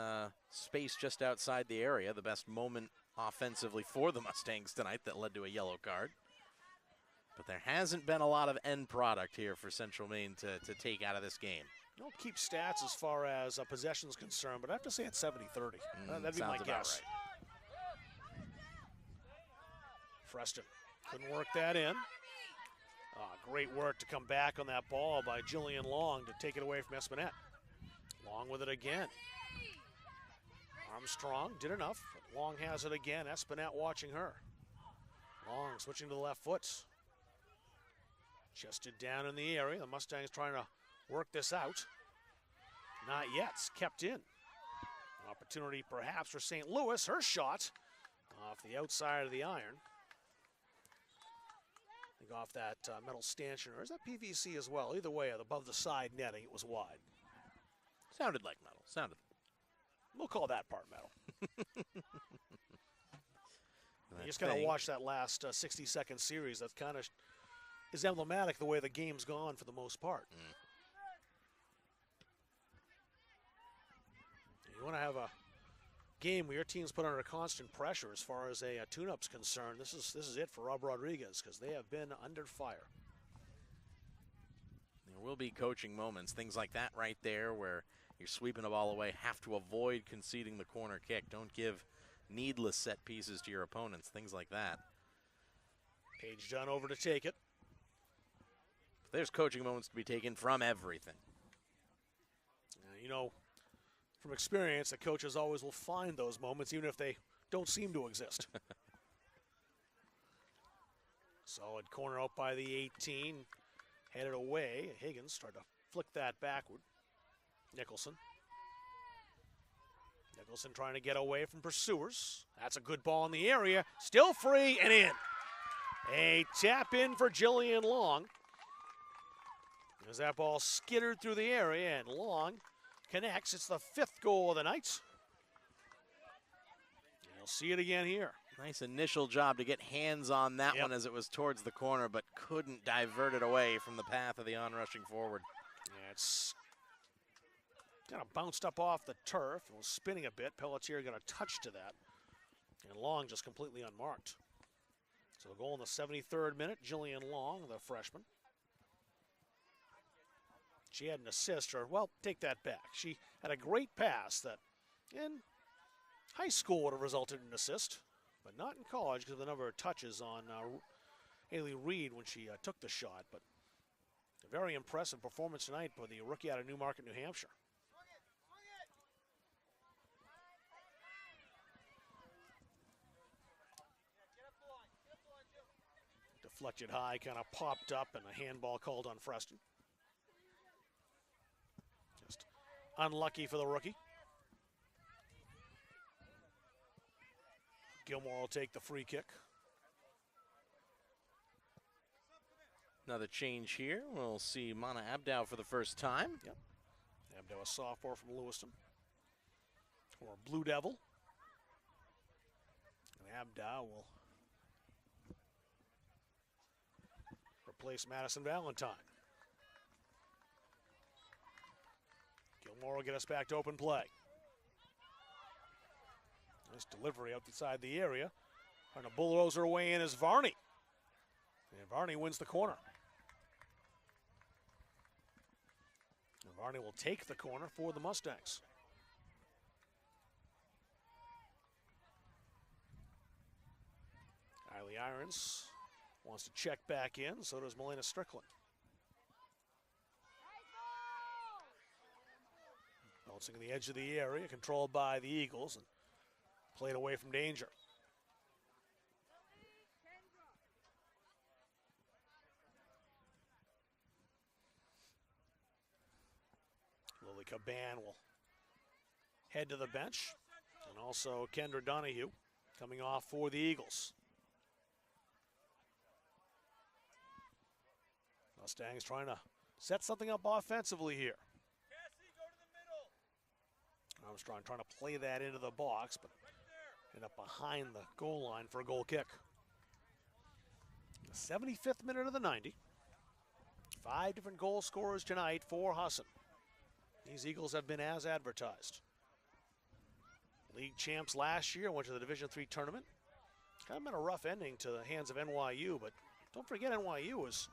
A: space just outside the area. The best moment offensively for the Mustangs tonight that led to a yellow card. But there hasn't been a lot of end product here for Central Maine to take out of this game.
C: Don't keep stats as far as possession is concerned, but I have to say it's 70-30. That'd be my guess.
A: Right.
C: Freston couldn't work that in. Great work to come back on that ball by Jillian Long to take it away from Espinette. Long with it again. Armstrong did enough, but Long has it again. Espinette watching her. Long switching to the left foot. Chested down in the area. The Mustangs trying to work this out. Not yet. It's kept in. An opportunity perhaps for St. Louis. Her shot off the outside of the iron. I think off that metal stanchion. Or is that PVC as well? Either way, above the side netting, it was wide.
A: Sounded like metal. Sounded.
C: We'll call that part metal. You just got to watch that last 60-second series. That kind of is emblematic the way the game's gone for the most part. You want to have a game where your team's put under constant pressure as far as a tune-up's concerned. This is it for Rob Rodriguez because they have been under fire.
A: There will be coaching moments, things like that right there where you're sweeping a ball away, have to avoid conceding the corner kick. Don't give needless set pieces to your opponents, things like that.
C: Paige Dunn over to take it.
A: But there's coaching moments to be taken from everything.
C: You know, from experience, the coaches always will find those moments, even if they don't seem to exist. Solid corner out by the 18. Headed away. Higgins tried to flick that backward. Nicholson. Nicholson trying to get away from pursuers. That's a good ball in the area. Still free and in. A tap in for Jillian Long. As that ball skittered through the area and Long connects. It's the 5th goal of the night. And you'll see it again here.
A: Nice initial job to get hands on that one as it was towards the corner, but couldn't divert it away from the path of the on-rushing forward.
C: Yeah, it's kind of bounced up off the turf and was spinning a bit. Pelletier got a touch to that. And Long just completely unmarked. So a goal in the 73rd minute, Jillian Long, the freshman. She had an assist, or, well, take that back. She had a great pass that in high school would have resulted in an assist, but not in college because of the number of touches on Haley Reed when she took the shot. But a very impressive performance tonight by the rookie out of Newmarket, New Hampshire. Deflected high, kind of popped up, and a handball called on Freston. Just unlucky for the rookie. Gilmore will take the free kick.
A: Another change here. We'll see Mana Abdow for the first time.
C: Yep. Abdow, a sophomore from Lewiston. Or Blue Devil. And Abdow will replace Madison Valentine. Gilmore will get us back to open play. Nice delivery outside the area. Trying to bulldoze her way in is Varney. And Varney wins the corner. And Varney will take the corner for the Mustangs. Kylie Irons wants to check back in, so does Melina Strickland. Bouncing in the edge of the area, controlled by the Eagles, and played away from danger. Lily Caban will head to the bench, and also Kendra Donahue coming off for the Eagles. Mustangs trying to set something up offensively here. Armstrong trying to play that into the box, but end up behind the goal line for a goal kick. The 75th minute of the 90. 5 different goal scorers tonight for Husson. These Eagles have been as advertised. League champs last year, went to the Division III tournament. Kind of been a rough ending to the hands of NYU, but don't forget NYU was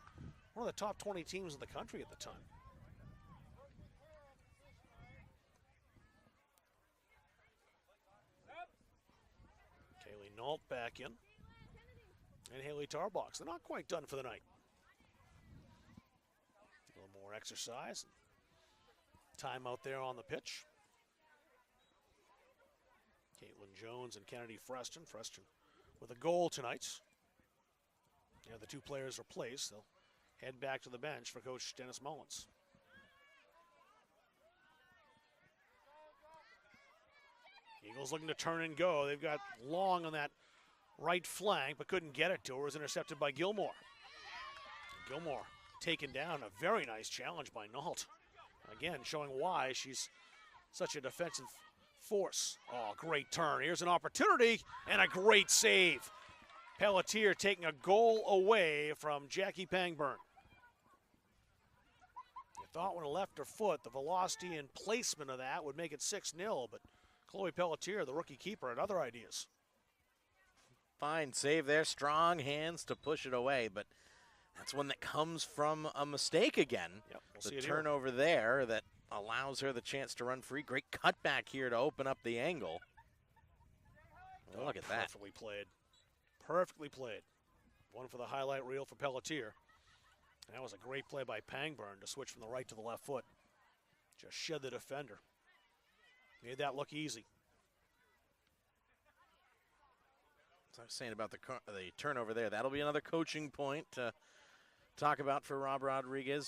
C: one of the top 20 teams in the country at the time. Kaylee Nault back in. And Haley Tarbox. They're not quite done for the night. A little more exercise and time out there on the pitch. Caitlin Jones and Kennedy Freston. Freston with a goal tonight. Yeah, the two players replaced. They'll head back to the bench for Coach Dennis Mullins. Eagles looking to turn and go. They've got Long on that right flank, but couldn't get it to her. It was intercepted by Gilmore. Gilmore taken down. A very nice challenge by Nault. Again, showing why she's such a defensive force. Oh, great turn. Here's an opportunity and a great save. Pelletier taking a goal away from Jackie Pangburn. You thought when it left her foot, the velocity and placement of that would make it 6-0, but Chloe Pelletier, the rookie keeper, had other ideas.
A: Fine save there. Strong hands to push it away, but that's one that comes from a mistake again.
C: Yep, we'll
A: the turnover there that allows her the chance to run free. Great cutback here to open up the angle. Oh, look at that.
C: Perfectly played. Perfectly played. One for the highlight reel for Pelletier. And that was a great play by Pangburn to switch from the right to the left foot. Just shed the defender. Made that look easy.
A: As I was saying about the turnover there, that'll be another coaching point to talk about for Rob Rodriguez.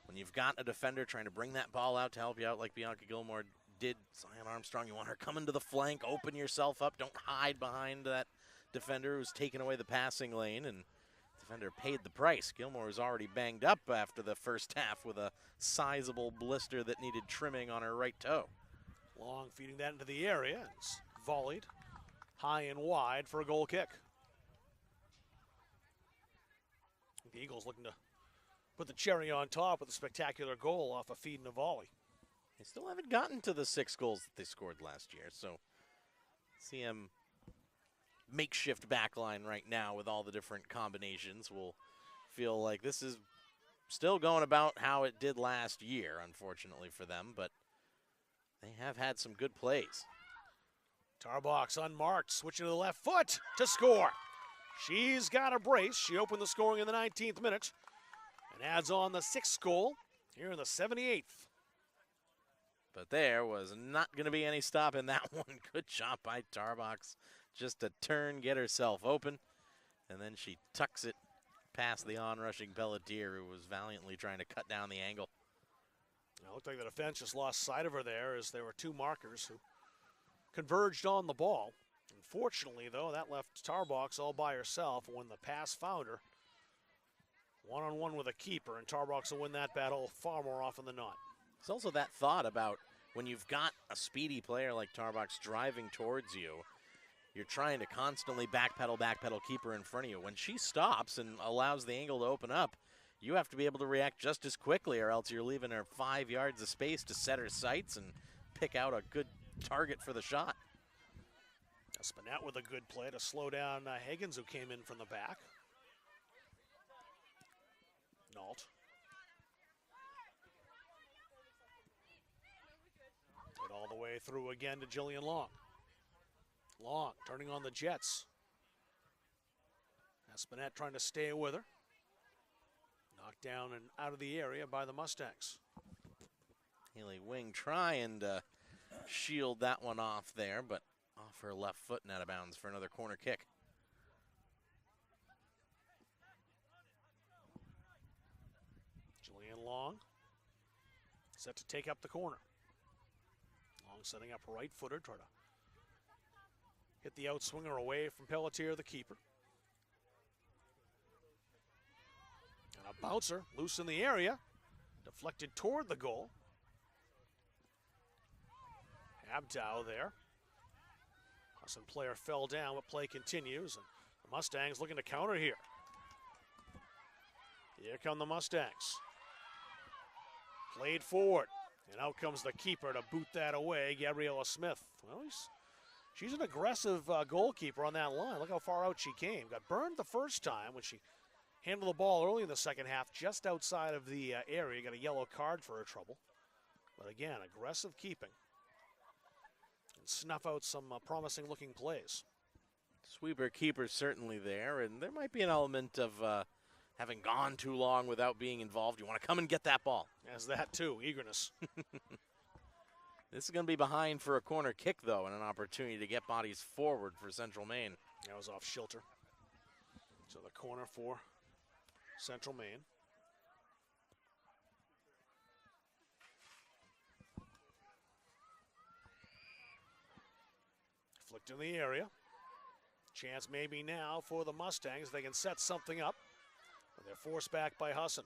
A: When you've got a defender trying to bring that ball out to help you out like Bianca Gilmore did, Zion Armstrong, you want her coming to the flank, open yourself up, don't hide behind that defender who's taken away the passing lane, and defender paid the price. Gilmore was already banged up after the first half with a sizable blister that needed trimming on her right toe.
C: Long feeding that into the area. It's volleyed high and wide for a goal kick. The Eagles looking to put the cherry on top with a spectacular goal off a feed and a volley.
A: They still haven't gotten to the 6 goals that they scored last year, so CM makeshift backline right now with all the different combinations will feel like this is still going about how it did last year, unfortunately for them, but they have had some good plays.
C: Tarbox unmarked, switching to the left foot to score. She's got a brace. She opened the scoring in the 19th minute and adds on the 6th goal here in the 78th.
A: But there was not going to be any stop in that one. Good job by Tarbox. Just to turn, get herself open, and then she tucks it past the onrushing Pelletier, who was valiantly trying to cut down the angle.
C: It looked like the defense just lost sight of her there as there were two markers who converged on the ball. Unfortunately, though, that left Tarbox all by herself. When the pass found her, one-on-one with a keeper, and Tarbox will win that battle far more often than not.
A: There's also that thought about when you've got a speedy player like Tarbox driving towards you, you're trying to constantly backpedal, keep her in front of you. When she stops and allows the angle to open up, you have to be able to react just as quickly, or else you're leaving her 5 yards of space to set her sights and pick out a good target for the shot.
C: Spinette with a good play to slow down Higgins, who came in from the back. Nault. Get all the way through again to Jillian Long. Long turning on the Jets. Spinette trying to stay with her. Knocked down and out of the area by the Mustangs.
A: Haley Wing trying to shield that one off there, but off her left foot and out of bounds for another corner kick.
C: Jillian Long set to take up the corner. Long setting up right-footed, try to hit the outswinger away from Pelletier, the keeper. And a bouncer loose in the area, deflected toward the goal. Abdow there. Husson player fell down, but play continues, and the Mustangs looking to counter here. Here come the Mustangs. Played forward, and out comes the keeper to boot that away, Gabriella Smith. Well, she's an aggressive goalkeeper on that line. Look how far out she came. Got burned the first time when she handled the ball early in the second half, just outside of the area. Got a yellow card for her trouble. But again, aggressive keeping. And snuff out some promising-looking plays.
A: Sweeper keeper certainly there, and there might be an element of having gone too long without being involved. You want to come and get that ball.
C: As that too, eagerness.
A: This is going to be behind for a corner kick, though, and an opportunity to get bodies forward for Central Maine.
C: That was off Schilter. So the corner for Central Maine. Flicked in the area. Chance maybe now for the Mustangs. They can set something up. But they're forced back by Husson.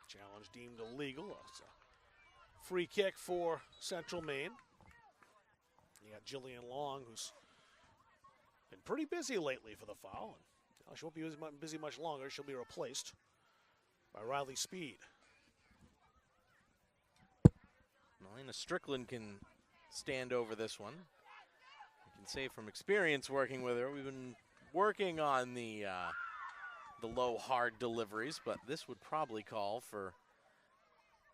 C: Challenge deemed illegal. It's a free kick for Central Maine. You got Jillian Long, who's been pretty busy lately for the foul. She won't be busy much longer. She'll be replaced by Riley Speed.
A: Melina Strickland can stand over this one. I can say from experience working with her, we've been working on the low, hard deliveries, but this would probably call for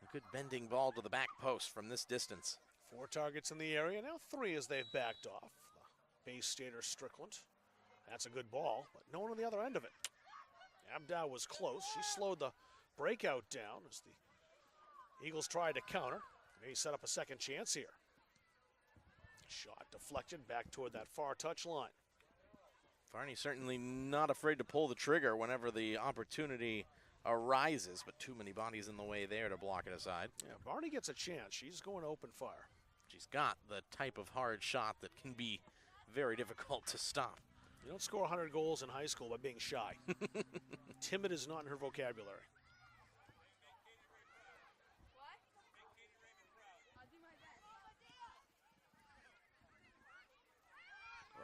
A: a good bending ball to the back post from this distance.
C: 4 targets in the area, now 3 as they've backed off. The base stater Strickland. That's a good ball, but no one on the other end of it. Abdow was close. She slowed the breakout down as the Eagles tried to counter. Maybe set up a second chance here. Shot deflected back toward that far touch line.
A: Varney certainly not afraid to pull the trigger whenever the opportunity arises, but too many bodies in the way there to block it aside.
C: Yeah, Varney gets a chance. She's going to open fire.
A: She's got the type of hard shot that can be very difficult to stop.
C: You don't score 100 goals in high school by being shy. Timid is not in her vocabulary.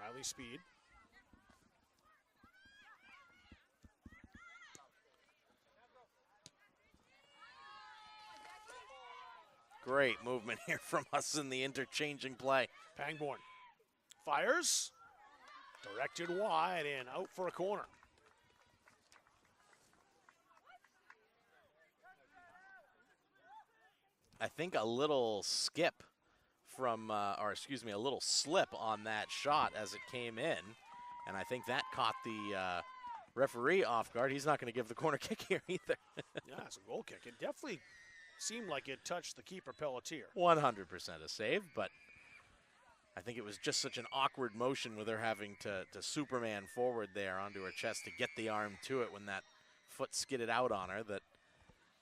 C: Riley Speed.
A: Great movement here from us in the interchanging play.
C: Pangborn fires. Directed wide and out for a corner.
A: I think a little skip from, a little slip on that shot as it came in. And I think that caught the referee off guard. He's not going to give the corner kick here either.
C: Yeah, it's a goal kick. It definitely seemed like it touched the keeper Pelletier.
A: 100% a save, but I think it was just such an awkward motion with her having to Superman forward there onto her chest to get the arm to it when that foot skidded out on her that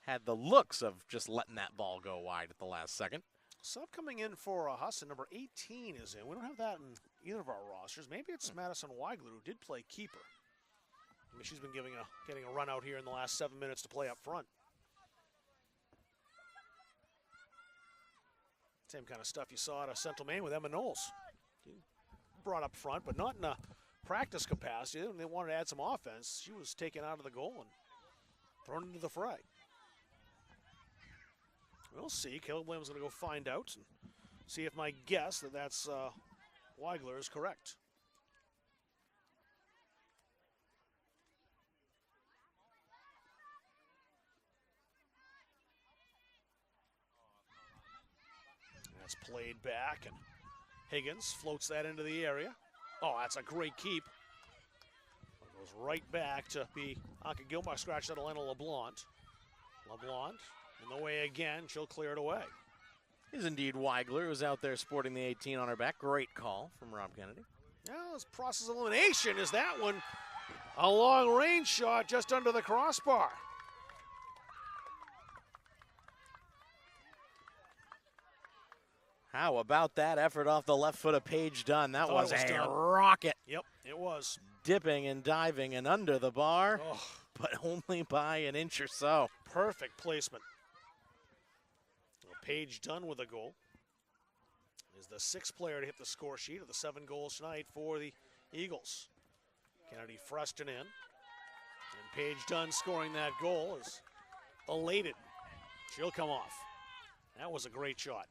A: had the looks of just letting that ball go wide at the last second.
C: Sub coming in for Husson, number 18 is in. We don't have that in either of our rosters. Maybe it's Madison Weigler, who did play keeper. I mean, she's been getting a run out here in the last 7 minutes to play up front. Same kind of stuff you saw at Central Maine with Emma Knowles. Brought up front, but not in a practice capacity. When they wanted to add some offense, she was taken out of the goal and thrown into the fray. We'll see. Caleb Williams is going to go find out and see if my guess that's Weigler is correct. That's played back, and Higgins floats that into the area. Oh, that's a great keep. It goes right back to be Anka Gilmar. Scratched out Elena LeBlanc. LeBlanc in the way again. She'll clear it away.
A: Is indeed Weigler, who's out there sporting the 18 on her back. Great call from Rob Kennedy.
C: Now, this process of elimination is that one. A long range shot just under the crossbar.
A: How about that effort off the left foot of Paige Dunn? That was a rocket.
C: Yep, it was.
A: Dipping and diving and under the bar, but only by an inch or so.
C: Perfect placement. Well, Paige Dunn with a goal. Is the 6th player to hit the score sheet of the 7 goals tonight for the Eagles. Kennedy Freston in. And Paige Dunn scoring that goal is elated. She'll come off. That was a great shot.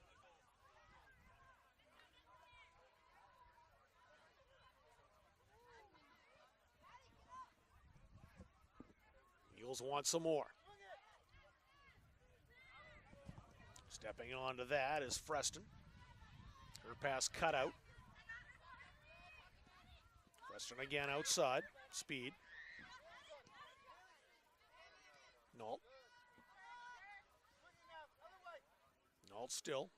C: Eagles want some more. Stepping onto that is Freston. Her pass cut out. Freston again outside. Speed. Nault. Nault still.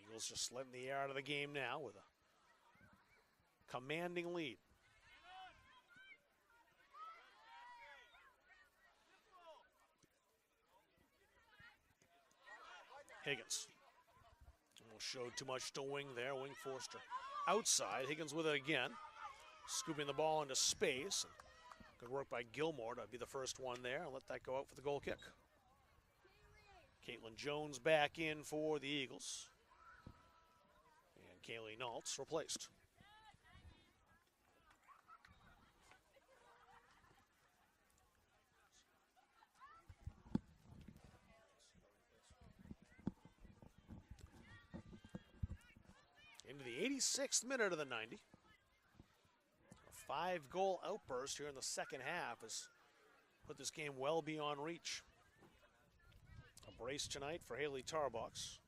C: Eagles just letting the air out of the game now with a commanding lead. Higgins. Almost showed too much to Wing there. Wing forced her outside. Higgins with it again. Scooping the ball into space. Good work by Gilmore to be the first one there and let that go out for the goal kick. Caitlin Jones back in for the Eagles. And Kaylee Nault's replaced. Into the 86th minute of the 90. A 5-goal outburst here in the second half has put this game well beyond reach. A brace tonight for Haley Tarbox.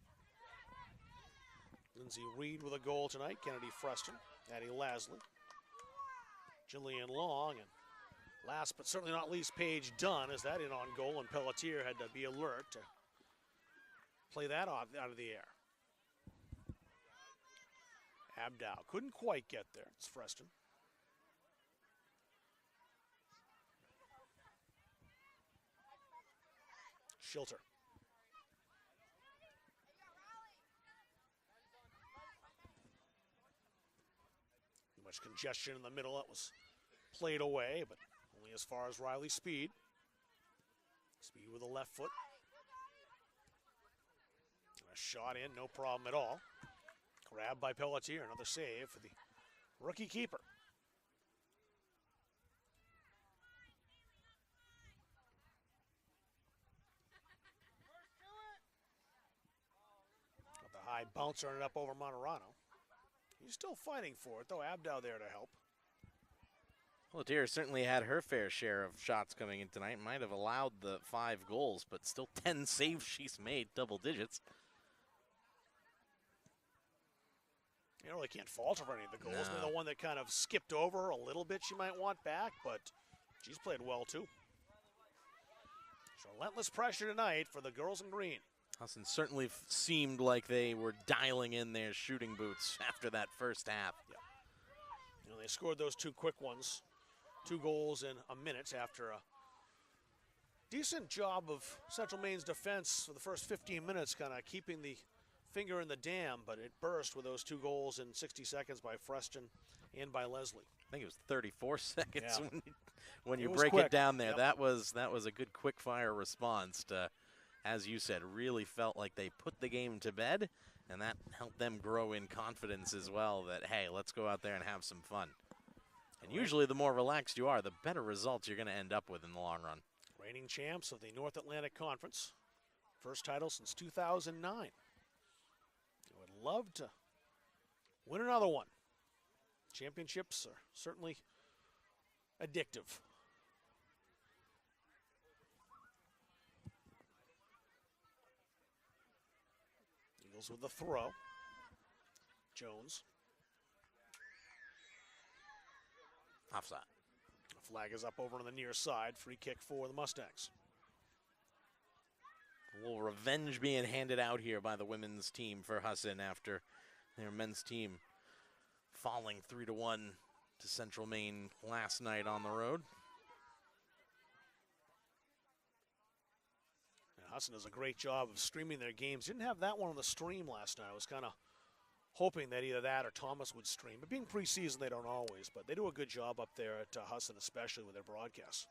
C: Lindsay Reed with a goal tonight. Kennedy Freston, Addie Lasley, Jillian Long, and last but certainly not least, Paige Dunn as that in on goal, and Pelletier had to be alert to play that out of the air. Abdow couldn't quite get there. It's Freston. Schilter. Too much congestion in the middle. That was played away, but only as far as Riley Speed. Speed with a left foot. And a shot in, no problem at all. Grabbed by Pelletier, another save for the rookie keeper. Got the high bouncer on it up over Monterano. He's still fighting for it, though. Abdow there to help.
A: Pelletier certainly had her fair share of shots coming in tonight. Might have allowed the 5 goals, but still 10 saves she's made, double digits. You really can't fault her for any of the goals.
C: No. The one that kind of skipped over her a little bit she might want back, but she's played well too. So relentless pressure tonight for the girls in green.
A: Husson certainly seemed like they were dialing in their shooting boots after that first half.
C: Yeah. You know, they scored those 2 quick ones, 2 goals in a minute after a decent job of Central Maine's defense for the first 15 minutes, kind of keeping the finger in the dam, but it burst with those 2 goals in 60 seconds by Freston and by Leslie.
A: I think it was 34 seconds
C: Yeah.
A: when you
C: was
A: break
C: quick.
A: it down there.
C: Yep.
A: That was a good quick fire response to, as you said, really felt like they put the game to bed, and that helped them grow in confidence as well that, hey, let's go out there and have some fun. And usually the more relaxed you are, the better results you're going to end up with in the long run.
C: Reigning champs of the North Atlantic Conference. First title since 2009. Would love to win another one. Championships are certainly addictive. Eagles with the throw. Jones.
A: Offside.
C: The flag is up over on the near side. Free kick for the Mustangs.
A: A little revenge being handed out here by the women's team for Husson after their men's team falling 3-1 to Central Maine last night on the road.
C: And Husson does a great job of streaming their games. Didn't have that one on the stream last night. I was kind of hoping that either that or Thomas would stream. But being preseason, they don't always. But they do a good job up there at Husson, especially with their broadcasts.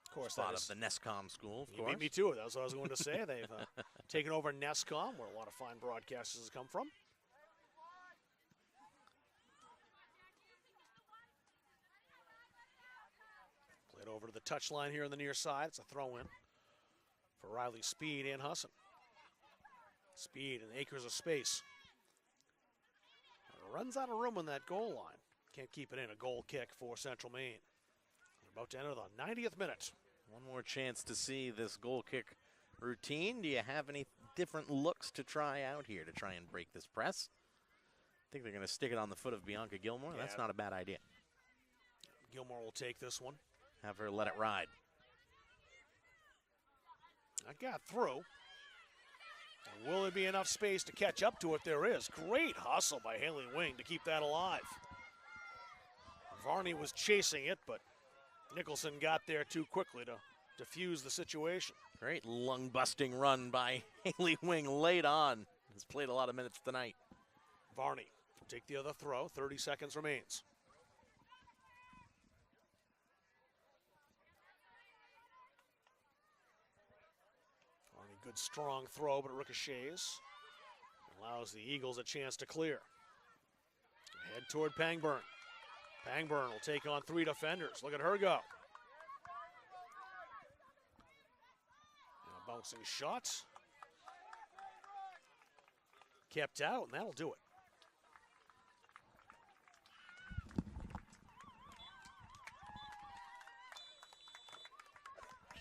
C: Of course,
A: Spot of the NESCOM school, of
C: you
A: course.
C: beat me to it. That's what I was going to say. They've taken over NESCOM, where a lot of fine broadcasters come from. to the touchline here on the near side. It's a throw-in for Riley Speed and Husson. Speed and acres of space. Runs out of room on that goal line. Can't keep it in. A goal kick for Central Maine. They're about to enter the 90th minute.
A: One more chance to see this goal kick routine. Do you have any different looks to try out here to try and break this press? I think they're going to stick it on the foot of Bianca Gilmore.
C: Yeah.
A: That's not a bad idea.
C: Gilmore will take this one.
A: Have her let it ride.
C: That got through. And will there be enough space to catch up to it? There is. Great hustle by Haley Wing to keep that alive. Varney was chasing it, but Nicholson got there too quickly to defuse the situation.
A: Great lung-busting run by Haley Wing late on. Has played a lot of minutes tonight.
C: Varney will take the other throw. 30 seconds remains. Varney, good strong throw, but it ricochets. Allows the Eagles a chance to clear. Head toward Pangburn. Pangburn will take on 3 defenders. Look at her go. And a bouncing shot. Kept out, and that'll do it.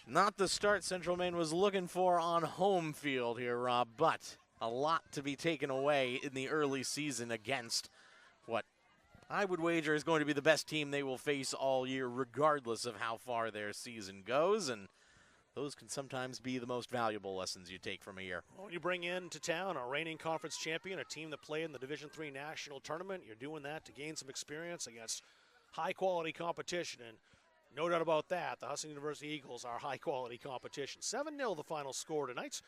A: Not the start Central Maine was looking for on home field here, Rob, but a lot to be taken away in the early season against what I would wager is going to be the best team they will face all year, regardless of how far their season goes, and those can sometimes be the most valuable lessons you take from a year.
C: Well, when you bring into town a reigning conference champion, a team that played in the Division III National Tournament, you're doing that to gain some experience against high-quality competition, and no doubt about that, the Husson University Eagles are high-quality competition. 7-0 the final score tonight.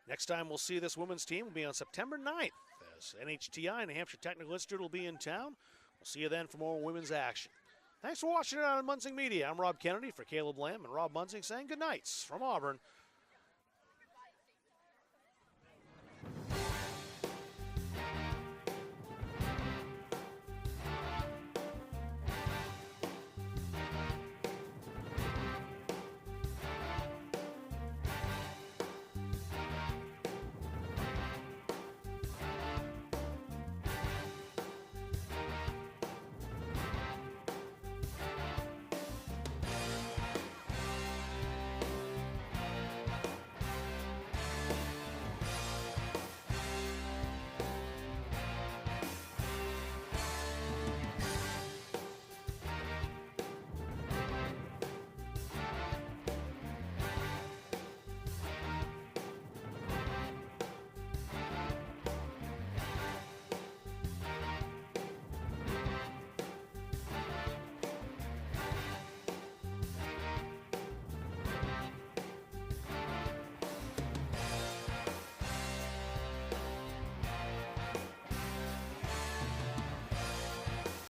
C: Next time we'll see this women's team will be on September 9th, as NHTI, New Hampshire Technical Institute, will be in town. We'll see you then for more women's action. Thanks for watching it on Munsing Media. I'm Rob Kennedy for Caleb Lamb and Rob Munsing saying good nights from Auburn.